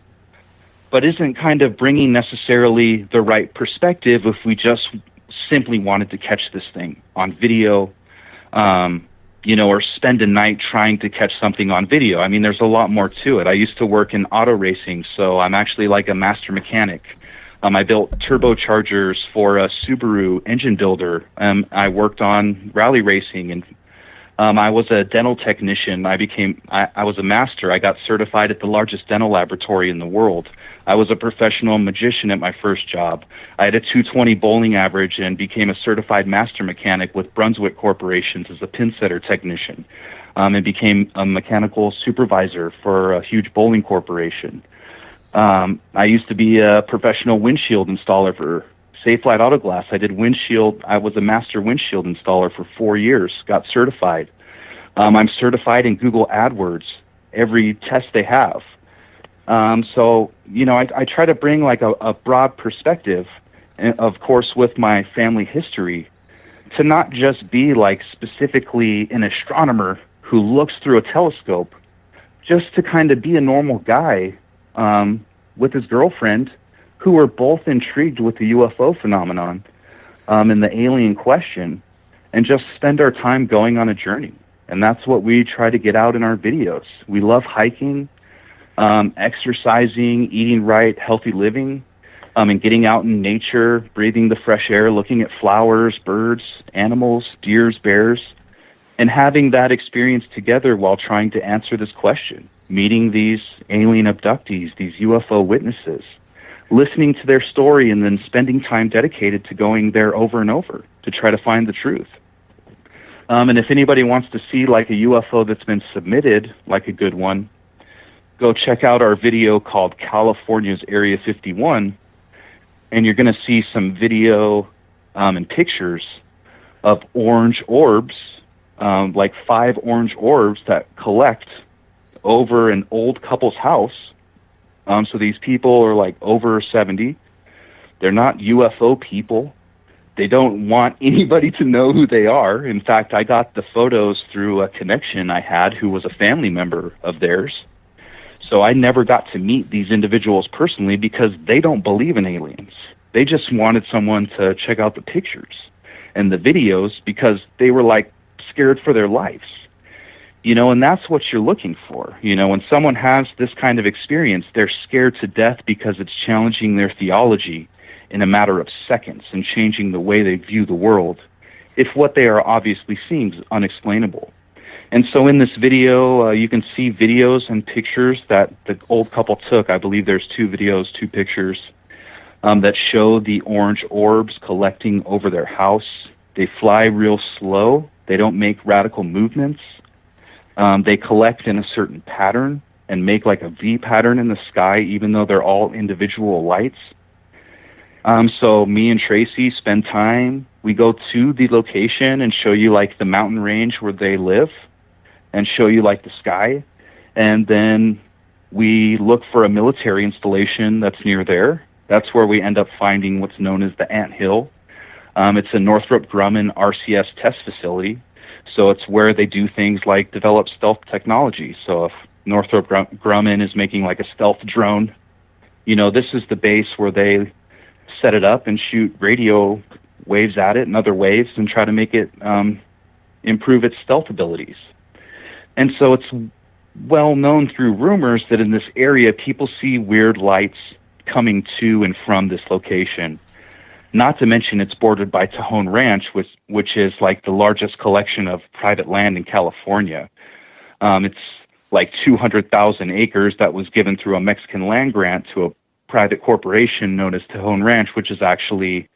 but isn't kind of bringing necessarily the right perspective if we just simply wanted to catch this thing on video, or spend a night trying to catch something on video. I mean, there's a lot more to it. I used to work in auto racing, so I'm actually like a master mechanic. I built turbochargers for a Subaru engine builder. I worked on rally racing, and I was a dental technician. I was a master. I got certified at the largest dental laboratory in the world. I was a professional magician at my first job. I had a 220 bowling average and became a certified master mechanic with Brunswick Corporations as a pin setter technician, and became a mechanical supervisor for a huge bowling corporation. I used to be a professional windshield installer for Safelite Auto Glass. I was a master windshield installer for 4 years, got certified. I'm certified in Google AdWords, every test they have. So, I try to bring a broad perspective, and of course with my family history, to not just be specifically an astronomer who looks through a telescope, just to kind of be a normal guy with his girlfriend, who were both intrigued with the UFO phenomenon and the alien question, and just spend our time going on a journey. And that's what we try to get out in our videos. We love hiking, exercising, eating right, healthy living, and getting out in nature, breathing the fresh air, looking at flowers, birds, animals, deers, bears, and having that experience together while trying to answer this question. Meeting these alien abductees, these UFO witnesses, listening to their story, and then spending time dedicated to going there over and over to try to find the truth. And if anybody wants to see a UFO that's been submitted, a good one, go check out our video called California's Area 51, and you're going to see some video and pictures of orange orbs, like 5 orange orbs that collect over an old couple's house. So these people are like over 70. They're not UFO people. They don't want anybody to know who they are. In fact, I got the photos through a connection I had who was a family member of theirs. So I never got to meet these individuals personally because they don't believe in aliens. They just wanted someone to check out the pictures and the videos because they were like scared for their lives. You know, and that's what you're looking for. You know, when someone has this kind of experience, they're scared to death because it's challenging their theology in a matter of seconds and changing the way they view the world if what they are obviously seeing is unexplainable. And so in this video, you can see videos and pictures that the old couple took. I believe there's 2 videos, 2 pictures that show the orange orbs collecting over their house. They fly real slow. They don't make radical movements. They collect in a certain pattern and make like a V pattern in the sky, even though they're all individual lights. So me and Tracy spend time. We go to the location and show you like the mountain range where they live and show you like the sky. And then we look for a military installation that's near there. That's where we end up finding what's known as the Ant Hill. It's a Northrop Grumman RCS test facility. So it's where they do things like develop stealth technology. So if Northrop Grumman is making like a stealth drone, you know, this is the base where they set it up and shoot radio waves at it and other waves and try to make it improve its stealth abilities. And so it's well known through rumors that in this area people see weird lights coming to and from this location. Not to mention it's bordered by Tejon Ranch, which is like the largest collection of private land in California. It's like 200,000 acres that was given through a Mexican land grant to a private corporation known as Tejon Ranch, which is actually,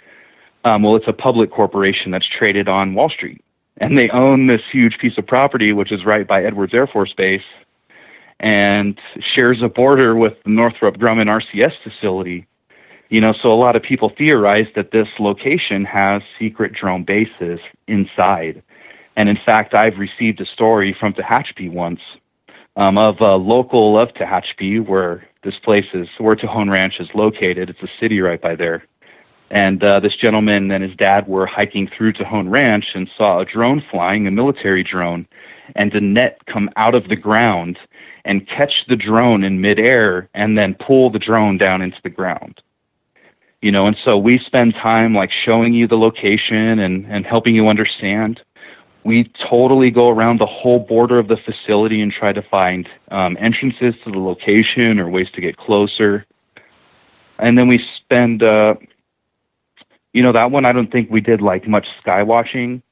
it's a public corporation that's traded on Wall Street. And they own this huge piece of property, which is right by Edwards Air Force Base, and shares a border with the Northrop Grumman RCS facility. You know, so a lot of people theorize that this location has secret drone bases inside. And in fact, I've received a story from Tehachapi once of a local of Tehachapi where this place is, where Tejon Ranch is located. It's a city right by there. And this gentleman and his dad were hiking through Tejon Ranch and saw a drone flying, a military drone, and a net come out of the ground and catch the drone in midair and then pull the drone down into the ground. You know, and so we spend time like showing you the location and helping you understand. We totally go around the whole border of the facility and try to find entrances to the location or ways to get closer. And then we spend, you know, that one I don't think we did like much sky watching.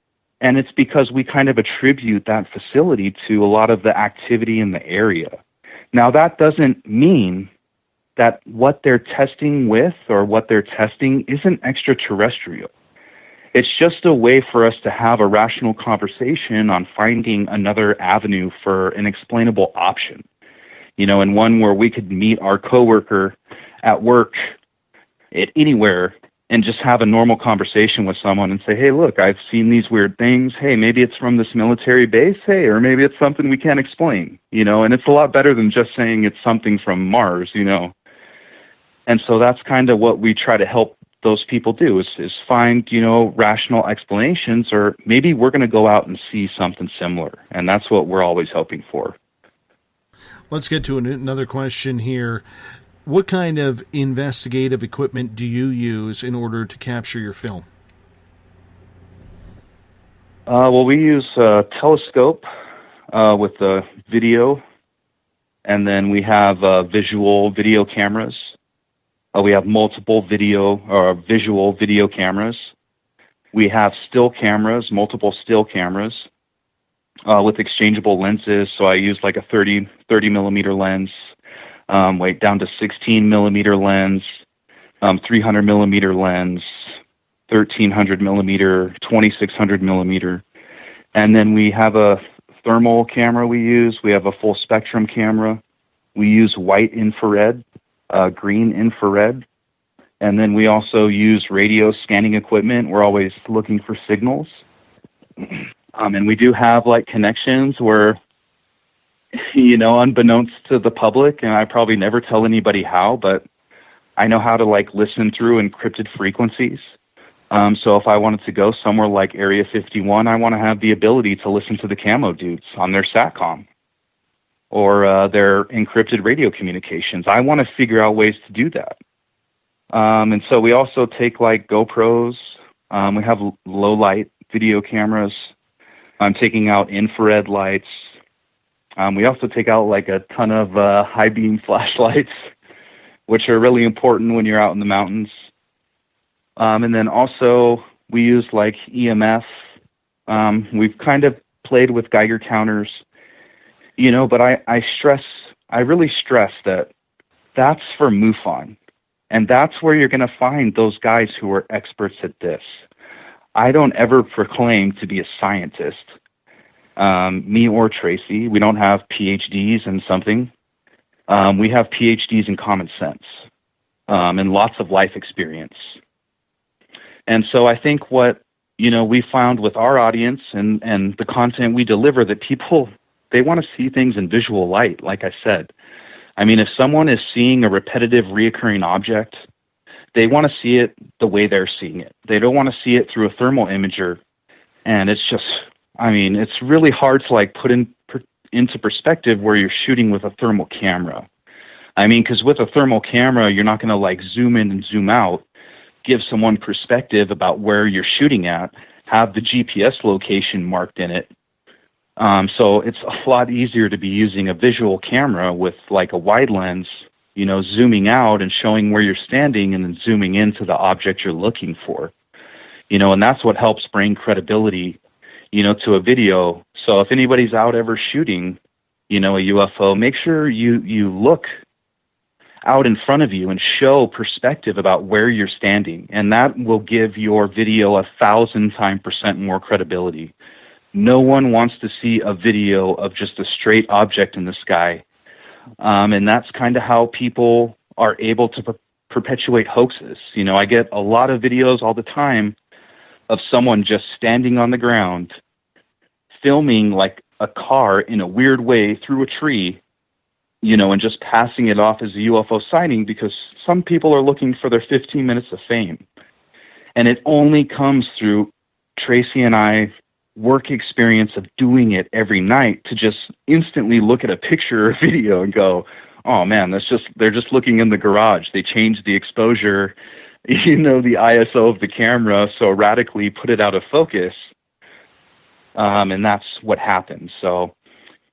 And it's because we kind of attribute that facility to a lot of the activity in the area. Now, that doesn't mean that what they're testing with or what they're testing isn't extraterrestrial. It's just a way for us to have a rational conversation on finding another avenue for an explainable option. You know, and one where we could meet our coworker at work at anywhere and just have a normal conversation with someone and say, hey, look, I've seen these weird things. Hey, maybe it's from this military base. Hey, or maybe it's something we can't explain, you know, and it's a lot better than just saying it's something from Mars, you know. And so that's kind of what we try to help those people do is find, you know, rational explanations, or maybe we're going to go out and see something similar. And that's what we're always hoping for. Let's get to another question here. What kind of investigative equipment do you use in order to capture your film? Well, we use a telescope with the video, and then we have visual video cameras. We have multiple visual video cameras. We have still cameras, multiple still cameras with exchangeable lenses. So I use like a 30 millimeter lens, down to 16 millimeter lens, 300 millimeter lens, 1300 millimeter, 2600 millimeter. And then we have a thermal camera we use. We have a full spectrum camera. We use white infrared, green infrared. And then we also use radio scanning equipment. We're always looking for signals. And we do have like connections where, unbeknownst to the public, and I probably never tell anybody how, but I know how to like listen through encrypted frequencies. So if I wanted to go somewhere like Area 51, I want to have the ability to listen to the camo dudes on their SATCOM or their encrypted radio communications. I want to figure out ways to do that. And so we also take like GoPros. We have low light video cameras. I'm taking out infrared lights. We also take out like a ton of high beam flashlights, which are really important when you're out in the mountains. And then also we use like EMF. We've kind of played with Geiger counters, but I really stress that that's for MUFON. And that's where you're going to find those guys who are experts at this. I don't ever proclaim to be a scientist. Me or Tracy, we don't have PhDs in something. We have PhDs in common sense and lots of life experience. And so I think what, we found with our audience and the content we deliver, that people, they want to see things in visual light, like I said. I mean, if someone is seeing a repetitive, reoccurring object, they want to see it the way they're seeing it. They don't want to see it through a thermal imager. And it's just, it's really hard to like put into perspective where you're shooting with a thermal camera. Because with a thermal camera, you're not going to like zoom in and zoom out, give someone perspective about where you're shooting at, have the GPS location marked in it. So it's a lot easier to be using a visual camera with like a wide lens, zooming out and showing where you're standing and then zooming into the object you're looking for, and that's what helps bring credibility, to a video. So if anybody's out ever shooting, a UFO, make sure you look out in front of you and show perspective about where you're standing. And that will give your video 1,000% more credibility. No one wants to see a video of just a straight object in the sky. And that's kind of how people are able to perpetuate hoaxes. I get a lot of videos all the time of someone just standing on the ground, filming like a car in a weird way through a tree, and just passing it off as a UFO sighting because some people are looking for their 15 minutes of fame. And it only comes through Tracy and I work experience of doing it every night to just instantly look at a picture or video and go, oh man, they're just looking in the garage. They changed the exposure, the ISO of the camera so radically put it out of focus. And that's what happened. So,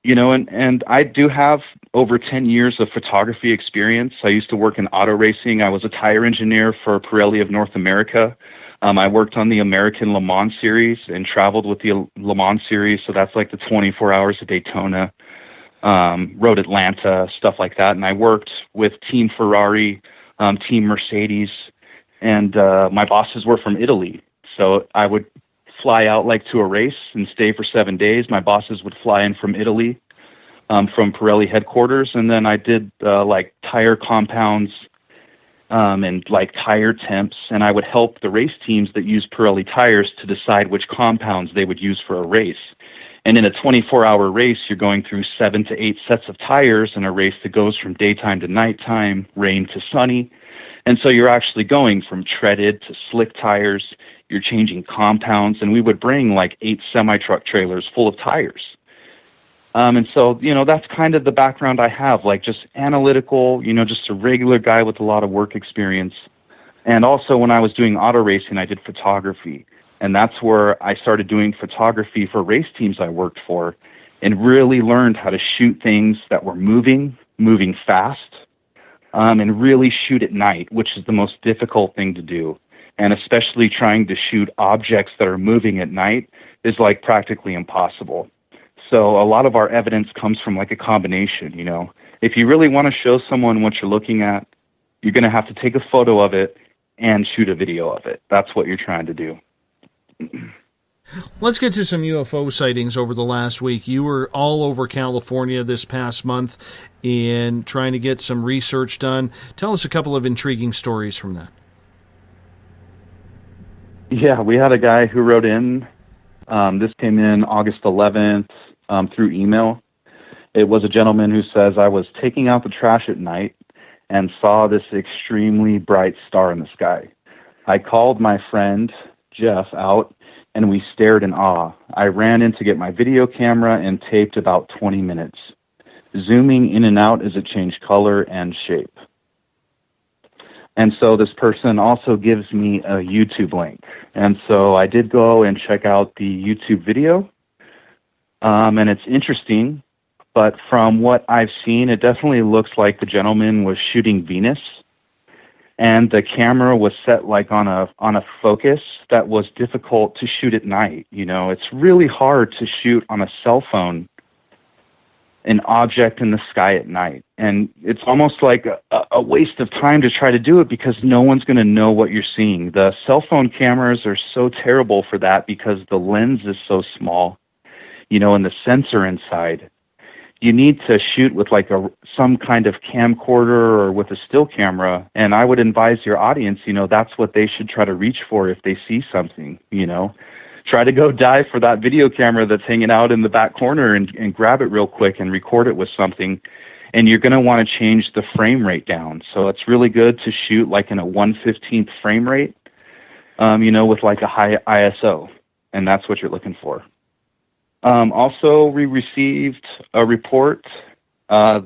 and I do have over 10 years of photography experience. I used to work in auto racing. I was a tire engineer for Pirelli of North America. I worked on the American Le Mans series and traveled with the Le Mans series. So that's like the 24 hours of Daytona, rode Atlanta, stuff like that. And I worked with Team Ferrari, Team Mercedes, and my bosses were from Italy. So I would fly out like to a race and stay for 7 days. My bosses would fly in from Italy, from Pirelli headquarters. And then I did like tire compounds, and like tire temps, and I would help the race teams that use Pirelli tires to decide which compounds they would use for a race. And in a 24-hour race, you're going through 7 to 8 sets of tires in a race that goes from daytime to nighttime, rain to sunny. And so you're actually going from treaded to slick tires. You're changing compounds, and we would bring like 8 semi-truck trailers full of tires. And so, that's kind of the background I have, like just analytical, just a regular guy with a lot of work experience. And also when I was doing auto racing, I did photography. And that's where I started doing photography for race teams I worked for and really learned how to shoot things that were moving fast, and really shoot at night, which is the most difficult thing to do. And especially trying to shoot objects that are moving at night is like practically impossible. So a lot of our evidence comes from like a combination, If you really want to show someone what you're looking at, you're going to have to take a photo of it and shoot a video of it. That's what you're trying to do. Let's get to some UFO sightings over the last week. You were all over California this past month in trying to get some research done. Tell us a couple of intriguing stories from that. Yeah, we had a guy who wrote in This came in August 11th through email. It was a gentleman who says, I was taking out the trash at night and saw this extremely bright star in the sky. I called my friend Jeff out, and we stared in awe. I ran in to get my video camera and taped about 20 minutes, zooming in and out as it changed color and shape. And so this person also gives me a YouTube link. And so I did go and check out the YouTube video, and it's interesting. But from what I've seen, it definitely looks like the gentleman was shooting Venus, and the camera was set like on a focus that was difficult to shoot at night. You know, it's really hard to shoot on a cell phone an object in the sky at night, and it's almost like a waste of time to try to do it because no one's going to know what you're seeing. The cell phone cameras are so terrible for that because the lens is so small, you know, and the sensor inside. You need to shoot with like some kind of camcorder or with a still camera. And I would advise your audience, you know, that's what they should try to reach for if they see something, you know. Try to go dive for that video camera that's hanging out in the back corner and grab it real quick and record it with something. And you're going to want to change the frame rate down. So it's really good to shoot like in a 1/15th frame rate, you know, with like a high ISO. And that's what you're looking for. Also, we received a report.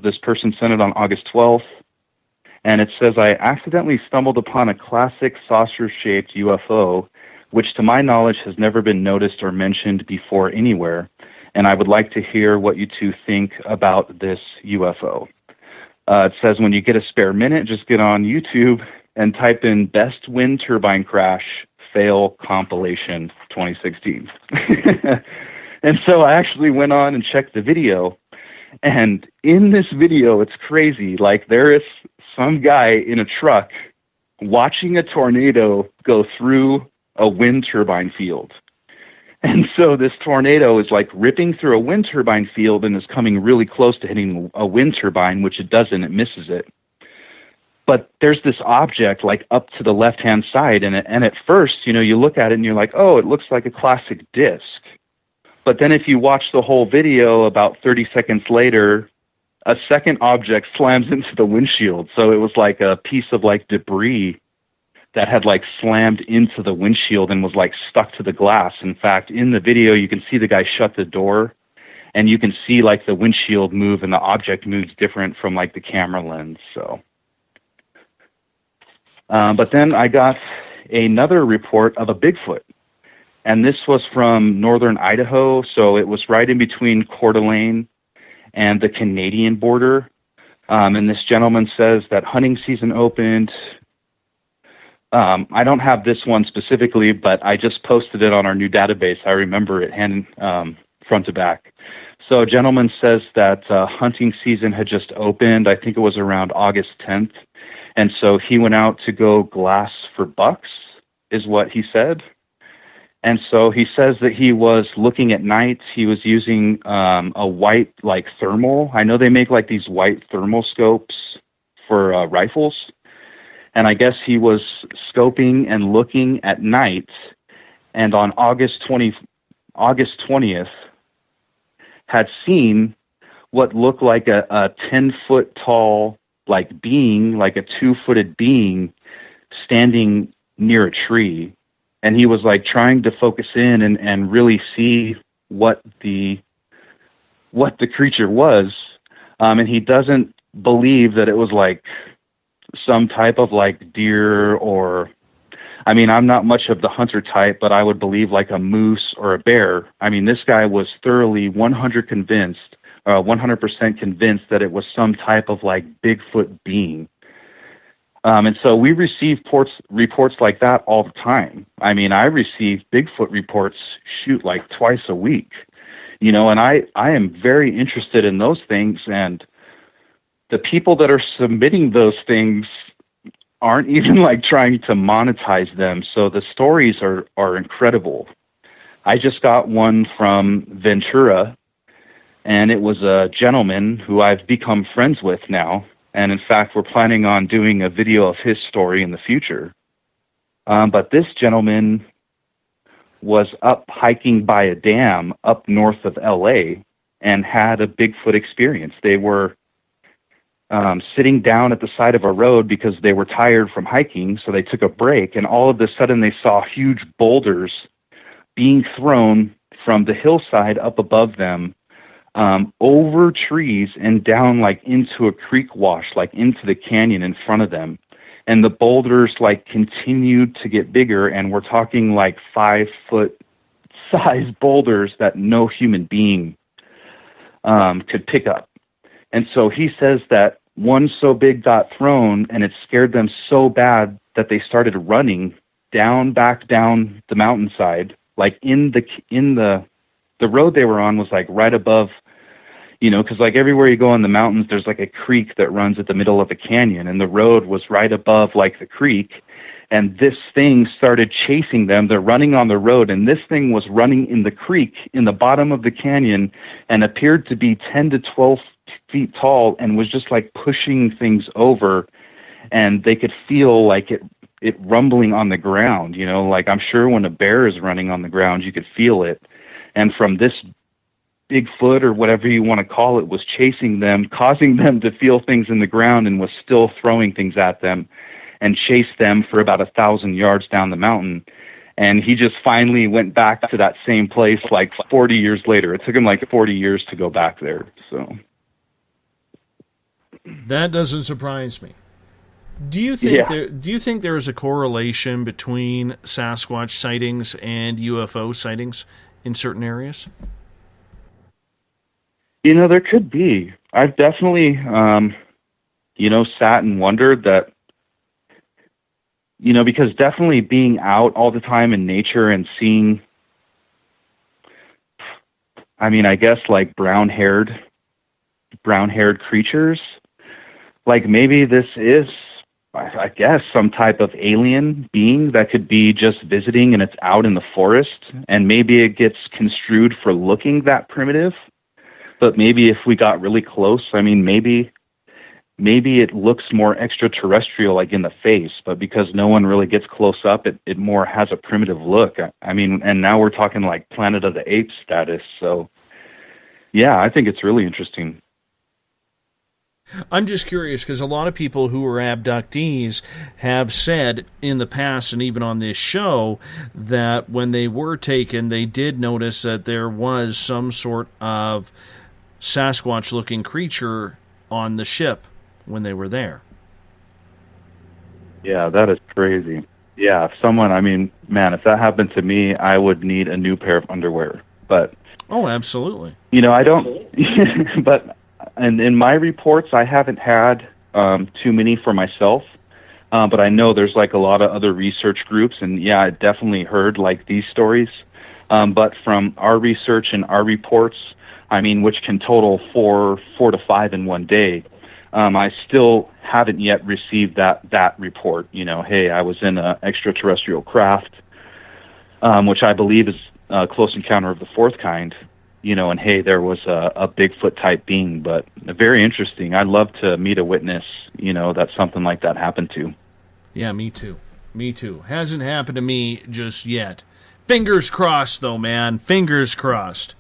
This person sent it on August 12th, and it says, I accidentally stumbled upon a classic saucer-shaped UFO, which to my knowledge has never been noticed or mentioned before anywhere, and I would like to hear what you two think about this UFO. It says, when you get a spare minute, just get on YouTube and type in Best Wind Turbine Crash Fail Compilation 2016. And so I actually went on and checked the video, and in this video, it's crazy. Like, there is some guy in a truck watching a tornado go through a wind turbine field. And so this tornado is like ripping through a wind turbine field and is coming really close to hitting a wind turbine, which it doesn't, it misses it. But there's this object like up to the left-hand side, and at first, you know, you look at it and you're like, oh, it looks like a classic disc. But then if you watch the whole video, about 30 seconds later, a second object slams into the windshield. So it was like a piece of like debris that had like slammed into the windshield and was like stuck to the glass. In fact, in the video, you can see the guy shut the door, and you can see like the windshield move, and the object moves different from like the camera lens. So, but then I got another report of a Bigfoot. And this was from northern Idaho, so it was right in between Coeur d'Alene and the Canadian border. And this gentleman says that hunting season opened. I don't have this one specifically, but I just posted it on our new database. I remember it front to back. So a gentleman says that hunting season had just opened. I think it was around August 10th. And so he went out to go glass for bucks, is what he said. And so he says that he was looking at night. He was using a white, like, thermal. I know they make, like, these white thermal scopes for rifles. And I guess he was scoping and looking at night. And on August 20th, had seen what looked like a 10-foot tall, like, being, like a 2-footed being standing near a tree. And he was like trying to focus in and really see what the creature was. And he doesn't believe that it was like some type of like deer or, I mean, I'm not much of the hunter type, but I would believe like a moose or a bear. I mean, this guy was thoroughly 100% convinced that it was some type of like Bigfoot being. And so we receive reports like that all the time. I mean, I receive Bigfoot reports like twice a week, you know, and I am very interested in those things. And the people that are submitting those things aren't even like trying to monetize them. So the stories are incredible. I just got one from Ventura, and it was a gentleman who I've become friends with now. And in fact, we're planning on doing a video of his story in the future. But this gentleman was up hiking by a dam up north of LA and had a Bigfoot experience. They were sitting down at the side of a road because they were tired from hiking, so they took a break, and all of a sudden they saw huge boulders being thrown from the hillside up above them, over trees and down like into a creek wash, like into the canyon in front of them. And the boulders like continued to get bigger, and we're talking like 5-foot size boulders that no human being could pick up. And so he says that one so big got thrown, and it scared them so bad that they started running back down the mountainside, like in the road they were on was like right above, you know, because like everywhere you go in the mountains, there's like a creek that runs at the middle of a canyon, and the road was right above like the creek. And this thing started chasing them. They're running on the road, and this thing was running in the creek in the bottom of the canyon and appeared to be 10 to 12 feet tall and was just like pushing things over. And they could feel like it rumbling on the ground, you know, like I'm sure when a bear is running on the ground, you could feel it. And from this Bigfoot or whatever you want to call it was chasing them, causing them to feel things in the ground, and was still throwing things at them, and chased them for about 1,000 yards down the mountain. And he just finally went back to that same place like 40 years later. It took him like 40 years to go back there. So that doesn't surprise me. Do you think Yeah. do you think there is a correlation between Sasquatch sightings and UFO sightings in certain areas? You know, there could be. I've definitely, you know, sat and wondered that, you know, because definitely being out all the time in nature and seeing, I mean, I guess like brown-haired creatures, like maybe this is, I guess, some type of alien being that could be just visiting and it's out in the forest, and maybe it gets construed for looking that primitive. But maybe if we got really close, I mean, maybe it looks more extraterrestrial, like in the face, but because no one really gets close up, it more has a primitive look. I mean, and now we're talking like Planet of the Apes status. So, yeah, I think it's really interesting. I'm just curious because a lot of people who are abductees have said in the past and even on this show that when they were taken, they did notice that there was some sort of Sasquatch-looking creature on the ship when they were there. Yeah, that is crazy. Yeah, if someone, I mean, man, if that happened to me, I would need a new pair of underwear. But oh, absolutely. You know, I don't, but and in my reports, I haven't had too many for myself. But I know there's like a lot of other research groups, and yeah, I definitely heard like these stories. But from our research and our reports, I mean, which can total four to five in one day, I still haven't yet received that report. You know, hey, I was in an extraterrestrial craft, which I believe is Close Encounter of the Fourth Kind. You know, and hey, there was a Bigfoot type being, but very interesting. I'd love to meet a witness, you know, that something like that happened to. Yeah, me too. Me too. Hasn't happened to me just yet. Fingers crossed, though, man. Fingers crossed.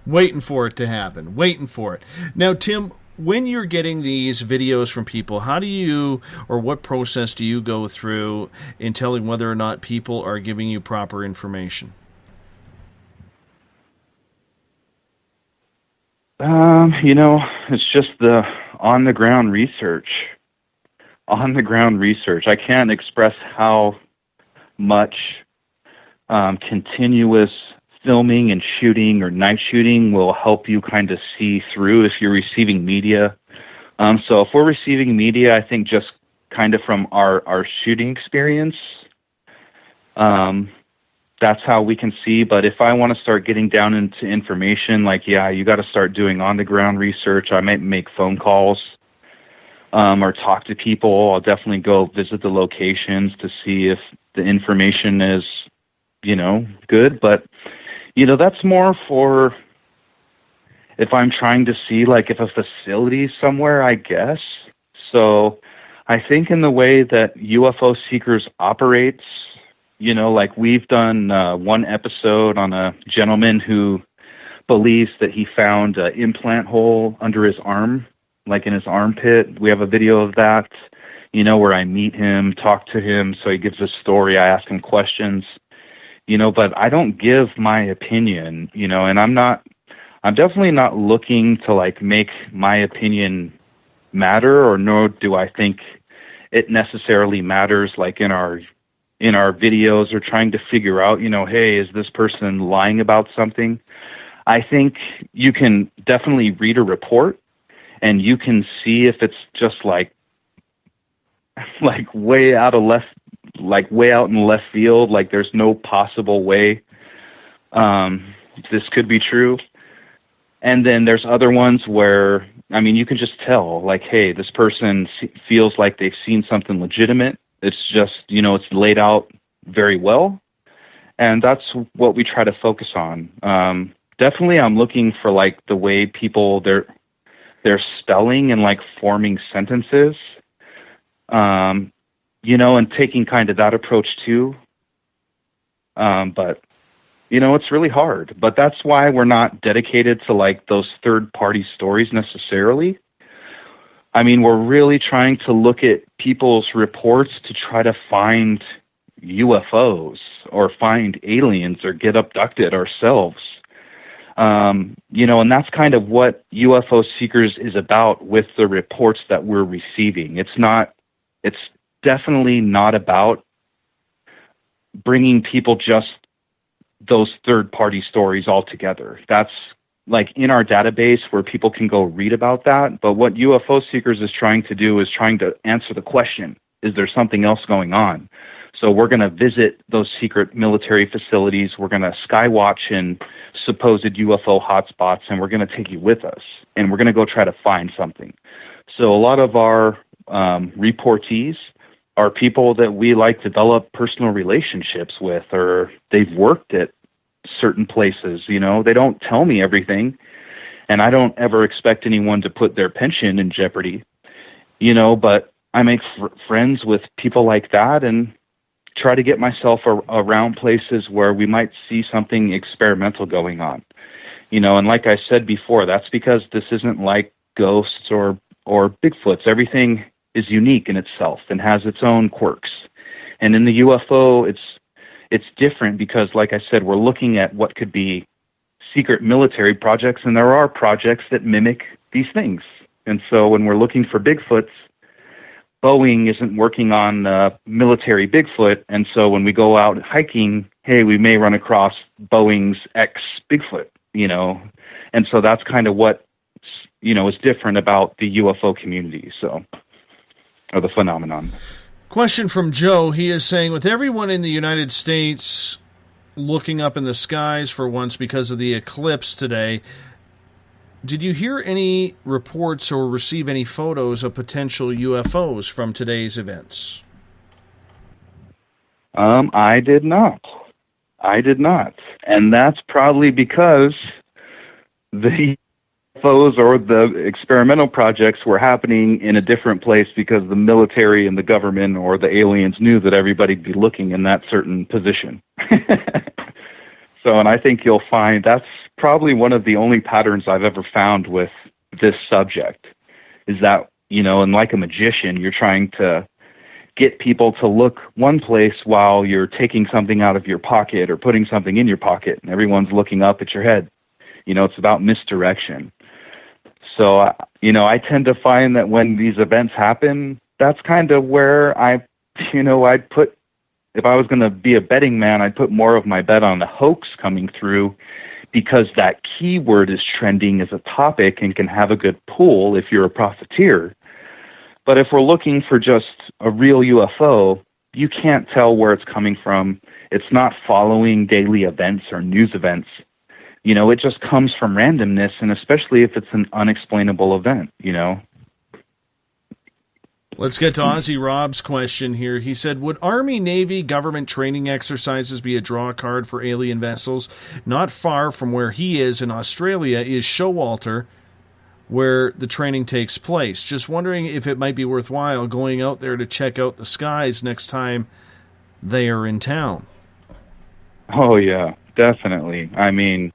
Waiting for it to happen. Waiting for it. Now, Tim, when you're getting these videos from people, how do you, or what process do you go through in telling whether or not people are giving you proper information? You know, it's just the on-the-ground research. On-the-ground research. I can't express how much continuous filming and shooting or night shooting will help you kind of see through if you're receiving media. So if we're receiving media, I think just kind of from our shooting experience, that's how we can see. But if I want to start getting down into information, like, yeah, you got to start doing on-the-ground research. I might make phone calls or talk to people. I'll definitely go visit the locations to see if the information is, you know, good. But, you know, that's more for if I'm trying to see, like, if a facility somewhere, I guess. So I think in the way that UFO Seekers operates, Like we've done one episode on a gentleman who believes that he found an implant hole under his arm, like in his armpit. We have a video of that, where I meet him, talk to him, so he gives a story, I ask him questions, but I don't give my opinion, and I'm definitely not looking to like make my opinion matter, or nor do I think it necessarily matters like in our videos, or trying to figure out, hey, is this person lying about something? I think you can definitely read a report and you can see if it's just like way out in left field, like there's no possible way this could be true. And then there's other ones where, you can just tell, like, hey, this person feels like they've seen something legitimate. It's just, it's laid out very well. And that's what we try to focus on. Definitely I'm looking for, like, the way people, they're spelling and, like, forming sentences, and taking kind of that approach, too. But, it's really hard. But that's why we're not dedicated to, like, those third-party stories necessarily. We're really trying to look at people's reports to try to find UFOs or find aliens or get abducted ourselves. And that's kind of what UFO Seekers is about with the reports that we're receiving. It's definitely not about bringing people just those third-party stories all together. That's like in our database where people can go read about that. But what UFO Seekers is trying to do is trying to answer the question, is there something else going on? So we're going to visit those secret military facilities. We're going to skywatch in supposed UFO hotspots, and we're going to take you with us. And we're going to go try to find something. So a lot of our reportees are people that we like develop personal relationships with, or they've worked at certain places. They don't tell me everything, and I don't ever expect anyone to put their pension in jeopardy, but I make friends with people like that and try to get myself around places where we might see something experimental going on, and like I said before, that's because this isn't like ghosts or Bigfoots. Everything is unique in itself and has its own quirks. And in the UFO, it's different because, like I said, we're looking at what could be secret military projects, and there are projects that mimic these things. And so when we're looking for Bigfoots, Boeing isn't working on military Bigfoot, and so when we go out hiking, hey, we may run across Boeing's Bigfoot, and so that's kind of what, is different about the UFO community, or the phenomenon. Question from Joe. He is saying, with everyone in the United States looking up in the skies for once because of the eclipse today, did you hear any reports or receive any photos of potential UFOs from today's events? I did not. And that's probably because the UFOs or the experimental projects were happening in a different place because the military and the government or the aliens knew that everybody'd be looking in that certain position. And I think you'll find that's probably one of the only patterns I've ever found with this subject, is that, and like a magician, you're trying to get people to look one place while you're taking something out of your pocket or putting something in your pocket, and everyone's looking up at your head. It's about misdirection. So, I tend to find that when these events happen, that's kind of where I'd put, if I was going to be a betting man, I'd put more of my bet on the hoax coming through, because that keyword is trending as a topic and can have a good pull if you're a profiteer. But if we're looking for just a real UFO, you can't tell where it's coming from. It's not following daily events or news events. It just comes from randomness, and especially if it's an unexplainable event, Let's get to Ozzy Rob's question here. He said, would Army, Navy, government training exercises be a draw card for alien vessels? Not far from where he is in Australia is Showalter, where the training takes place. Just wondering if it might be worthwhile going out there to check out the skies next time they are in town. Oh, yeah, definitely. I mean,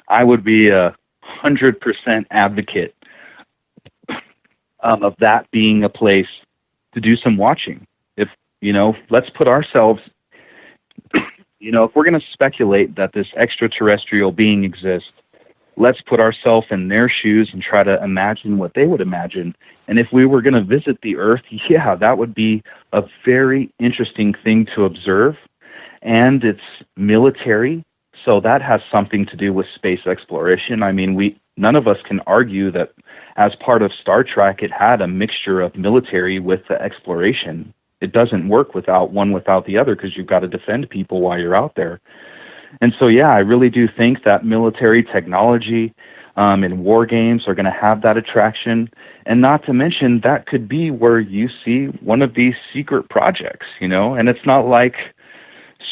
I would be 100% advocate of that being a place to do some watching. If, let's put ourselves, if we're going to speculate that this extraterrestrial being exists, let's put ourselves in their shoes and try to imagine what they would imagine. And if we were going to visit the Earth, yeah, that would be a very interesting thing to observe. And it's military, so that has something to do with space exploration. I mean, none of us can argue that as part of Star Trek, it had a mixture of military with the exploration. It doesn't work without the other, because you've got to defend people while you're out there. And so, yeah, I really do think that military technology and war games are going to have that attraction. And not to mention, that could be where you see one of these secret projects, and it's not like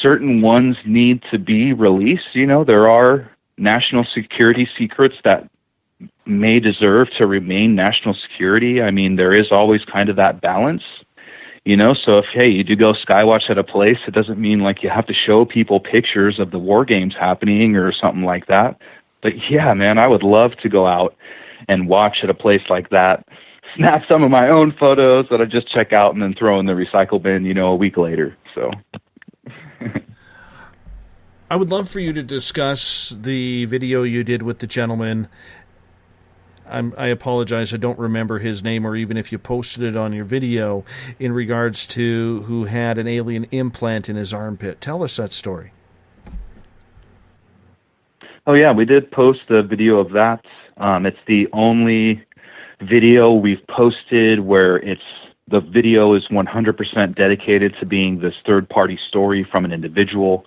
certain ones need to be released. There are national security secrets that may deserve to remain national security. I mean, there is always kind of that balance. So if, hey, you do go skywatch at a place, it doesn't mean like you have to show people pictures of the war games happening or something like that. But yeah, man, I would love to go out and watch at a place like that, snap some of my own photos that I just check out and then throw in the recycle bin, a week later. So I would love for you to discuss the video you did with the gentleman. I apologize, I don't remember his name, or even if you posted it on your video, in regards to who had an alien implant in his armpit. Tell us that story. Oh, yeah, we did post a video of that. It's the only video we've posted where the video is 100% dedicated to being this third-party story from an individual.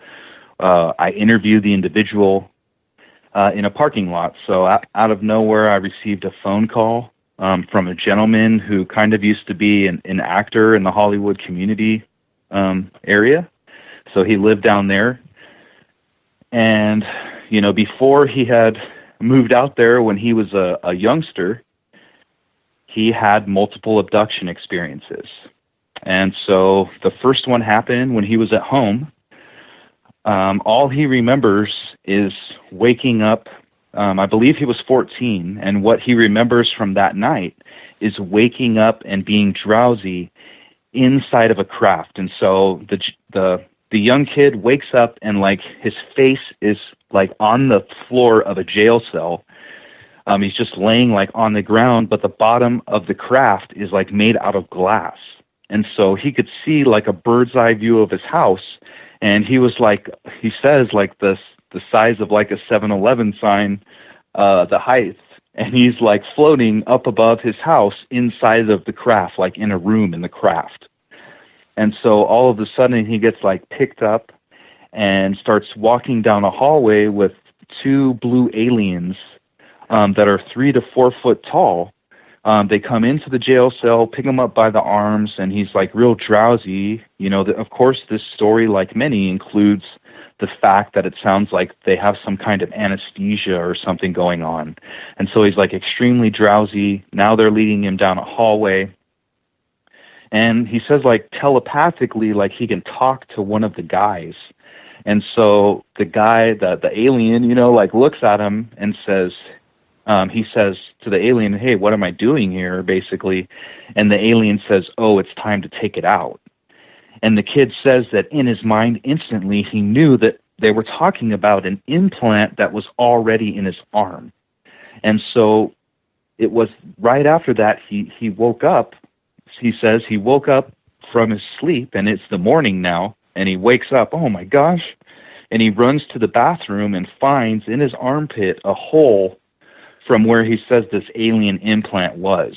I interviewed the individual in a parking lot. So out of nowhere, I received a phone call from a gentleman who kind of used to be an actor in the Hollywood community area. So he lived down there. And, before he had moved out there when he was a youngster, he had multiple abduction experiences. And so the first one happened when he was at home. All he remembers is waking up. I believe he was 14, and what he remembers from that night is waking up and being drowsy inside of a craft. And so the young kid wakes up and like his face is like on the floor of a jail cell. He's just laying like on the ground, but the bottom of the craft is like made out of glass. And so he could see like a bird's eye view of his house. And he was like, he says like the size of like a 7-Eleven sign, the height. And he's like floating up above his house inside of the craft, like in a room in the craft. And so all of a sudden he gets like picked up and starts walking down a hallway with two blue aliens that are 3 to 4 foot tall. They come into the jail cell, pick him up by the arms, and he's like real drowsy. Of course, this story, like many, includes the fact that it sounds like they have some kind of anesthesia or something going on. And so he's like extremely drowsy. Now they're leading him down a hallway. And he says like telepathically, like he can talk to one of the guys. And so the guy, the alien, like looks at him and says, he says to the alien, "Hey, what am I doing here?" basically. And the alien says, "Oh, it's time to take it out." And the kid says that in his mind, instantly, he knew that they were talking about an implant that was already in his arm. And so it was right after that he woke up. He says he woke up from his sleep, and it's the morning now, and he wakes up, oh my gosh, and he runs to the bathroom and finds in his armpit a hole from where he says this alien implant was.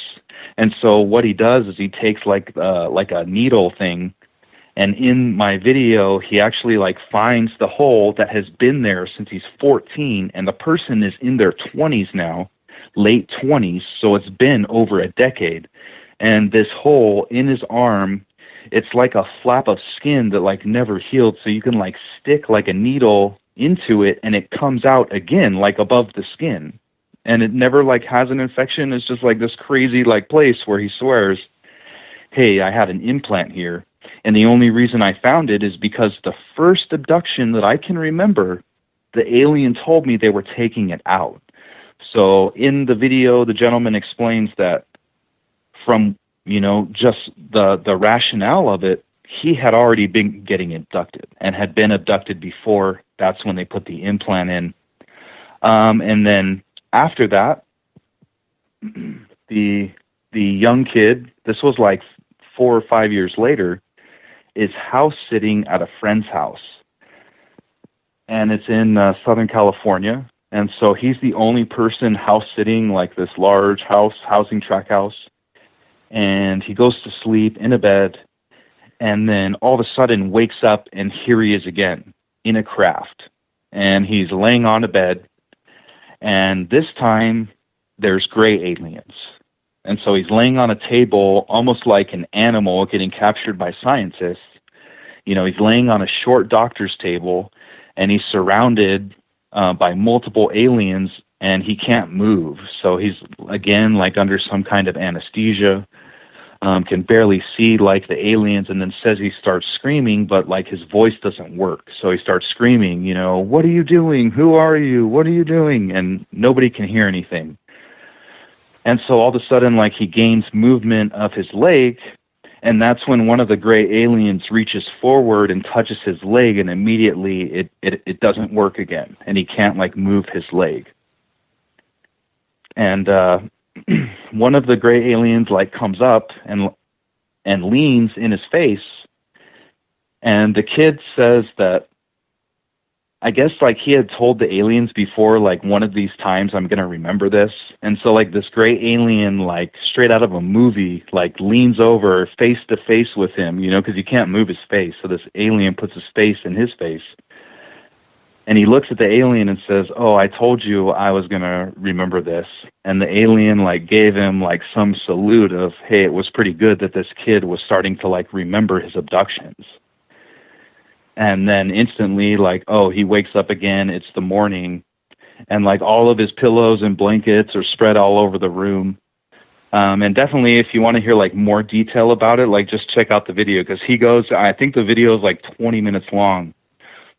And so what he does is he takes like a needle thing, and in my video, he actually like finds the hole that has been there since he's 14, and the person is in their 20s now, late 20s, so it's been over a decade. And this hole in his arm, it's like a flap of skin that like never healed, so you can like stick like a needle into it, and it comes out again like above the skin. And it never like has an infection. It's just like this crazy like place where he swears, "Hey, I had an implant here." And the only reason I found it is because the first abduction that I can remember, the alien told me they were taking it out. So in the video, the gentleman explains that from, just the rationale of it, he had already been getting abducted and had been abducted before. That's when they put the implant in. And then after that, the young kid, this was like 4 or 5 years later, is house sitting at a friend's house. And it's in Southern California. And so he's the only person house sitting, like this large housing tract house. And he goes to sleep in a bed, and then all of a sudden wakes up, and here he is again in a craft. And he's laying on a bed, and this time there's gray aliens. And so he's laying on a table almost like an animal getting captured by scientists. He's laying on a short doctor's table, and he's surrounded by multiple aliens, and he can't move. So he's, again, like under some kind of anesthesia, can barely see like the aliens, and then says he starts screaming, but like his voice doesn't work. So he starts screaming, what are you doing? Who are you? What are you doing? And nobody can hear anything. And so all of a sudden, like, he gains movement of his leg, and that's when one of the gray aliens reaches forward and touches his leg, and immediately it doesn't work again, and he can't like move his leg. And one of the gray aliens like comes up and leans in his face, and the kid says that, I guess like he had told the aliens before, like, one of these times I'm going to remember this. And so like this gray alien, like straight out of a movie, like leans over face to face with him, because he can't move his face. So this alien puts his face in his face. And he looks at the alien and says, "Oh, I told you I was going to remember this." And the alien like gave him like some salute of, hey, it was pretty good that this kid was starting to like remember his abductions. And then instantly, like, oh, he wakes up again. It's the morning. And like all of his pillows and blankets are spread all over the room. And definitely if you want to hear like more detail about it, like just check out the video, because he goes, I think the video is like 20 minutes long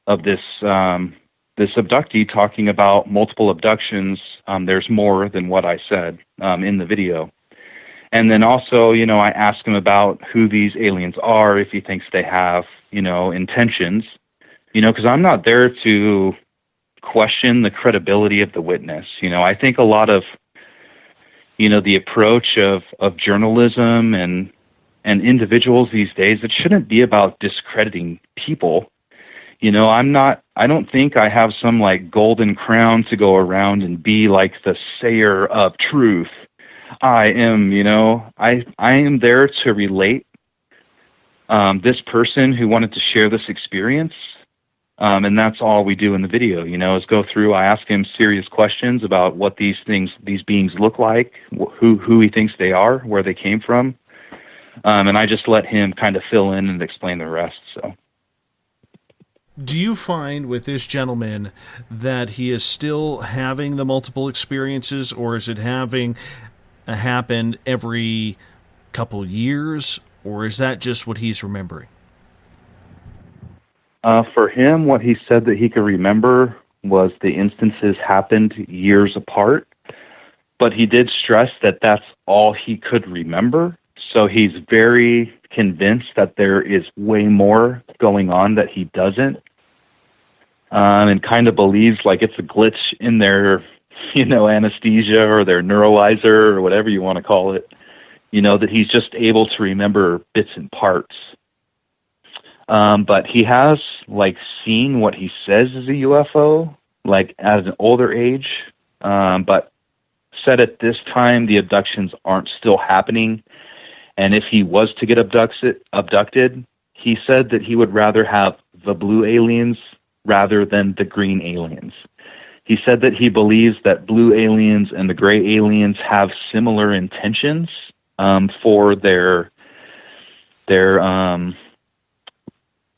of this abductee talking about multiple abductions. There's more than what I said in the video. And then also, I asked him about who these aliens are, if he thinks they have, intentions, because I'm not there to question the credibility of the witness. I think a lot of, the approach of journalism and individuals these days, it shouldn't be about discrediting people. I don't think I have some like golden crown to go around and be like the sayer of truth. I am, I am there to relate this person who wanted to share this experience. And that's all we do in the video, is go through. I ask him serious questions about what these beings look like, who he thinks they are, where they came from. And I just let him kind of fill in and explain the rest. So. Do you find with this gentleman that he is still having the multiple experiences, or is it having happened every couple years, or is that just what he's remembering? For him, what he said that he could remember was the instances happened years apart, but he did stress that that's all he could remember. So he's very convinced that there is way more going on that he doesn't, and kind of believes like it's a glitch in their, anesthesia or their neuralizer or whatever you want to call it, that he's just able to remember bits and parts. But he has like seen what he says is a UFO, like at an older age, but said at this time the abductions aren't still happening. And if he was to get abducted, he said that he would rather have the blue aliens rather than the green aliens. He said that he believes that blue aliens and the gray aliens have similar intentions for their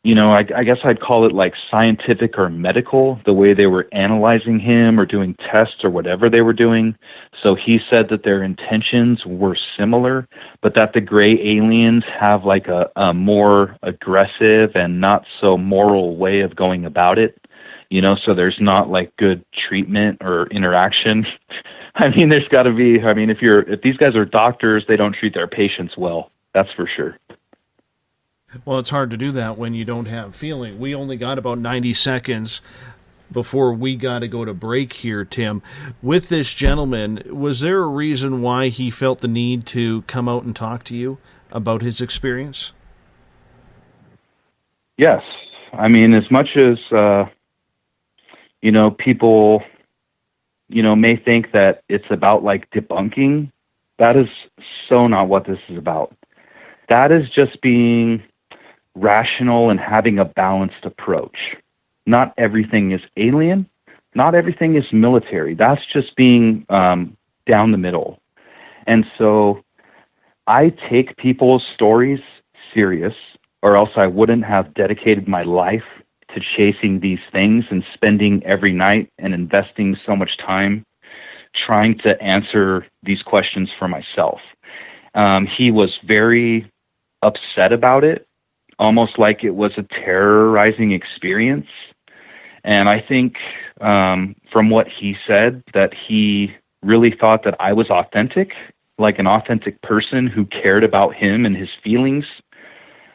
I guess I'd call it like scientific or medical, the way they were analyzing him or doing tests or whatever they were doing. So he said that their intentions were similar, but that the gray aliens have like a more aggressive and not so moral way of going about it. So there's not like good treatment or interaction. I mean, there's got to be, if these guys are doctors, they don't treat their patients well. That's for sure. Well, it's hard to do that when you don't have feeling. We only got about 90 seconds before we got to go to break here, Tim. With this gentleman, was there a reason why he felt the need to come out and talk to you about his experience? Yes. I mean, as much as, people, may think that it's about like debunking, that is so not what this is about. That is just being rational and having a balanced approach. Not everything is alien. Not everything is military. That's just being down the middle. And so I take people's stories serious, or else I wouldn't have dedicated my life to chasing these things and spending every night and investing so much time trying to answer these questions for myself. He was very upset about it, almost like it was a terrorizing experience. And I think from what he said, that he really thought that I was authentic, like an authentic person who cared about him and his feelings.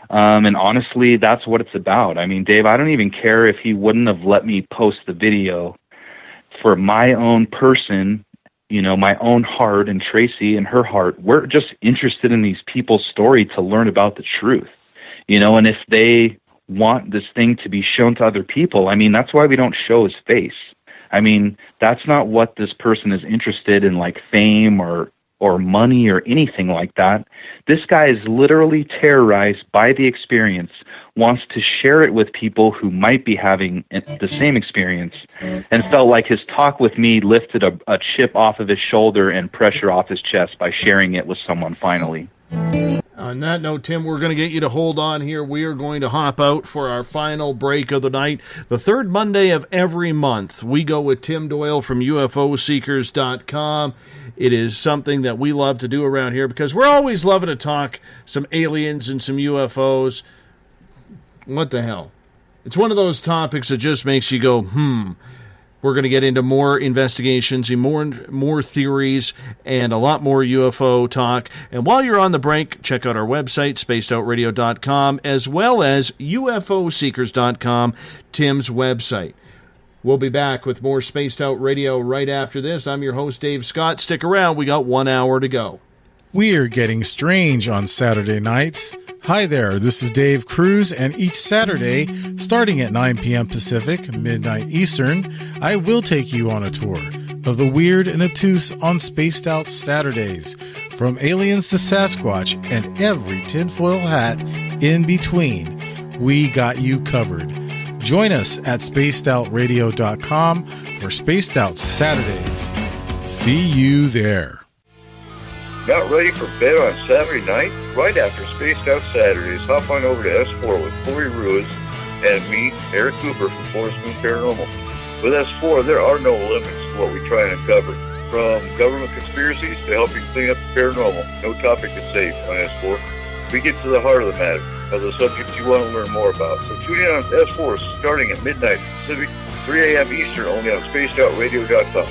And honestly, that's what it's about. I mean, Dave, I don't even care if he wouldn't have let me post the video. For my own person, my own heart, and Tracy and her heart, we're just interested in these people's story to learn about the truth. And if they want this thing to be shown to other people, I mean, that's why we don't show his face. I mean, that's not what this person is interested in, like fame or money or anything like that. This guy is literally terrorized by the experience, wants to share it with people who might be having the same experience, and felt like his talk with me lifted a chip off of his shoulder and pressure off his chest by sharing it with someone finally. On that note, Tim, we're going to get you to hold on here. We are going to hop out for our final break of the night. The third Monday of every month, we go with Tim Doyle from ufoseekers.com. It is something that we love to do around here because we're always loving to talk some aliens and some UFOs. What the hell? It's one of those topics that just makes you go, We're going to get into more investigations and more theories and a lot more UFO talk. And while you're on the break, check out our website, spacedoutradio.com, as well as ufoseekers.com, Tim's website. We'll be back with more Spaced Out Radio right after this. I'm your host, Dave Scott. Stick around. We got 1 hour to go. We're getting strange on Saturday nights. Hi there, this is Dave Cruz, and each Saturday, starting at 9 p.m. Pacific, midnight Eastern, I will take you on a tour of the weird and obtuse on Spaced Out Saturdays, from aliens to Sasquatch and every tinfoil hat in between. We got you covered. Join us at spacedoutradio.com for Spaced Out Saturdays. See you there. Not ready for bed on Saturday night? Right after Spaced Out Saturdays, hop on over to S4 with Corey Ruiz and me, Eric Cooper from Forest Moon Paranormal. With S4, there are no limits to what we try and uncover. From government conspiracies to helping clean up the paranormal, no topic is safe on S4. We get to the heart of the matter, of the subjects you want to learn more about. So tune in on S4 starting at midnight Pacific, 3 a.m. Eastern, only on spacedoutradio.com.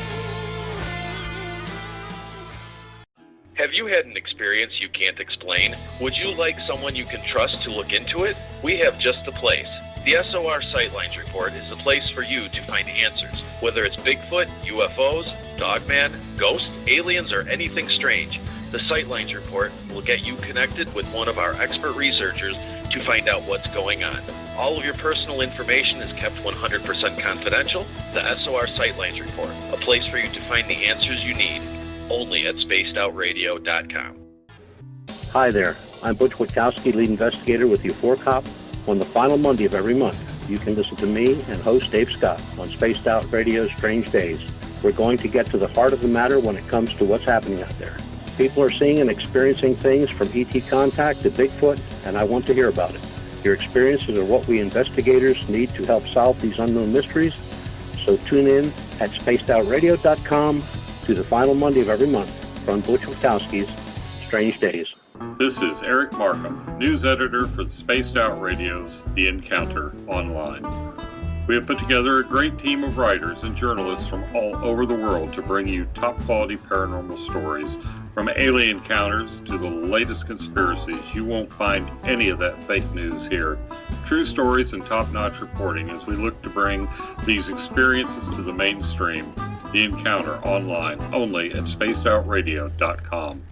Have you had an experience you can't explain? Would you like someone you can trust to look into it? We have just the place. The SOR Sightlines Report is the place for you to find answers. Whether it's Bigfoot, UFOs, Dogman, ghosts, aliens, or anything strange, the Sightlines Report will get you connected with one of our expert researchers to find out what's going on. All of your personal information is kept 100% confidential. The SOR Sightlines Report, a place for you to find the answers you need. Only at spacedoutradio.com. Hi there. I'm Butch Witkowski, lead investigator with U4 Cop. On the final Monday of every month, you can listen to me and host Dave Scott on Spaced Out Radio's Strange Days. We're going to get to the heart of the matter when it comes to what's happening out there. People are seeing and experiencing things from ET contact to Bigfoot, and I want to hear about it. Your experiences are what we investigators need to help solve these unknown mysteries. So tune in at spacedoutradio.com to the final Monday of every month from Butch Wachowski's Strange Days. This is Eric Markham, news editor for the Spaced Out Radio's The Encounter Online. We have put together a great team of writers and journalists from all over the world to bring you top-quality paranormal stories, from alien encounters to the latest conspiracies. You won't find any of that fake news here. True stories and top-notch reporting as we look to bring these experiences to the mainstream. The Encounter Online, only at spacedoutradio.com.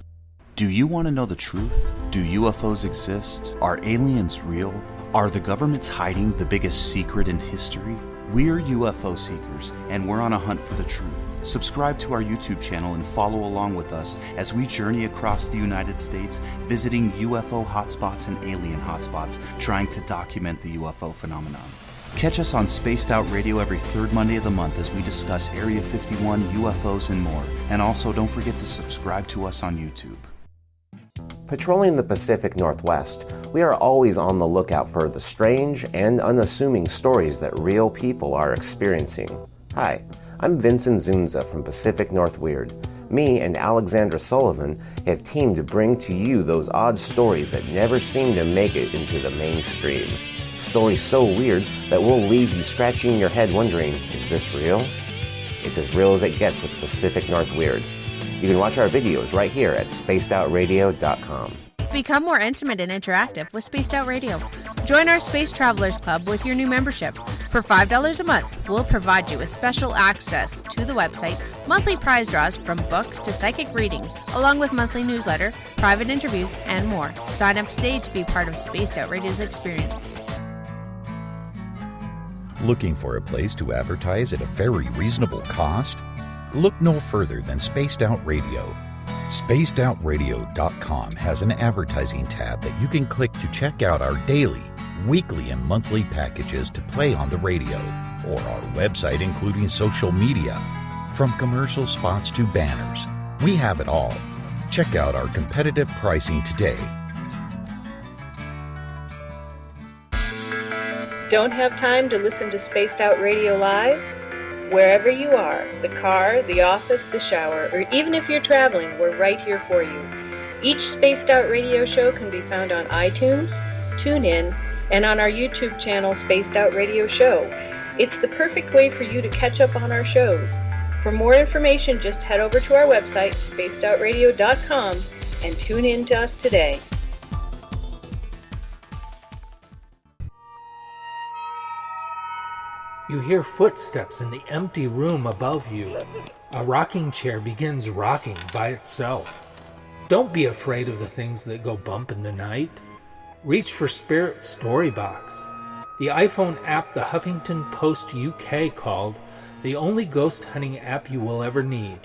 Do you want to know the truth? Do UFOs exist? Are aliens real? Are the governments hiding the biggest secret in history? We're UFO Seekers, and we're on a hunt for the truth. Subscribe to our YouTube channel and follow along with us as we journey across the United States, visiting UFO hotspots and alien hotspots, trying to document the UFO phenomenon. Catch us on Spaced Out Radio every third Monday of the month as we discuss Area 51, UFOs, and more. And also, don't forget to subscribe to us on YouTube. Patrolling the Pacific Northwest, we are always on the lookout for the strange and unassuming stories that real people are experiencing. Hi, I'm Vincent Zunza from Pacific North Weird. Me and Alexandra Sullivan have teamed to bring to you those odd stories that never seem to make it into the mainstream. Stories so weird that will leave you scratching your head wondering, is this real? It's as real as it gets with Pacific North Weird. You can watch our videos right here at spacedoutradio.com. Become more intimate and interactive with Spaced Out Radio. Join our Space Travelers Club with your new membership. For $5 a month, we'll provide you with special access to the website, monthly prize draws from books to psychic readings, along with monthly newsletter, private interviews, and more. Sign up today to be part of Spaced Out Radio's experience. Looking for a place to advertise at a very reasonable cost? Look no further than Spaced Out Radio. SpacedOutRadio.com has an advertising tab that you can click to check out our daily, weekly, and monthly packages to play on the radio, or our website including social media. From commercial spots to banners, we have it all. Check out our competitive pricing today. Don't have time to listen to Spaced Out Radio live? Wherever you are, the car, the office, the shower, or even if you're traveling, we're right here for you. Each Spaced Out Radio show can be found on iTunes, TuneIn, and on our YouTube channel, Spaced Out Radio Show. It's the perfect way for you to catch up on our shows. For more information, just head over to our website, spacedoutradio.com, and tune in to us today. You hear footsteps in the empty room above you. A rocking chair begins rocking by itself. Don't be afraid of the things that go bump in the night. Reach for Spirit Storybox, the iPhone app the Huffington Post UK called the only ghost hunting app you will ever need.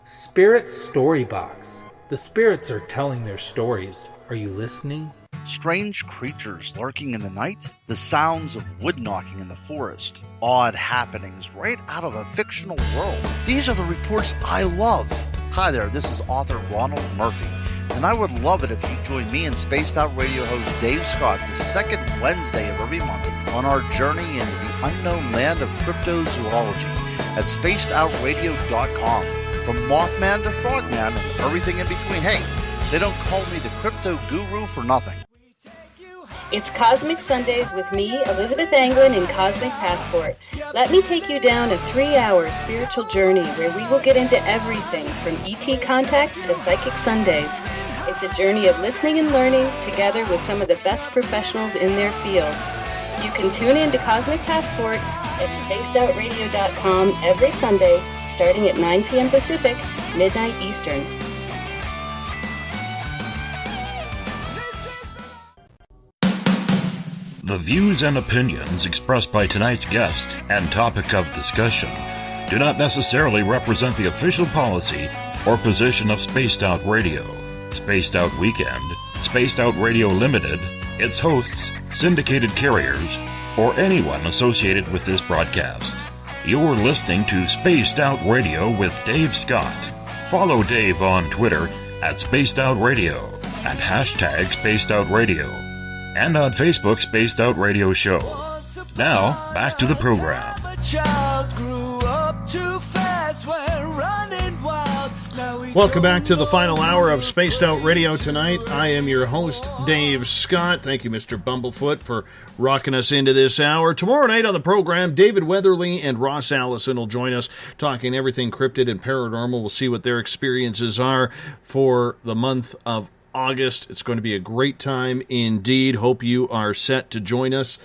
Spirit Storybox. The spirits are telling their stories. Are you listening? Strange creatures lurking in the night, the sounds of wood knocking in the forest, odd happenings right out of a fictional world. These are the reports I love. Hi there, this is author Ronald Murphy, and I would love it if you join me and Spaced Out Radio host Dave Scott the second Wednesday of every month on our journey into the unknown land of cryptozoology at spacedoutradio.com. From Mothman to Frogman and everything in between. Hey, they don't call me the crypto guru for nothing. It's Cosmic Sundays with me, Elizabeth Anglin, in Cosmic Passport. Let me take you down a 3-hour spiritual journey where we will get into everything from ET contact to Psychic Sundays. It's a journey of listening and learning together with some of the best professionals in their fields. You can tune in to Cosmic Passport at spacedoutradio.com every Sunday, starting at 9 p.m. Pacific, midnight Eastern. The views and opinions expressed by tonight's guest and topic of discussion do not necessarily represent the official policy or position of Spaced Out Radio, Spaced Out Weekend, Spaced Out Radio Limited, its hosts, syndicated carriers, or anyone associated with this broadcast. You're listening to Spaced Out Radio with Dave Scott. Follow Dave on Twitter at Spaced Out Radio and hashtag Spaced Out Radio. and on Facebook, Spaced Out Radio Show. Now, back to the program. Welcome back to the final hour of Spaced Out Radio tonight. I am your host, Dave Scott. Thank you, Mr. Bumblefoot, for rocking us into this hour. Tomorrow night on the program, David Weatherly and Ross Allison will join us talking everything cryptid and paranormal. We'll see what their experiences are for the month of August. It's going to be a great time indeed. Hope you are set to join us.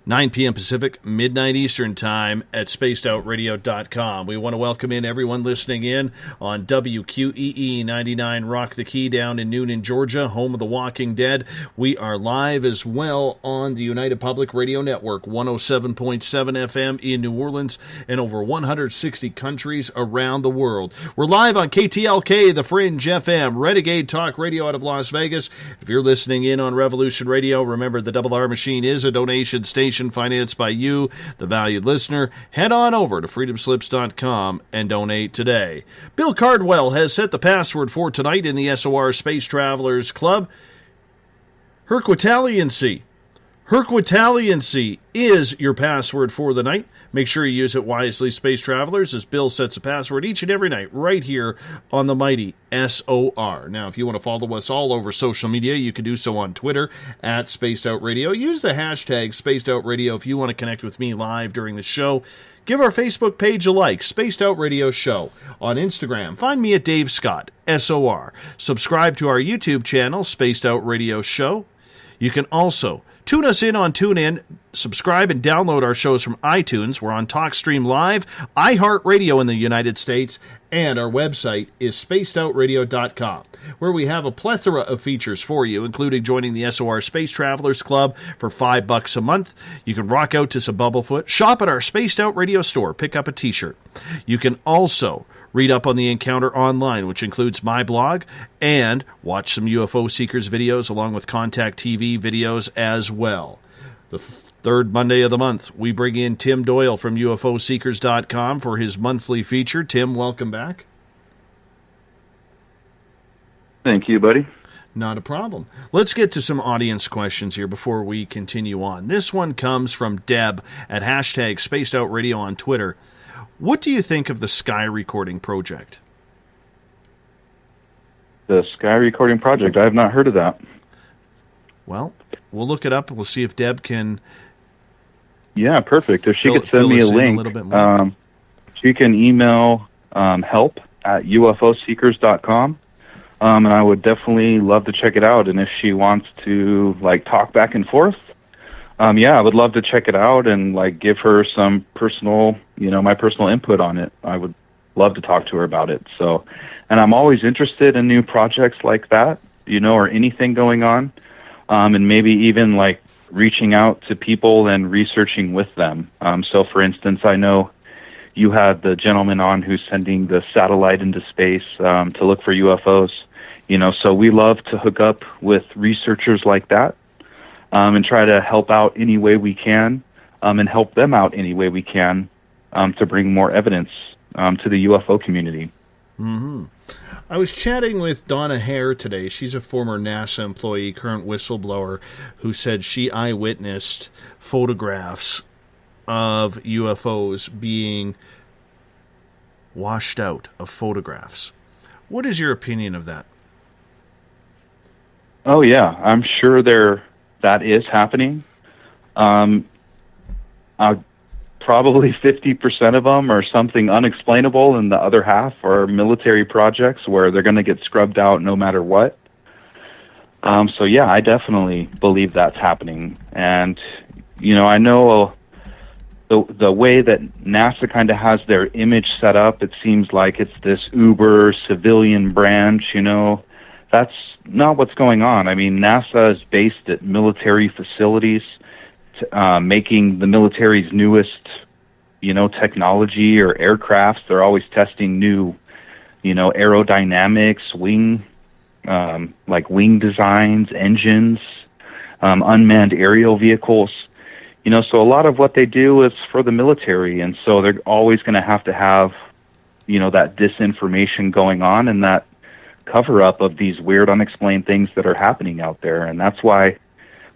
9 p.m. Pacific, midnight Eastern Time at spacedoutradio.com. We want to welcome in everyone listening in on WQEE 99 Rock the Key down in Noonan, Georgia, home of the Walking Dead. We are live as well on the United Public Radio Network, 107.7 FM in New Orleans and over 160 countries around the world. We're live on KTLK, The Fringe FM, Renegade Talk Radio out of Las Vegas. If you're listening in on Revolution Radio, remember the Double R Machine is a donation station financed by you, the valued listener. Head on over to freedomslips.com and donate today. Bill Cardwell has set the password for tonight in the SOR Space Travelers Club. Herquitaliancy. Herquitaliancy is your password for the night. Make sure you use it wisely, Space Travelers, as Bill sets a password each and every night right here on the mighty SOR. Now, if you want to follow us all over social media, you can do so on Twitter at Spaced Out Radio. Use the hashtag Spaced Out Radio if you want to connect with me live during the show. Give our Facebook page a like, Spaced Out Radio Show. On Instagram, find me at Dave Scott, SOR. Subscribe to our YouTube channel, Spaced Out Radio Show. You can also tune us in on TuneIn, subscribe and download our shows from iTunes. We're on TalkStream Live, iHeartRadio in the United States, and our website is spacedoutradio.com, where we have a plethora of features for you, including joining the SOR Space Travelers Club for $5 a month. You can rock out to some Bumblefoot, shop at our Spaced Out Radio store, pick up a t-shirt. You can also read up on the encounter online, which includes my blog, and watch some UFO Seekers videos along with Contact TV videos as well. The third Monday of the month, we bring in Tim Doyle from ufoseekers.com for his monthly feature. Tim, welcome back. Thank you, buddy. Not a problem. Let's get to some audience questions here before we continue on. This one comes from Deb at hashtag Spaced Out Radio on Twitter. What do you think of the Sky Recording Project? The Sky Recording Project? I have not heard of that. Well, we'll look it up and we'll see if Deb can... Yeah, perfect. If she could send me a link, she can email help at ufoseekers.com, and I would definitely love to check it out. And if she wants to talk back and forth, I would love to check it out and give her some personal, my personal input on it. I would love to talk to her about it. So, and I'm always interested in new projects like that, or anything going on, and maybe even reaching out to people and researching with them. So, for instance, I know you had the gentleman on who's sending the satellite into space to look for UFOs. So we love to hook up with researchers like that. And try to help out any way we can, and help them out any way we can to bring more evidence to the UFO community. Mm-hmm. I was chatting with Donna Hare today. She's a former NASA employee, current whistleblower, who said she eyewitnessed photographs of UFOs being washed out of photographs. What is your opinion of that? Oh, yeah. I'm sure that is happening. Probably 50% of them are something unexplainable, and the other half are military projects where they're going to get scrubbed out no matter what. So yeah, I definitely believe that's happening. And, I know the way that NASA kind of has their image set up, it seems like it's this uber civilian branch, That's not what's going on. I mean, NASA is based at military facilities, making the military's newest, technology or aircrafts. They're always testing new, aerodynamics, wing designs, engines, unmanned aerial vehicles. So a lot of what they do is for the military, and so they're always going to have, that disinformation going on and that cover-up of these weird, unexplained things that are happening out there. And that's why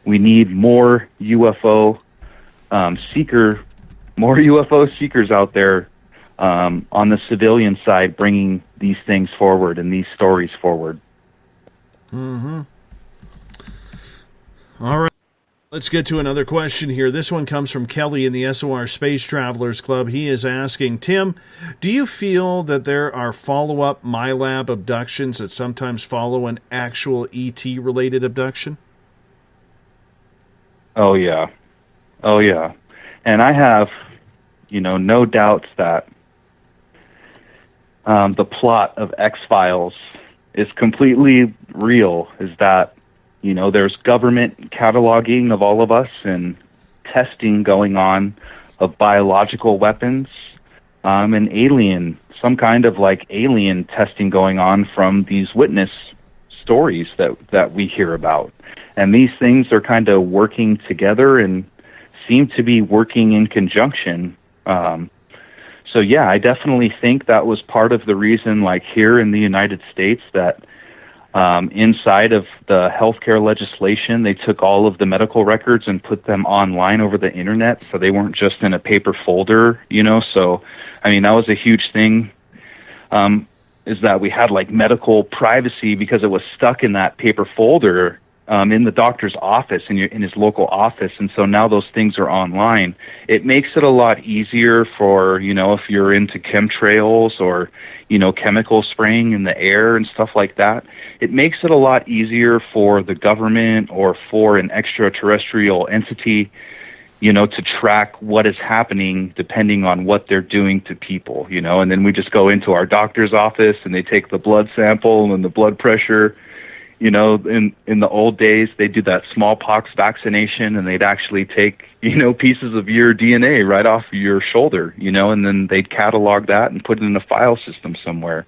we need more UFO seekers out there on the civilian side, bringing these things forward and these stories forward. Mm-hmm. All right. Let's get to another question here. This one comes from Kelly in the SOR Space Travelers Club. He is asking, Tim, do you feel that there are follow-up MyLab abductions that sometimes follow an actual ET-related abduction? Oh, yeah. Oh, yeah. And I have, no doubts that the plot of X-Files is completely real, is that there's government cataloging of all of us and testing going on of biological weapons, and some kind of alien testing going on from these witness stories that we hear about. And these things are kind of working together and seem to be working in conjunction. So yeah, I definitely think that was part of the reason, here in the United States, that inside of the healthcare legislation, they took all of the medical records and put them online over the internet, so they weren't just in a paper folder, So, that was a huge thing, is that we had medical privacy because it was stuck in that paper folder in the doctor's office, in his local office, and so now those things are online. It makes it a lot easier for, if you're into chemtrails or, chemical spraying in the air and stuff like that. It makes it a lot easier for the government or for an extraterrestrial entity, to track what is happening depending on what they're doing to people, and then we just go into our doctor's office and they take the blood sample and the blood pressure. In the old days, they do that smallpox vaccination, and they'd actually take, pieces of your DNA right off of your shoulder, and then they'd catalog that and put it in a file system somewhere.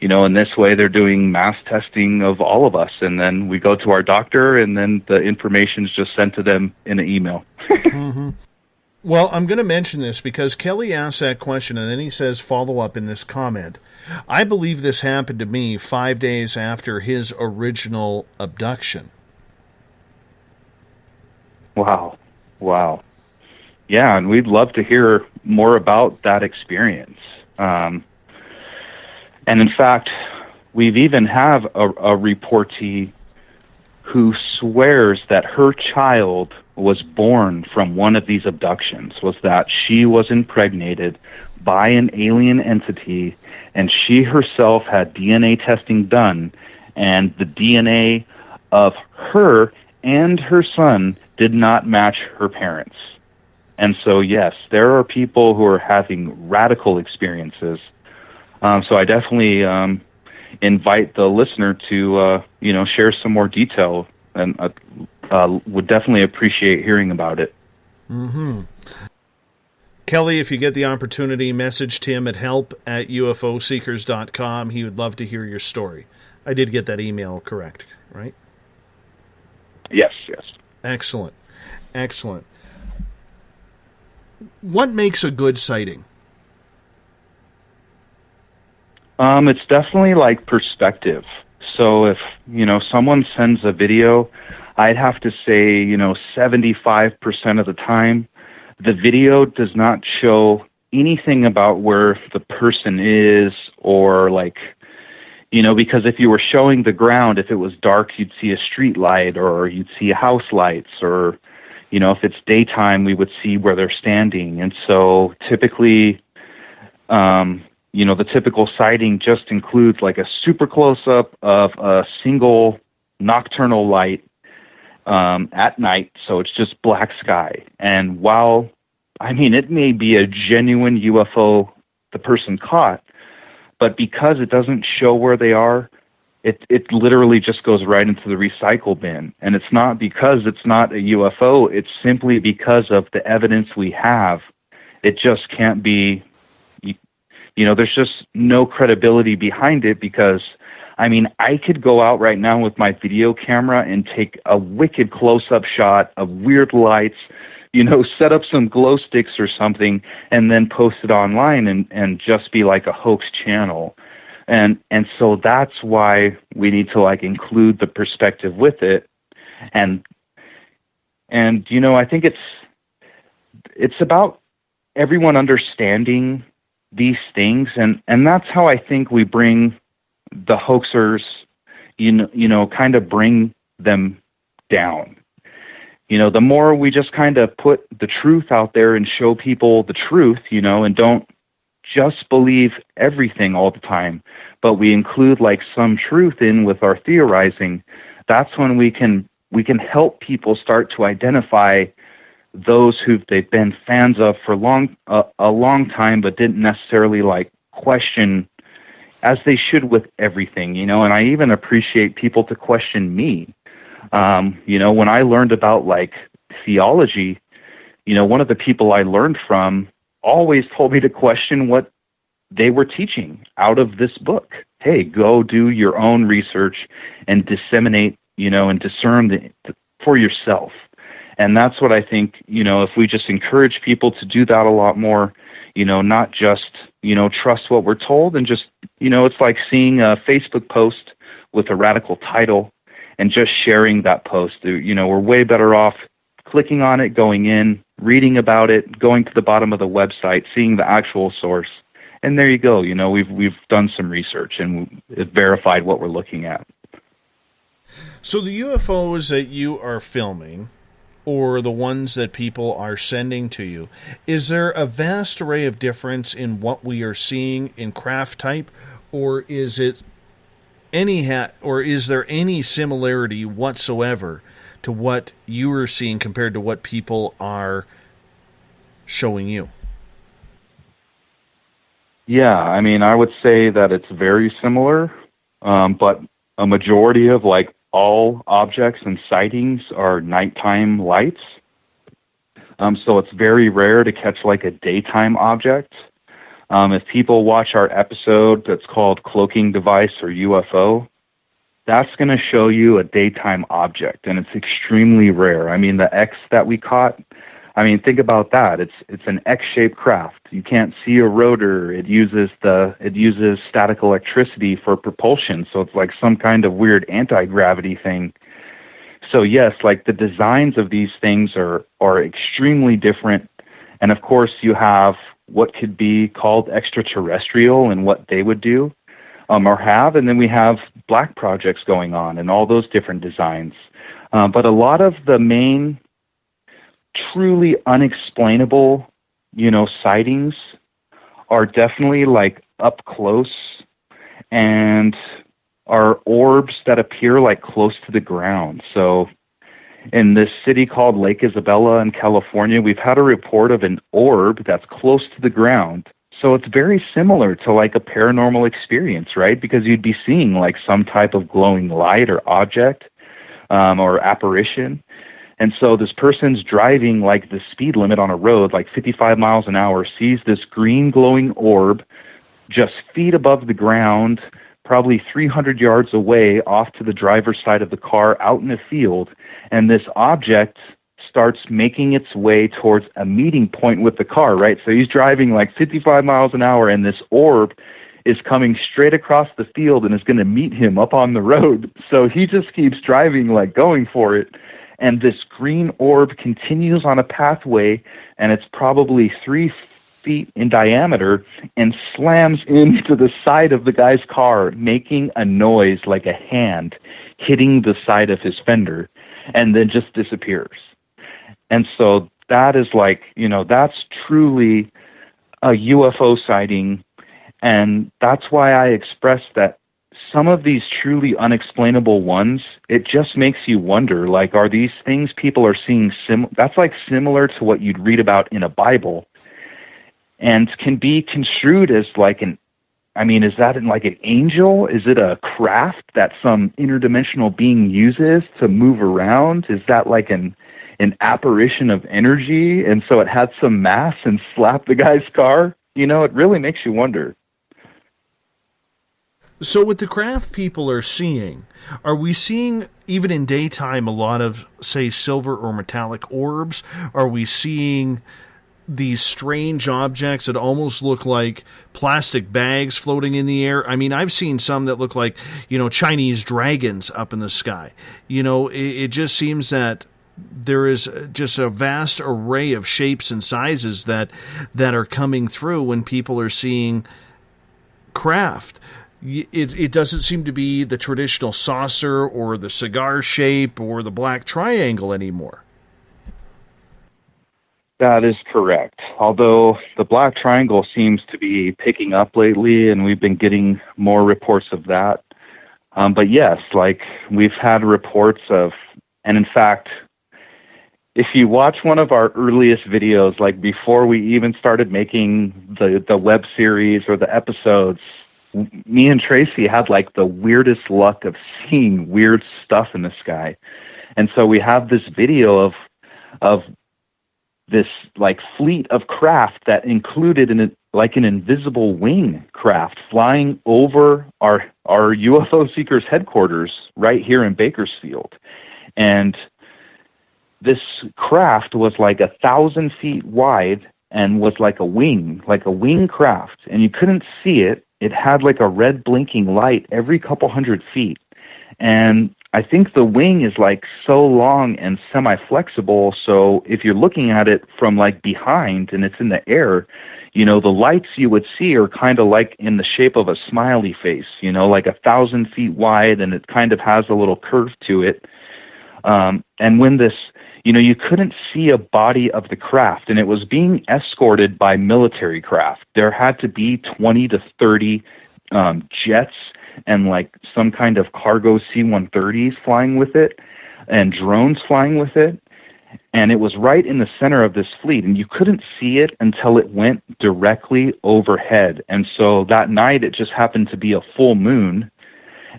And this way they're doing mass testing of all of us, and then we go to our doctor, and then the information's just sent to them in an email. Mm-hmm. Well, I'm going to mention this because Kelly asked that question, and then he says follow up in this comment. I believe this happened to me 5 days after his original abduction. Wow. Yeah, and we'd love to hear more about that experience. And in fact, we've even have a reportee who swears that her child was born from one of these abductions, was that she was impregnated by an alien entity, and she herself had DNA testing done, and the DNA of her and her son did not match her parents. And so, yes, there are people who are having radical experiences. So I definitely invite the listener to, share some more detail, and would definitely appreciate hearing about it. Mm-hmm. Kelly, if you get the opportunity, message Tim at help@ufoseekers.com. He would love to hear your story. I did get that email correct, right? Yes. Excellent. What makes a good sighting? It's definitely perspective. So if, someone sends a video, I'd have to say, 75% of the time, the video does not show anything about where the person is, or because if you were showing the ground, if it was dark, you'd see a street light, or you'd see house lights, or, if it's daytime, we would see where they're standing. And so typically, the typical sighting just includes a super close-up of a single nocturnal light at night, so it's just black sky. And while, it may be a genuine UFO the person caught, but because it doesn't show where they are, it literally just goes right into the recycle bin. And it's not because it's not a UFO, it's simply because of the evidence we have. It just can't be, there's just no credibility behind it, because I could go out right now with my video camera and take a wicked close-up shot of weird lights, set up some glow sticks or something, and then post it online and just be like a hoax channel. And so that's why we need to include the perspective with it. And, And, I think it's about everyone understanding these things. And that's how I think we bring the hoaxers, kind of bring them down. The more we just kind of put the truth out there and show people the truth, and don't just believe everything all the time, but we include like some truth in with our theorizing, that's when we can help people start to identify those who they've been fans of for a long time, but didn't necessarily like question as they should with everything, and I even appreciate people to question me. When I learned about like theology, one of the people I learned from always told me to question what they were teaching out of this book. Hey, go do your own research and disseminate, and discern for yourself. And that's what I think, if we just encourage people to do that a lot more, not just, trust what we're told and just, it's like seeing a Facebook post with a radical title and just sharing that post. We're way better off clicking on it, going in, reading about it, going to the bottom of the website, seeing the actual source. And there you go. We've done some research and it verified what we're looking at. So the UFOs that you are filming, or the ones that people are sending to you, is there a vast array of difference in what we are seeing in craft type, or is it or is there any similarity whatsoever to what you are seeing compared to what people are showing you? Yeah, I would say that it's very similar, but a majority of like all objects and sightings are nighttime lights. So it's very rare to catch like a daytime object. If people watch our episode that's called Cloaking Device or UFO, that's going to show you a daytime object, and it's extremely rare. The X that we caught, think about that. It's an X-shaped craft. You can't see a rotor. It uses static electricity for propulsion, so it's like some kind of weird anti-gravity thing. So yes, like the designs of these things are extremely different. And of course you have what could be called extraterrestrial and what they would do or have, and then we have black projects going on and all those different designs. But a lot of the main truly unexplainable, sightings are definitely like up close and are orbs that appear like close to the ground. So in this city called Lake Isabella in California, we've had a report of an orb that's close to the ground. So it's very similar to like a paranormal experience, right? Because you'd be seeing like some type of glowing light or object or apparition. And so this person's driving like the speed limit on a road, like 55 miles an hour, sees this green glowing orb just feet above the ground, probably 300 yards away off to the driver's side of the car out in a field. And this object starts making its way towards a meeting point with the car, right? So he's driving like 55 miles an hour, and this orb is coming straight across the field and is going to meet him up on the road. So he just keeps driving, like going for it. And this green orb continues on a pathway, and it's probably 3 feet in diameter, and slams into the side of the guy's car, making a noise like a hand hitting the side of his fender, and then just disappears. And so that is like, that's truly a UFO sighting. And that's why I express that some of these truly unexplainable ones, it just makes you wonder, like, are these things people are seeing that's like similar to what you'd read about in a Bible, and can be construed as like is that like an angel? Is it a craft that some interdimensional being uses to move around? Is that like an apparition of energy, and so it had some mass and slapped the guy's car? It really makes you wonder. So with the craft people are seeing, are we seeing, even in daytime, a lot of, say, silver or metallic orbs? Are we seeing these strange objects that almost look like plastic bags floating in the air? I've seen some that look like, Chinese dragons up in the sky. It just seems that there is just a vast array of shapes and sizes that are coming through when people are seeing craft. It doesn't seem to be the traditional saucer or the cigar shape or the black triangle anymore. That is correct. Although the black triangle seems to be picking up lately, and we've been getting more reports of that. But yes, like we've had reports of, and in fact, if you watch one of our earliest videos, like before we even started making the web series or the episodes, me and Tracy had like the weirdest luck of seeing weird stuff in the sky. And so we have this video of this like fleet of craft that included an invisible wing craft flying over our UFO Seekers headquarters right here in Bakersfield. And this craft was like 1,000 feet wide and was like a wing craft. And you couldn't see it. It had like a red blinking light every couple hundred feet. And I think the wing is like so long and semi-flexible, so if you're looking at it from like behind and it's in the air, you know, the lights you would see are kind of like in the shape of a smiley face, you know, like 1,000 feet wide, and it kind of has a little curve to it. And when this, you know, you couldn't see a body of the craft, and it was being escorted by military craft. There had to be 20 to 30 jets and like some kind of cargo C-130s flying with it and drones flying with it. And it was right in the center of this fleet, and you couldn't see it until it went directly overhead. And so that night it just happened to be a full moon.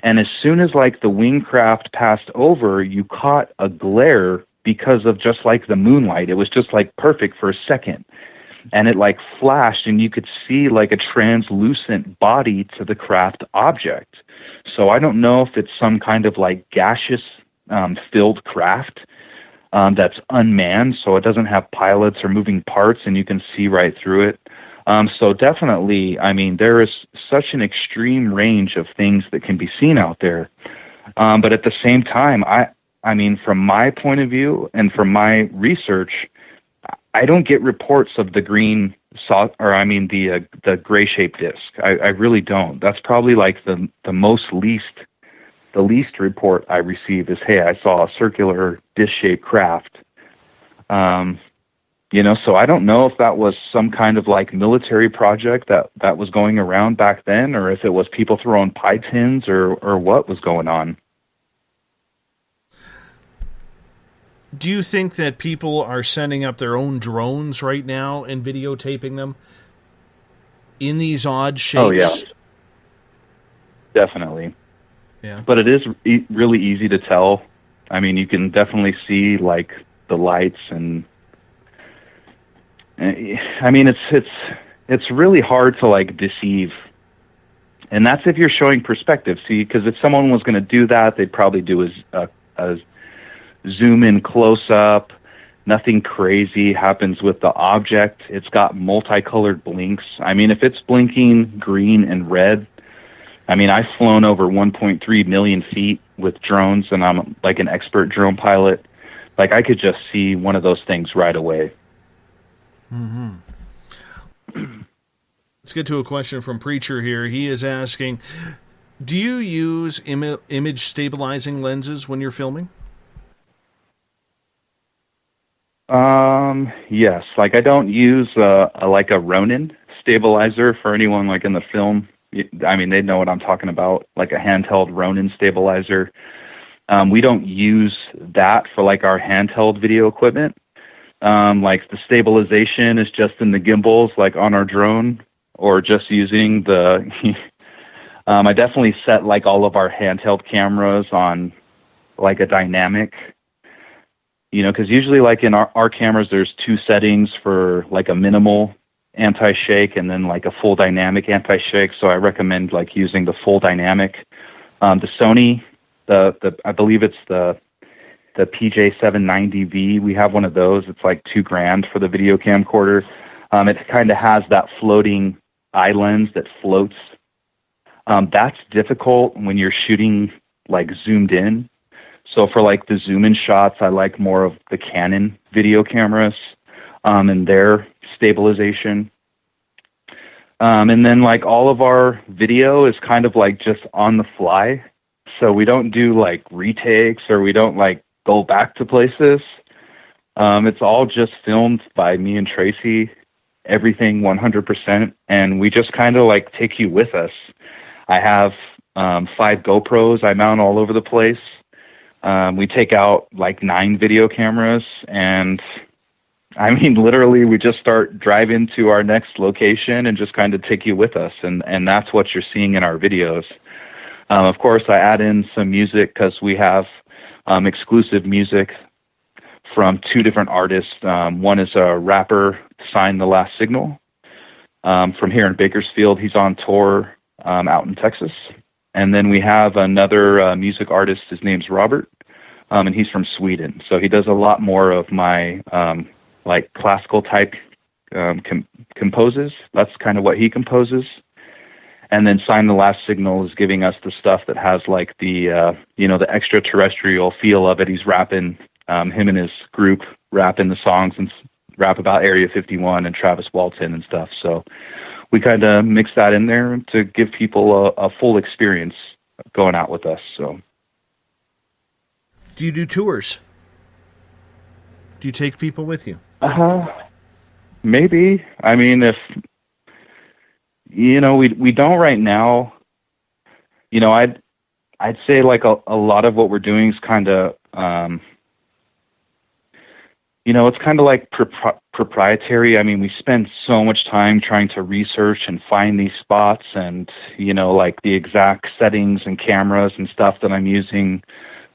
And as soon as like the wing craft passed over, you caught a glare because of just like the moonlight. It was just like perfect for a second. And it like flashed, and you could see like a translucent body to the craft object. So I don't know if it's some kind of like gaseous filled craft that's unmanned, so it doesn't have pilots or moving parts, and you can see right through it. So definitely, I mean, there is such an extreme range of things that can be seen out there. But at the same time, I mean, from my point of view and from my research, I don't get reports of the green the gray-shaped disc. I really don't. That's probably like the least report I receive is, hey, I saw a circular disc-shaped craft. You know, so I don't know if that was some kind of like military project that was going around back then, or if it was people throwing pie tins or what was going on. Do you think that people are sending up their own drones right now and videotaping them in these odd shapes? Oh, yeah. Definitely. Yeah. But it is really easy to tell. I mean, you can definitely see, like, the lights, and I mean, it's really hard to, like, deceive. And that's if you're showing perspective. See, because if someone was going to do that, they'd probably do a zoom in close up. Nothing crazy happens with the object. It's got multicolored blinks. I mean, if it's blinking green and red, I mean, I've flown over 1.3 million feet with drones, and I'm like an expert drone pilot. Like, I could just see one of those things right away. Mm-hmm. Let's get to a question from Preacher here. He is asking, do you use image stabilizing lenses when you're filming? Yes. Like, I don't use a Ronin stabilizer for anyone like in the film. I mean, they know what I'm talking about, like a handheld Ronin stabilizer. We don't use that for like our handheld video equipment. Like the stabilization is just in the gimbals, like on our drone, or just using the, I definitely set like all of our handheld cameras on like a dynamic, you know, because usually like in our cameras, there's two settings for like a minimal anti-shake and then like a full dynamic anti-shake. So I recommend like using the full dynamic. The Sony, I believe it's the PJ790V. We have one of those. It's like $2,000 for the video camcorder. It kind of has that floating eye lens that floats. That's difficult when you're shooting like zoomed in. So for like the zoom in shots, I like more of the Canon video cameras and their stabilization. And then like all of our video is kind of like just on the fly. So we don't do like retakes, or we don't like go back to places. It's all just filmed by me and Tracy, everything 100%. And we just kind of like take you with us. I have 5 GoPros I mount all over the place. We take out like 9 video cameras, and I mean, literally, we just start driving to our next location and just kind of take you with us. And that's what you're seeing in our videos. Of course, I add in some music because we have exclusive music from 2 different artists. One is a rapper, signed The Last Signal, from here in Bakersfield. He's on tour out in Texas. And then we have another music artist. His name's Robert, and he's from Sweden. So he does a lot more of my like classical type composes. That's kind of what he composes. And then Sign the Last Signal is giving us the stuff that has like the the extraterrestrial feel of it. He's rapping, him and his group rapping the songs and rap about Area 51 and Travis Walton and stuff. So we kind of mix that in there to give people a full experience going out with us. So, do you do tours? Do you take people with you? Maybe. I mean, if we don't right now. I'd say like a lot of what we're doing is kind of it's kind of like proprietary. I mean, we spend so much time trying to research and find these spots, and like the exact settings and cameras and stuff that I'm using.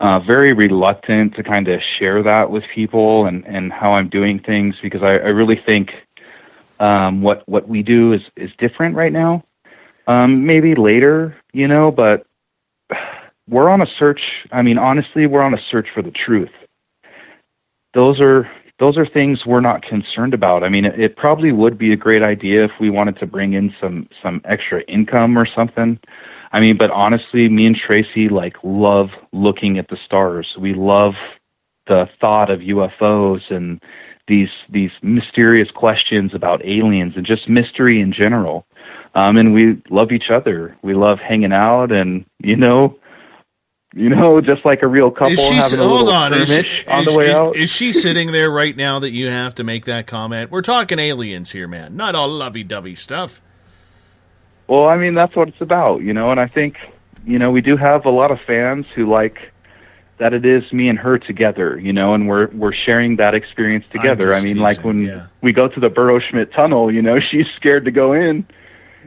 Very reluctant to kind of share that with people and how I'm doing things, because I really think what we do is different right now. Maybe later, but we're on a search. I mean, honestly, we're on a search for the truth. Those are things we're not concerned about. I mean, it probably would be a great idea if we wanted to bring in some extra income or something. I mean, but honestly, me and Tracy like love looking at the stars. We love the thought of UFOs and these mysterious questions about aliens and just mystery in general. And we love each other. We love hanging out, and just like a real couple having a little skirmish on the way out. Is she sitting there right now that you have to make that comment? We're talking aliens here, man. Not all lovey-dovey stuff. Well, I mean, that's what it's about, and I think, we do have a lot of fans who like that it is me and her together, and we're sharing that experience together. I mean, like when we go to the Burrow-Schmidt tunnel, she's scared to go in,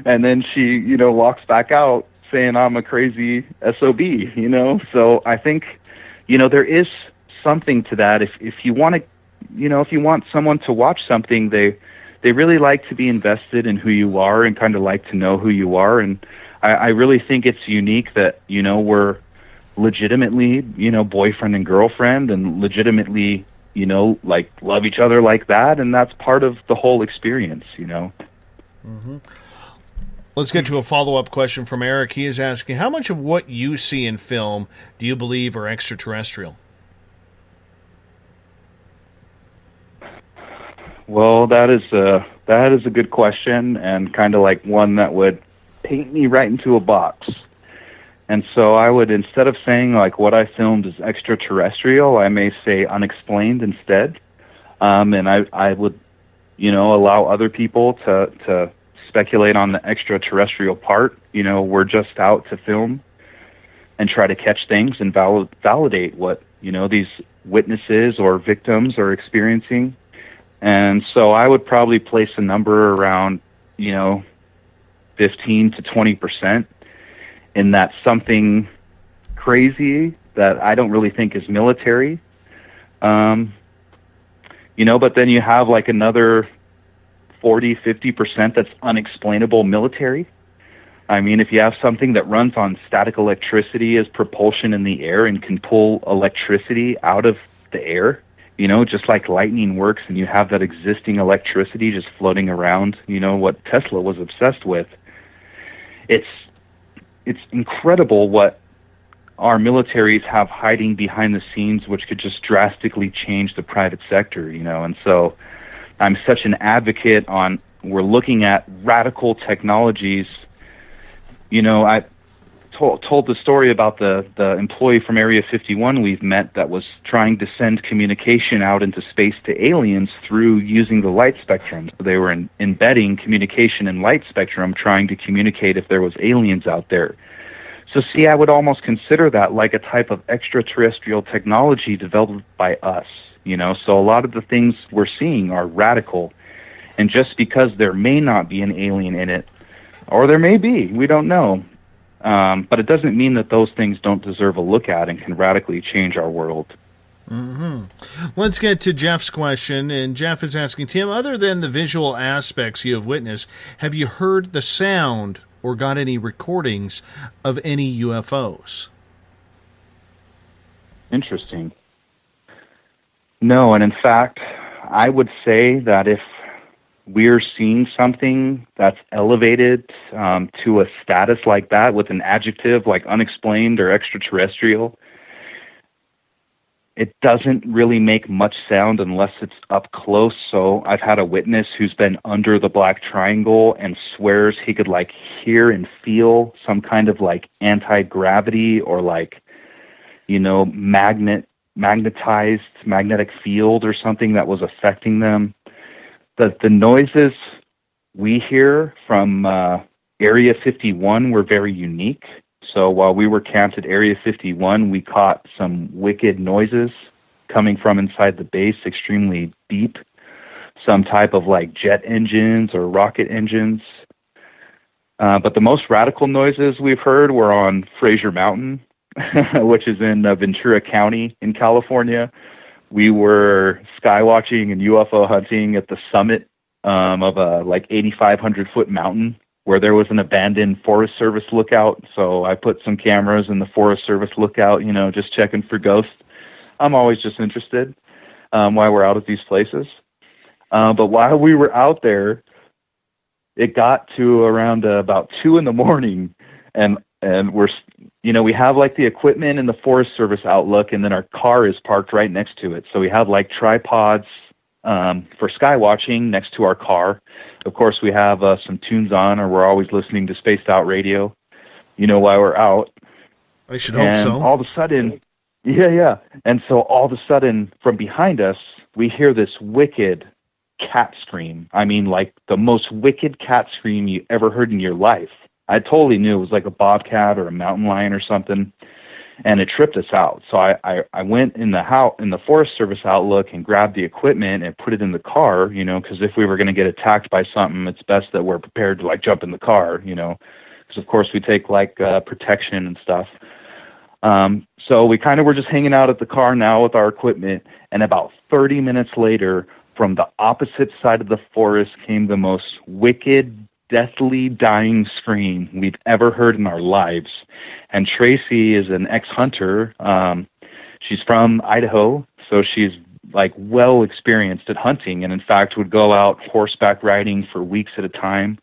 and then she, walks back out saying I'm a crazy SOB, So I think, there is something to that. If you want to, if you want someone to watch something, they really like to be invested in who you are and kind of like to know who you are. And I really think it's unique that, we're legitimately, boyfriend and girlfriend, and legitimately, like love each other like that. And that's part of the whole experience, Mm-hmm. Let's get to a follow-up question from Eric. He is asking, how much of what you see in film do you believe are extraterrestrial? Well, that is a good question, and kind of like one that would paint me right into a box. And so I would, instead of saying like what I filmed is extraterrestrial, I may say unexplained instead. And I would, allow other people to speculate on the extraterrestrial part. We're just out to film and try to catch things and validate what, these witnesses or victims are experiencing. And so I would probably place a number around, 15 to 20% in that something crazy that I don't really think is military. But then you have like another 40, 50% that's unexplainable military. I mean, if you have something that runs on static electricity as propulsion in the air and can pull electricity out of the air, just like lightning works, and you have that existing electricity just floating around, what Tesla was obsessed with. It's incredible what our militaries have hiding behind the scenes, which could just drastically change the private sector, you know. And so I'm such an advocate on, we're looking at radical technologies. You know, I told the story about the employee from Area 51 we've met that was trying to send communication out into space to aliens through using the light spectrum. So they were embedding communication in light spectrum, trying to communicate if there was aliens out there. So see, I would almost consider that like a type of extraterrestrial technology developed by us, you know. So a lot of the things we're seeing are radical. And just because there may not be an alien in it, or there may be, we don't know. But it doesn't mean that those things don't deserve a look at and can radically change our world. Mm-hmm. Let's get to Jeff's question. And Jeff is asking, Tim, other than the visual aspects you have witnessed, have you heard the sound or got any recordings of any UFOs? Interesting. No, and in fact, I would say that if we're seeing something that's elevated to a status like that with an adjective like unexplained or extraterrestrial, it doesn't really make much sound unless it's up close. So I've had a witness who's been under the black triangle and swears he could like hear and feel some kind of like anti-gravity or like, you know, magnetized magnetic field or something that was affecting them. The noises we hear from Area 51 were very unique. So while we were camped at Area 51, we caught some wicked noises coming from inside the base, extremely deep, some type of like jet engines or rocket engines. But the most radical noises we've heard were on Fraser Mountain, which is in Ventura County in California. We were skywatching and UFO hunting at the summit of a like 8,500-foot mountain where there was an abandoned Forest Service lookout. So I put some cameras in the Forest Service lookout, you know, just checking for ghosts. I'm always just interested while we're out at these places. But while we were out there, it got to around about 2 a.m, and we're, you know, we have like the equipment in the Forest Service Outlook, and then our car is parked right next to it. So we have like tripods for sky watching next to our car. Of course, we have some tunes on, or we're always listening to Spaced Out Radio, you know, while we're out. I should hope so. All of a sudden, yeah. And so all of a sudden, from behind us, we hear this wicked cat scream. I mean, like the most wicked cat scream you ever heard in your life. I totally knew it was like a bobcat or a mountain lion or something, and it tripped us out. So I went in the Forest Service Outlook and grabbed the equipment and put it in the car, you know, because if we were going to get attacked by something, it's best that we're prepared to like jump in the car, you know, because of course we take like protection and stuff. So we kind of were just hanging out at the car now with our equipment, and about 30 minutes later, from the opposite side of the forest came the most wicked, deathly dying scream we've ever heard in our lives. And Tracy is an ex-hunter. She's from Idaho, so she's like well experienced at hunting, and in fact would go out horseback riding for weeks at a time,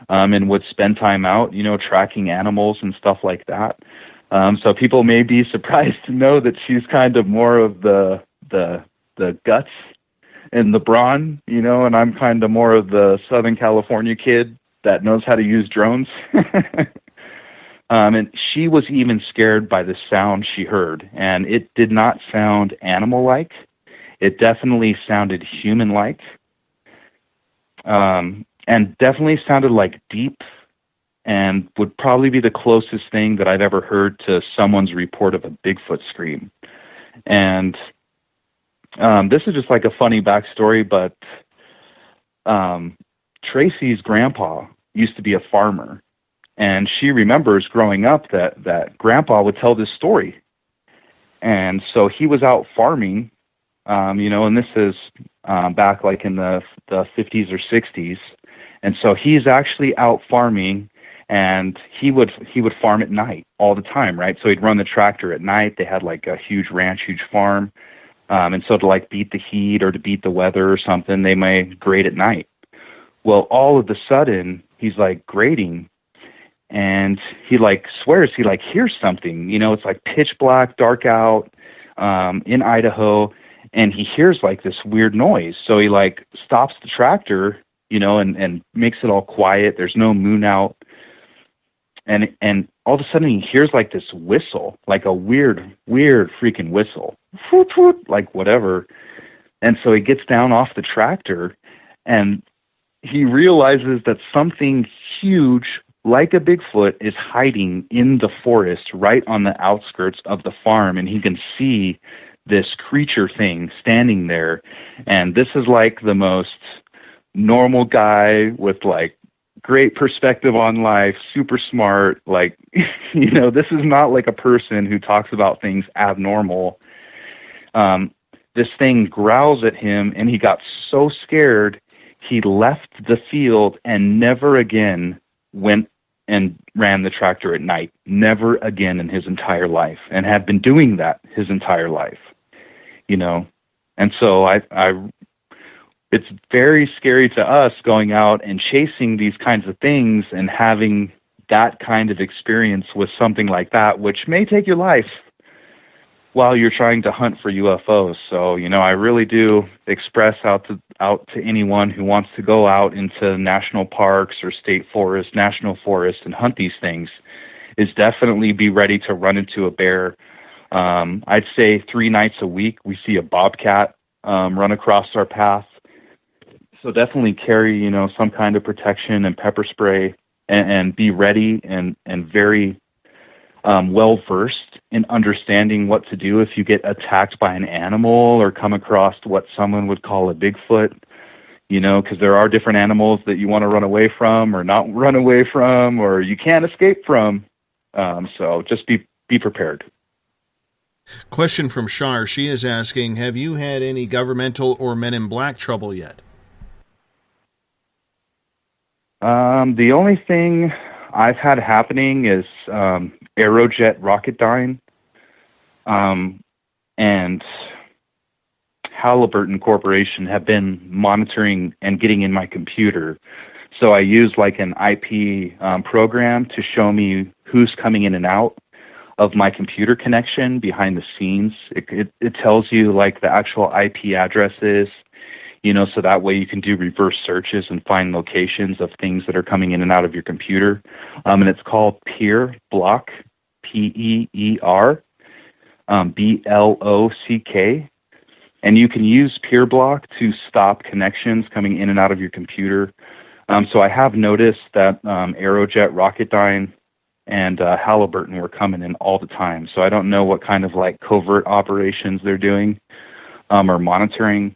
and would spend time out, you know, tracking animals and stuff like that. So people may be surprised to know that she's kind of more of the guts and the brawn, you know, and I'm kind of more of the Southern California kid that knows how to use drones. And she was even scared by the sound she heard, and it did not sound animal-like. It definitely sounded human-like, and definitely sounded like deep, and would probably be the closest thing that I've ever heard to someone's report of a Bigfoot scream. And this is just like a funny backstory, but Tracy's grandpa used to be a farmer, and she remembers growing up that grandpa would tell this story. And so he was out farming, you know, and this is back like in the 50s or 60s. And so he's actually out farming, and he would farm at night all the time, right? So he'd run the tractor at night. They had like a huge ranch, huge farm. And so to like beat the heat or to beat the weather or something, they may grade at night. Well, all of a sudden, he's like grading, and he like swears he like hears something. You know, it's like pitch black, dark out, in Idaho, and he hears like this weird noise. So he like stops the tractor, you know, and makes it all quiet. There's no moon out. And all of a sudden he hears like this whistle, like a weird freaking whistle, like whatever. And so he gets down off the tractor and he realizes that something huge, like a Bigfoot, is hiding in the forest right on the outskirts of the farm. And he can see this creature thing standing there. And this is like the most normal guy with like great perspective on life, super smart. Like, you know, this is not like a person who talks about things abnormal. This thing growls at him, and he got so scared, he left the field and never again went and ran the tractor at night. Never again in his entire life, and had been doing that his entire life, you know. And so it's very scary to us going out and chasing these kinds of things and having that kind of experience with something like that, which may take your life while you're trying to hunt for UFOs. So, you know, I really do express out to anyone who wants to go out into national parks or state forests, national forests, and hunt these things, is definitely be ready to run into a bear. I'd say 3 nights a week we see a bobcat run across our path. So definitely carry, you know, some kind of protection and pepper spray, and be ready and very well-versed in understanding what to do if you get attacked by an animal or come across what someone would call a Bigfoot, you know, because there are different animals that you want to run away from or not run away from or you can't escape from. So just be prepared. Question from Shar. She is asking, have you had any governmental or Men in Black trouble yet? The only thing I've had happening is Aerojet Rocketdyne and Halliburton Corporation have been monitoring and getting in my computer. So I use like an IP program to show me who's coming in and out of my computer connection behind the scenes. It tells you like the actual IP addresses, you know, so that way you can do reverse searches and find locations of things that are coming in and out of your computer. And it's called Peer Block, PEER, BLOCK. And you can use Peer Block to stop connections coming in and out of your computer. So I have noticed that Aerojet Rocketdyne and Halliburton were coming in all the time. So I don't know what kind of like covert operations they're doing or monitoring.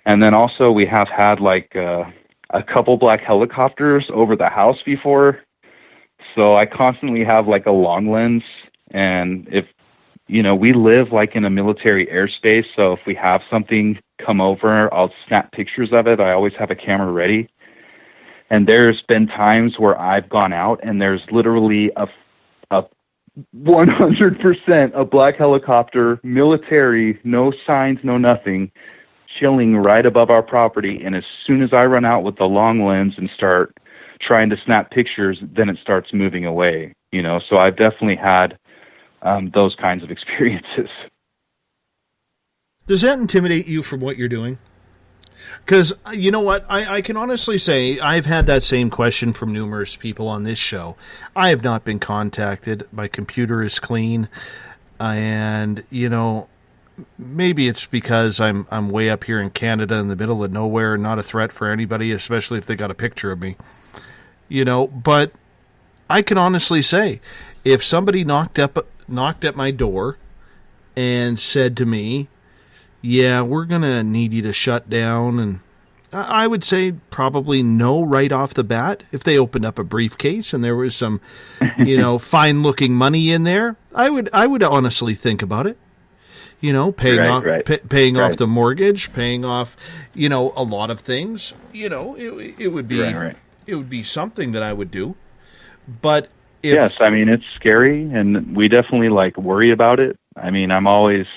And then also we have had like a couple black helicopters over the house before. So I constantly have like a long lens. And if, you know, we live like in a military airspace. So if we have something come over, I'll snap pictures of it. I always have a camera ready. And there's been times where I've gone out and there's literally a 100% a black helicopter, military, no signs, no nothing, chilling right above our property. And as soon as I run out with the long lens and start trying to snap pictures, then it starts moving away, you know. So I've definitely had those kinds of experiences. Does that intimidate you from what you're doing? Because, you know what, I can honestly say I've had that same question from numerous people on this show. I have not been contacted. My computer is clean. And, you know, maybe it's because I'm way up here in Canada in the middle of nowhere and not a threat for anybody, especially if they got a picture of me. You know, but I can honestly say, if somebody knocked at my door and said to me, yeah, we're going to need you to shut down, and I would say probably no right off the bat. If they opened up a briefcase and there was some, you know, fine-looking money in there, I would honestly think about it. You know, paying off the mortgage, paying off, you know, a lot of things. You know, it would be it would be something that I would do. But yes, I mean, it's scary, and we definitely like worry about it. I mean, I'm always,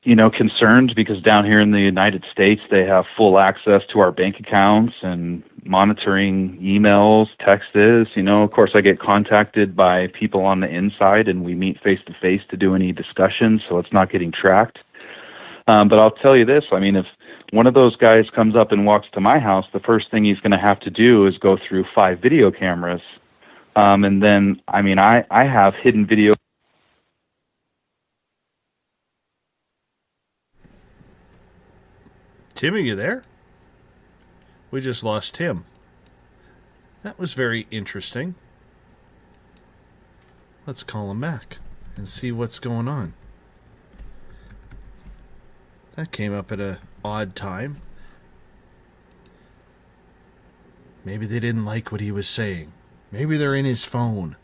concerned because down here in the United States, they have full access to our bank accounts and monitoring emails, texts. Of course, I get contacted by people on the inside, and we meet face-to-face to do any discussions, so it's not getting tracked. But I'll tell you this, if one of those guys comes up and walks to my house, the first thing he's going to have to do is go through 5 video cameras. And then, I have hidden video. Tim, are you there? We just lost Tim. That was very interesting. Let's call him back and see what's going on. That came up at an odd time. Maybe they didn't like what he was saying. Maybe they're in his phone.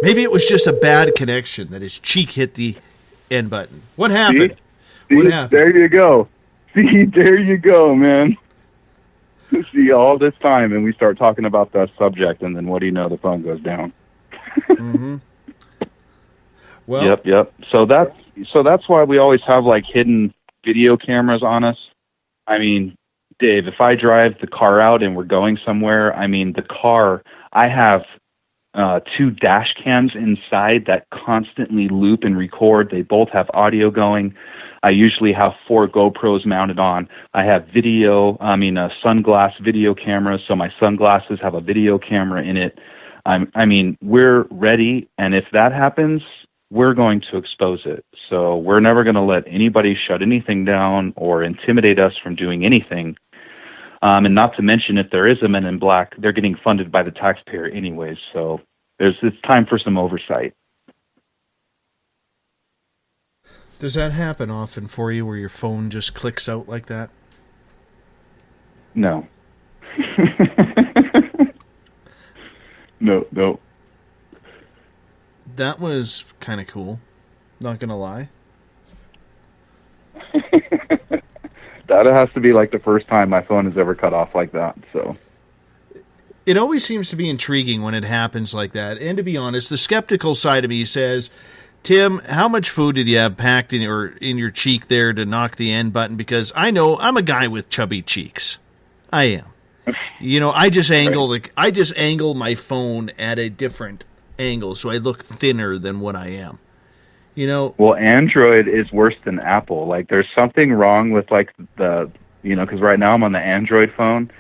Maybe it was just a bad connection that his cheek hit the end button. What happened? What happened? There you go. See, there you go, man. See, all this time, and we start talking about that subject, and then what do you know? The phone goes down. Mm-hmm. Well, Yep. So that's why we always have like hidden video cameras on us. Dave, if I drive the car out and we're going somewhere, the car, I have 2 dash cams inside that constantly loop and record. They both have audio going. I usually have 4 GoPros mounted on. I have sunglass video cameras, so my sunglasses have a video camera in it. We're ready, and if that happens, we're going to expose it. So we're never going to let anybody shut anything down or intimidate us from doing anything. And not to mention, if there is a Men in Black, they're getting funded by the taxpayer anyways. So it's time for some oversight. Does that happen often for you where your phone just clicks out like that? No. No. That was kind of cool. Not going to lie. That has to be like the first time my phone has ever cut off like that. So it always seems to be intriguing when it happens like that. And to be honest, the skeptical side of me says, Tim, how much food did you have packed in your cheek there to knock the end button? Because I know I'm a guy with chubby cheeks. I am. I just angle my phone at a different angle so I look thinner than what I am. Well, Android is worse than Apple. Like, there's something wrong with because right now I'm on the Android phone.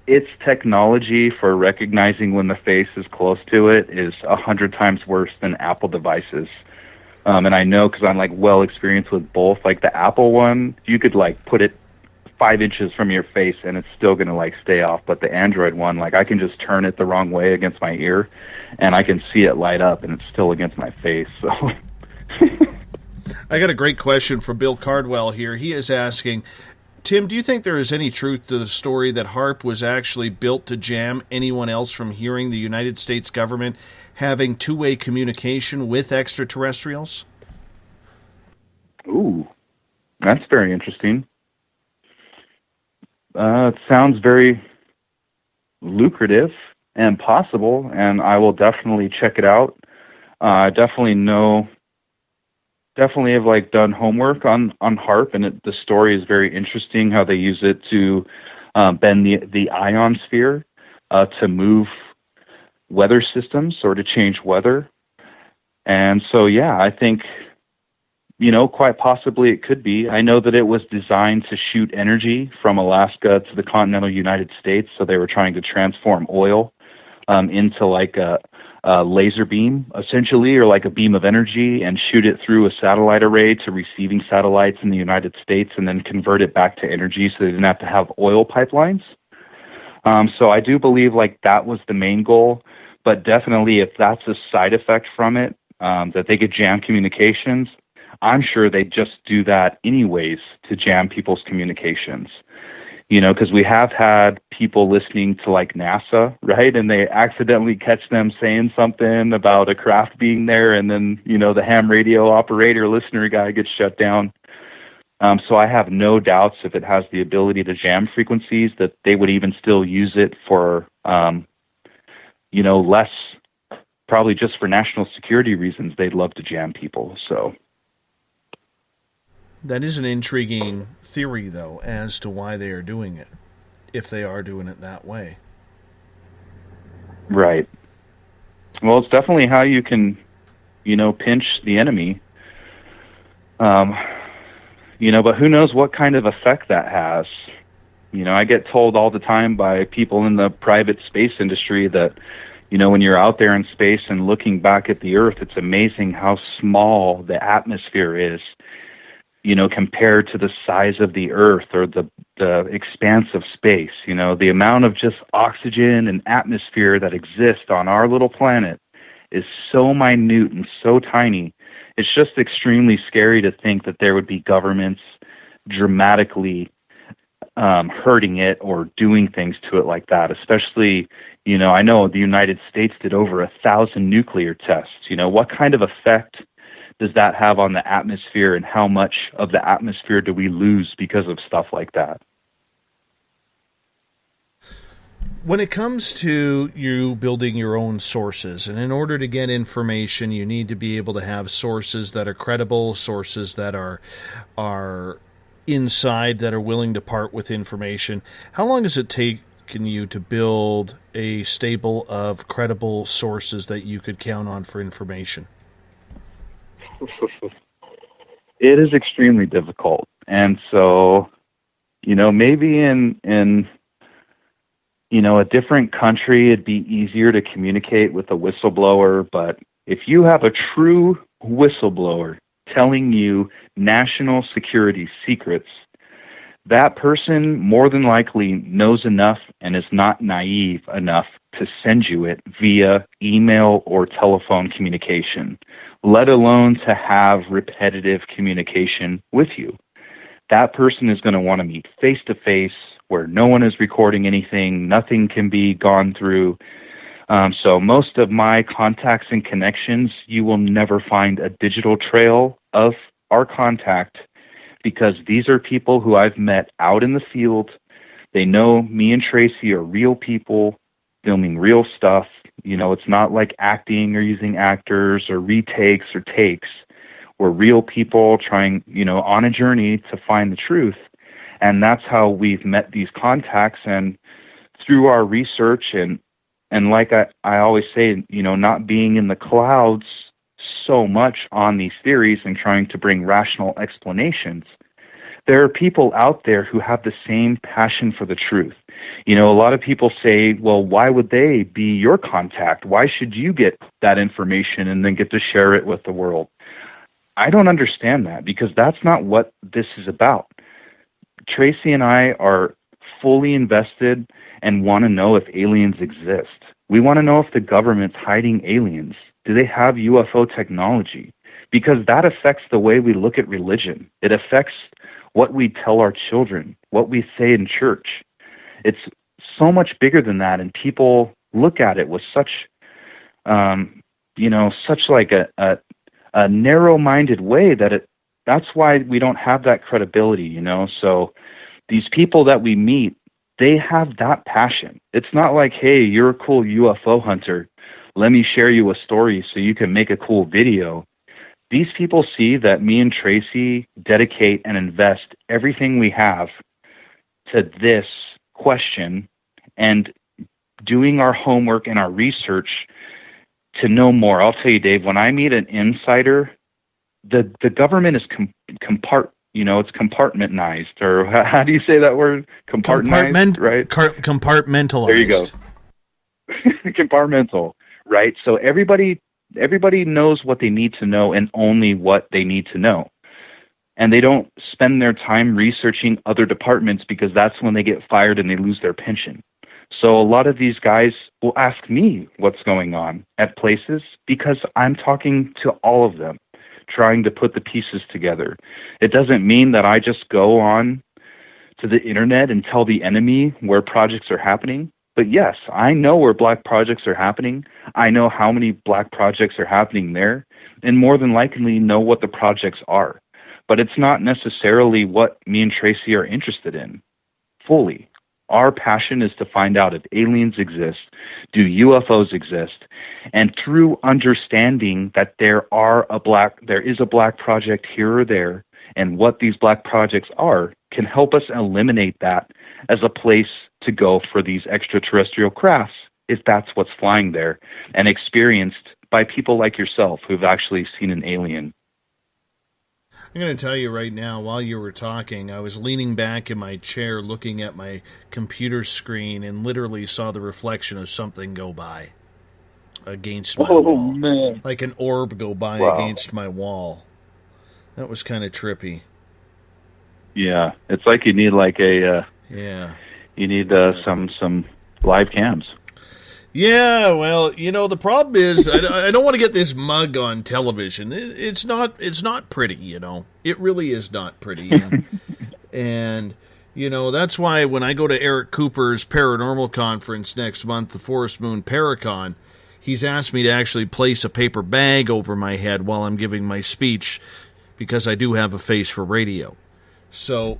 Its technology for recognizing when the face is close to it is 100 times worse than Apple devices. And I know because I'm well experienced with both. Like the Apple one, you could put it 5 inches from your face and it's still going to stay off. But the Android one, I can just turn it the wrong way against my ear and I can see it light up and it's still against my face. So I got a great question from Bill Cardwell here. He is asking, Tim, do you think there is any truth to the story that HAARP was actually built to jam anyone else from hearing the United States government having two-way communication with extraterrestrials? Ooh, that's very interesting. It sounds very lucrative and possible, and I will definitely check it out. I definitely have done homework on HAARP, and the story is very interesting. How they use it to bend the ionosphere to move weather systems or to change weather. And so, yeah, I think quite possibly it could be. I know that it was designed to shoot energy from Alaska to the continental United States, so they were trying to transform oil into a laser beam, essentially, or a beam of energy, and shoot it through a satellite array to receiving satellites in the United States and then convert it back to energy so they didn't have to have oil pipelines. So I do believe that was the main goal, but definitely if that's a side effect from it, that they could jam communications, I'm sure they just do that anyways to jam people's communications. Because we have had people listening to NASA, right? And they accidentally catch them saying something about a craft being there, and then, the ham radio operator listener guy gets shut down. So I have no doubts if it has the ability to jam frequencies that they would even still use it for, less, probably just for national security reasons. They'd love to jam people. So. That is an intriguing theory, though, as to why they are doing it, if they are doing it that way. Right. Well, it's definitely how you can, pinch the enemy. But who knows what kind of effect that has. I get told all the time by people in the private space industry that, when you're out there in space and looking back at the Earth, it's amazing how small the atmosphere is, compared to the size of the Earth or the expanse of space. The amount of just oxygen and atmosphere that exists on our little planet is so minute and so tiny. It's just extremely scary to think that there would be governments dramatically hurting it or doing things to it like that, especially, I know the United States did over 1,000 nuclear tests. What kind of effect does that have on the atmosphere, and how much of the atmosphere do we lose because of stuff like that? When it comes to you building your own sources, and in order to get information, you need to be able to have sources that are credible, sources that are inside, that are willing to part with information. How long does it take you to build a stable of credible sources that you could count on for information? It is extremely difficult. And so, maybe in a different country, it'd be easier to communicate with a whistleblower. But if you have a true whistleblower telling you national security secrets, that person more than likely knows enough and is not naive enough to send you it via email or telephone communication, let alone to have repetitive communication with you. That person is going to want to meet face-to-face, where no one is recording anything, nothing can be gone through. So most of my contacts and connections, you will never find a digital trail of our contact, because these are people who I've met out in the field. They know me and Tracy are real people filming real stuff. It's not like acting or using actors or retakes or takes. We're real people trying, on a journey to find the truth. And that's how we've met these contacts. And through our research and like I always say, not being in the clouds so much on these theories and trying to bring rational explanations, there are people out there who have the same passion for the truth. A lot of people say, well, why would they be your contact? Why should you get that information and then get to share it with the world? I don't understand that, because that's not what this is about. Tracy and I are fully invested and want to know if aliens exist. We want to know if the government's hiding aliens. Do they have UFO technology? Because that affects the way we look at religion. It affects what we tell our children, what we say in church. It's so much bigger than that, and people look at it with such, such like a narrow-minded way that's why we don't have that credibility, So these people that we meet, they have that passion. It's not like, hey, you're a cool UFO hunter. Let me share you a story so you can make a cool video. These people see that me and Tracy dedicate and invest everything we have to this question and doing our homework and our research to know more. I'll tell you, Dave, when I meet an insider, the government is it's compartmentized, or how do you say that word? Compartmentalized, right? Compartmentalized. There you go. Compartmental, right? So everybody knows what they need to know and only what they need to know. And they don't spend their time researching other departments, because that's when they get fired and they lose their pension. So a lot of these guys will ask me what's going on at places, because I'm talking to all of them, trying to put the pieces together. It doesn't mean that I just go on to the internet and tell the enemy where projects are happening. But yes, I know where black projects are happening. I know how many black projects are happening there, and more than likely know what the projects are. But it's not necessarily what me and Tracy are interested in fully. Our passion is to find out if aliens exist, do UFOs exist, and through understanding that there is a black project here or there, and what these black projects are can help us eliminate that as a place to go for these extraterrestrial crafts, if that's what's flying there and experienced by people like yourself who've actually seen an alien. I'm going to tell you right now, while you were talking, I was leaning back in my chair looking at my computer screen and literally saw the reflection of something go by against my wall. Man. Like an orb go by against my wall. That was kind of trippy. Yeah, it's like you need like a... You need some live cams. Yeah, well, you know, the problem is I don't want to get this mug on television. It's not pretty, you know. It really is not pretty. And, you know, that's why when I go to Eric Cooper's paranormal conference next month, the Forest Moon Paracon, he's asked me to actually place a paper bag over my head while I'm giving my speech because I do have a face for radio. So,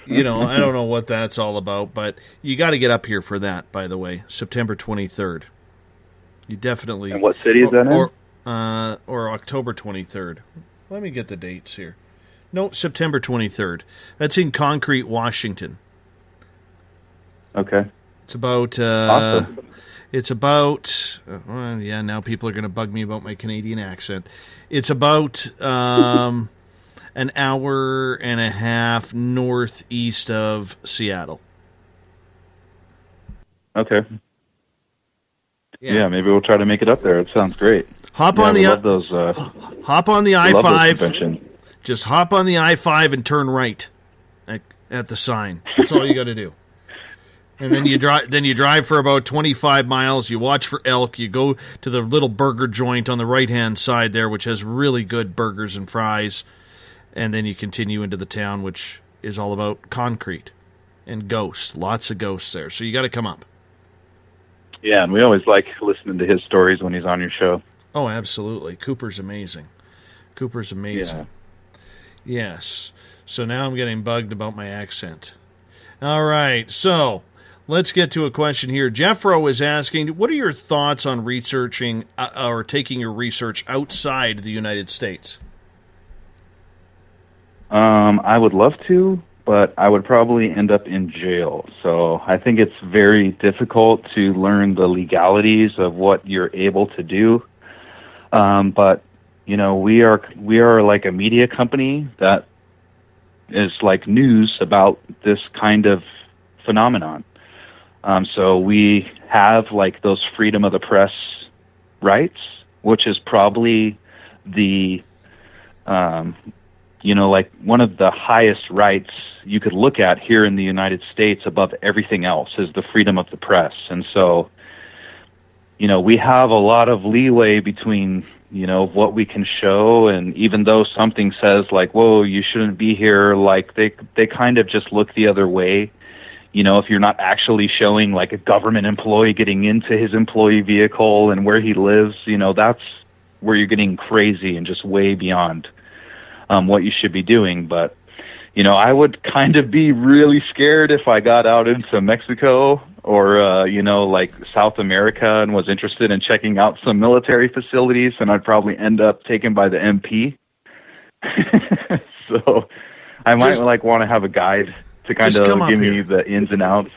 you know, I don't know what that's all about, but you got to get up here for that, by the way, September 23rd. You definitely... And what city is that in? Or October 23rd. Let me get the dates here. No, September 23rd. That's in Concrete, Washington. Okay. It's about... Awesome. It's about... now people are going to bug me about my Canadian accent. It's about... an hour and a half northeast of Seattle. Okay. Yeah, maybe we'll try to make it up there. It sounds great. Hop on the I-5. Just hop on the I-5 and turn right at the sign. That's all you got to do. And then you drive for about 25 miles. You watch for elk. You go to the little burger joint on the right-hand side there, which has really good burgers and fries. And then you continue into the town, which is all about concrete and ghosts. Lots of ghosts there. So you got to come up. Yeah, and we always like listening to his stories when he's on your show. Oh, absolutely. Cooper's amazing. Yeah. Yes. So now I'm getting bugged about my accent. All right. So let's get to a question here. Jeffro is asking, what are your thoughts on researching or taking your research outside the United States? I would love to, but I would probably end up in jail. So I think it's very difficult to learn the legalities of what you're able to do. But you know, we are like a media company that is like news about this kind of phenomenon. So we have like those freedom of the press rights, which is probably the like one of the highest rights you could look at here in the United States above everything else is the freedom of the press. And so, you know, we have a lot of leeway between, you know, what we can show. And even though something says like, whoa, you shouldn't be here, like they kind of just look the other way. You know, if you're not actually showing like a government employee getting into his employee vehicle and where he lives, you know, that's where you're getting crazy and just way beyond what you should be doing. But, you know, I would kind of be really scared if I got out into Mexico or, you know, like South America and was interested in checking out some military facilities, and I'd probably end up taken by the MP. So I might want to have a guide to kind of give me the ins and outs.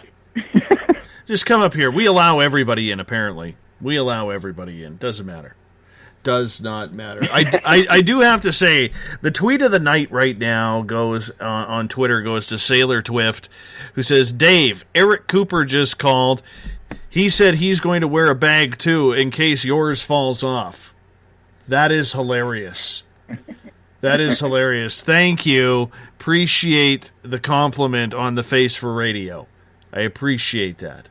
Just come up here. We allow everybody in, apparently. We allow everybody in. Doesn't matter. Does not matter. I do have to say, the tweet of the night right now goes on Twitter goes to Sailor Twift, who says, Dave, Eric Cooper just called. He said he's going to wear a bag too in case yours falls off. That is hilarious. That is hilarious. Thank you. Appreciate the compliment on the face for radio. I appreciate that.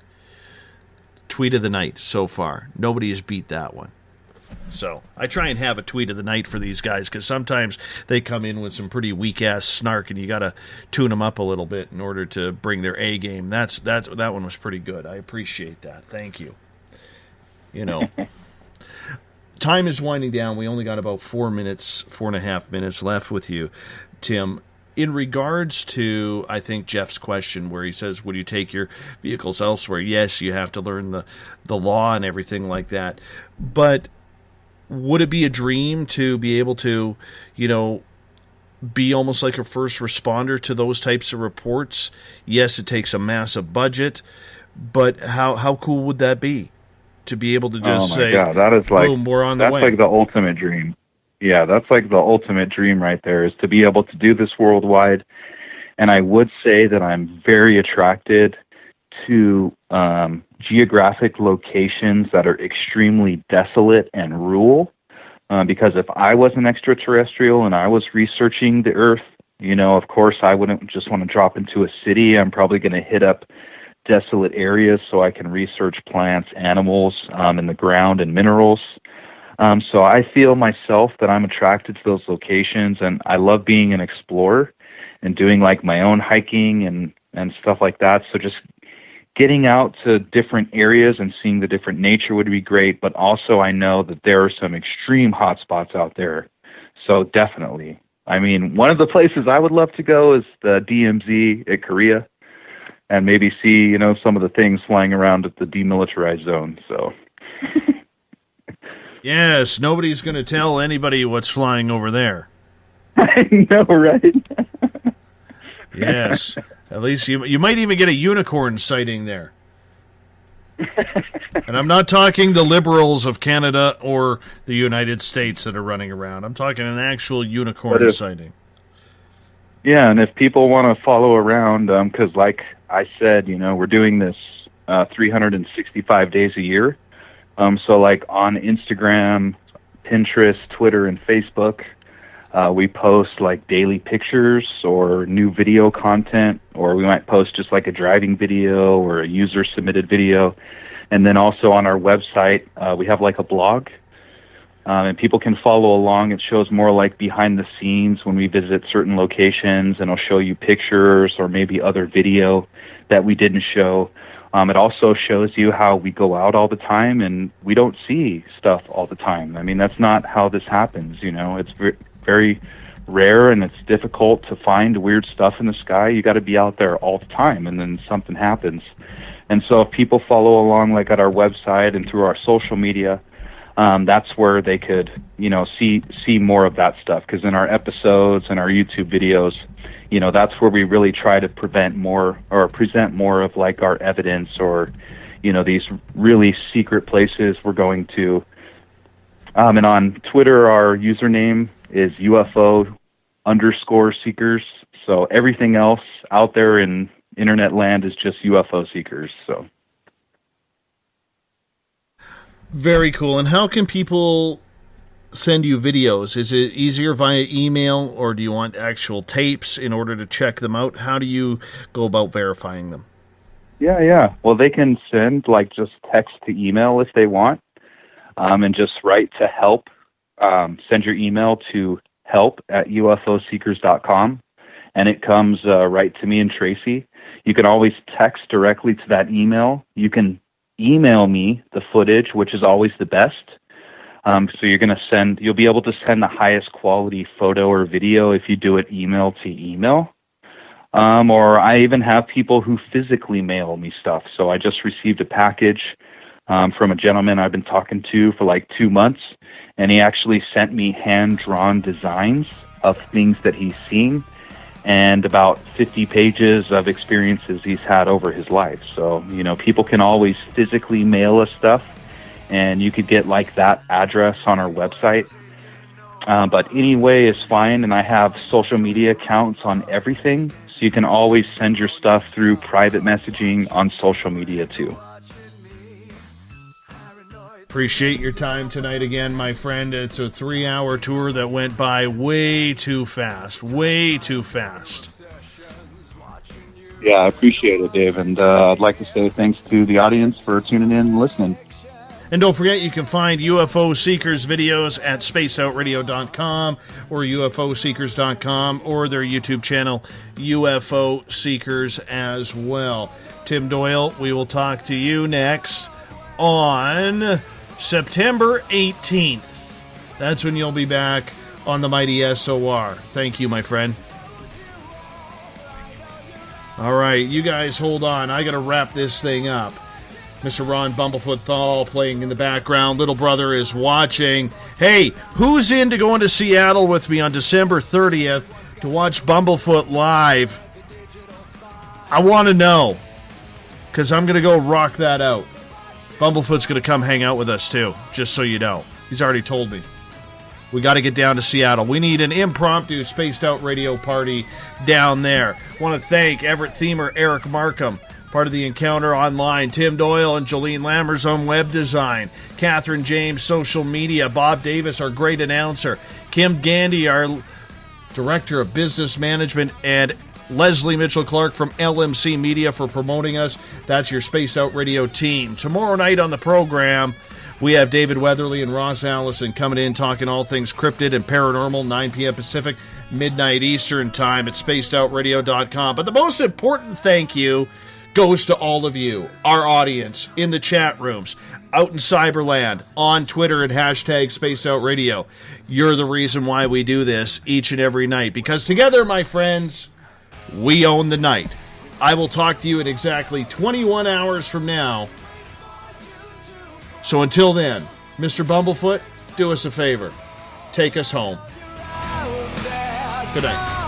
Tweet of the night so far. Nobody has beat that one. So I try and have a tweet of the night for these guys because sometimes they come in with some pretty weak-ass snark and you got to tune them up a little bit in order to bring their A game. That one was pretty good. I appreciate that. Thank you. You know, time is winding down. We only got about 4.5 minutes left with you, Tim. In regards to, I think, Jeff's question where he says, would you take your vehicles elsewhere? Yes, you have to learn the law and everything like that. But would it be a dream to be able to, you know, be almost like a first responder to those types of reports? Yes, it takes a massive budget, but how cool would that be to be able to just say, God, that is like, boom, we're on the way. That's like the ultimate dream. Yeah, that's like the ultimate dream right there, is to be able to do this worldwide. And I would say that I'm very attracted to geographic locations that are extremely desolate and rural. Because if I was an extraterrestrial and I was researching the Earth, of course I wouldn't just want to drop into a city. I'm probably going to hit up desolate areas so I can research plants, animals, in the ground and minerals. So I feel myself that I'm attracted to those locations, and I love being an explorer and doing like my own hiking and stuff like that. So just getting out to different areas and seeing the different nature would be great, but also I know that there are some extreme hotspots out there. So definitely. I mean, one of the places I would love to go is the DMZ at Korea and maybe see, some of the things flying around at the demilitarized zone. So yes, nobody's going to tell anybody what's flying over there. I know, right? Yes. At least you might even get a unicorn sighting there. And I'm not talking the liberals of Canada or the United States that are running around. I'm talking an actual unicorn sighting. Yeah, and if people want to follow around, because like I said, we're doing this 365 days a year. So like on Instagram, Pinterest, Twitter, and Facebook, we post like daily pictures or new video content, or we might post just like a driving video or a user submitted video. And then also on our website, we have like a blog, and people can follow along. It shows more like behind the scenes when we visit certain locations, and it'll show you pictures or maybe other video that we didn't show. It also shows you how we go out all the time and we don't see stuff all the time. I mean, that's not how this happens. It's very rare, and it's difficult to find weird stuff in the sky. You got to be out there all the time, and then something happens. And so if people follow along like at our website and through our social media, that's where they could, see more of that stuff. Because in our episodes and our YouTube videos, that's where we really try to present more of like our evidence or, these really secret places we're going to. And on Twitter, our username is UFO_Seekers. So everything else out there in internet land is just UFO Seekers. So very cool. And how can people send you videos? Is it easier via email, or do you want actual tapes in order to check them out? How do you go about verifying them? Yeah. Well, they can send like just text to email if they want. And just write to help. Send your email to help@ufoseekers.com, and it comes right to me and Tracy. You can always text directly to that email. You can email me the footage, which is always the best. So you'll be able to send the highest quality photo or video if you do it email to email. Or I even have people who physically mail me stuff. So I just received a package from a gentleman I've been talking to for like 2 months, and he actually sent me hand-drawn designs of things that he's seen and about 50 pages of experiences he's had over his life. So, people can always physically mail us stuff, and you could get like that address on our website. But any way is fine, and I have social media accounts on everything, so you can always send your stuff through private messaging on social media too. Appreciate your time tonight again, my friend. It's a 3-hour tour that went by way too fast. Yeah, I appreciate it, Dave. And I'd like to say thanks to the audience for tuning in and listening. And don't forget, you can find UFO Seekers videos at spaceoutradio.com or ufoseekers.com or their YouTube channel, UFO Seekers, as well. Tim Doyle, we will talk to you next on September 18th. That's when you'll be back on the mighty SOR. Thank you, my friend. All right, you guys hold on. I got to wrap this thing up. Mr. Ron Bumblefoot THAL playing in the background. Little brother is watching. Hey, who's into going to Seattle with me on December 30th to to watch Bumblefoot live, I want to know, because I'm going to go rock that out. Bumblefoot's going to come hang out with us, too, just so you know. He's already told me. We got to get down to Seattle. We need an impromptu Spaced Out Radio party down there. Want to thank Everett Themer, Eric Markham, part of the Encounter Online, Tim Doyle and Jolene Lammers on web design, Catherine James, social media, Bob Davis, our great announcer, Kim Gandy, our director of business management, and Leslie Mitchell-Clark from LMC Media for promoting us. That's your Spaced Out Radio team. Tomorrow night on the program, we have David Weatherly and Ross Allison coming in talking all things cryptid and paranormal, 9 p.m. Pacific, midnight Eastern time at spacedoutradio.com. But the most important thank you goes to all of you, our audience, in the chat rooms, out in Cyberland, on Twitter at hashtag SpacedOutRadio. You're the reason why we do this each and every night, because together, my friends, we own the night. I will talk to you in exactly 21 hours from now. So until then, Mr. Bumblefoot, do us a favor. Take us home. Good night.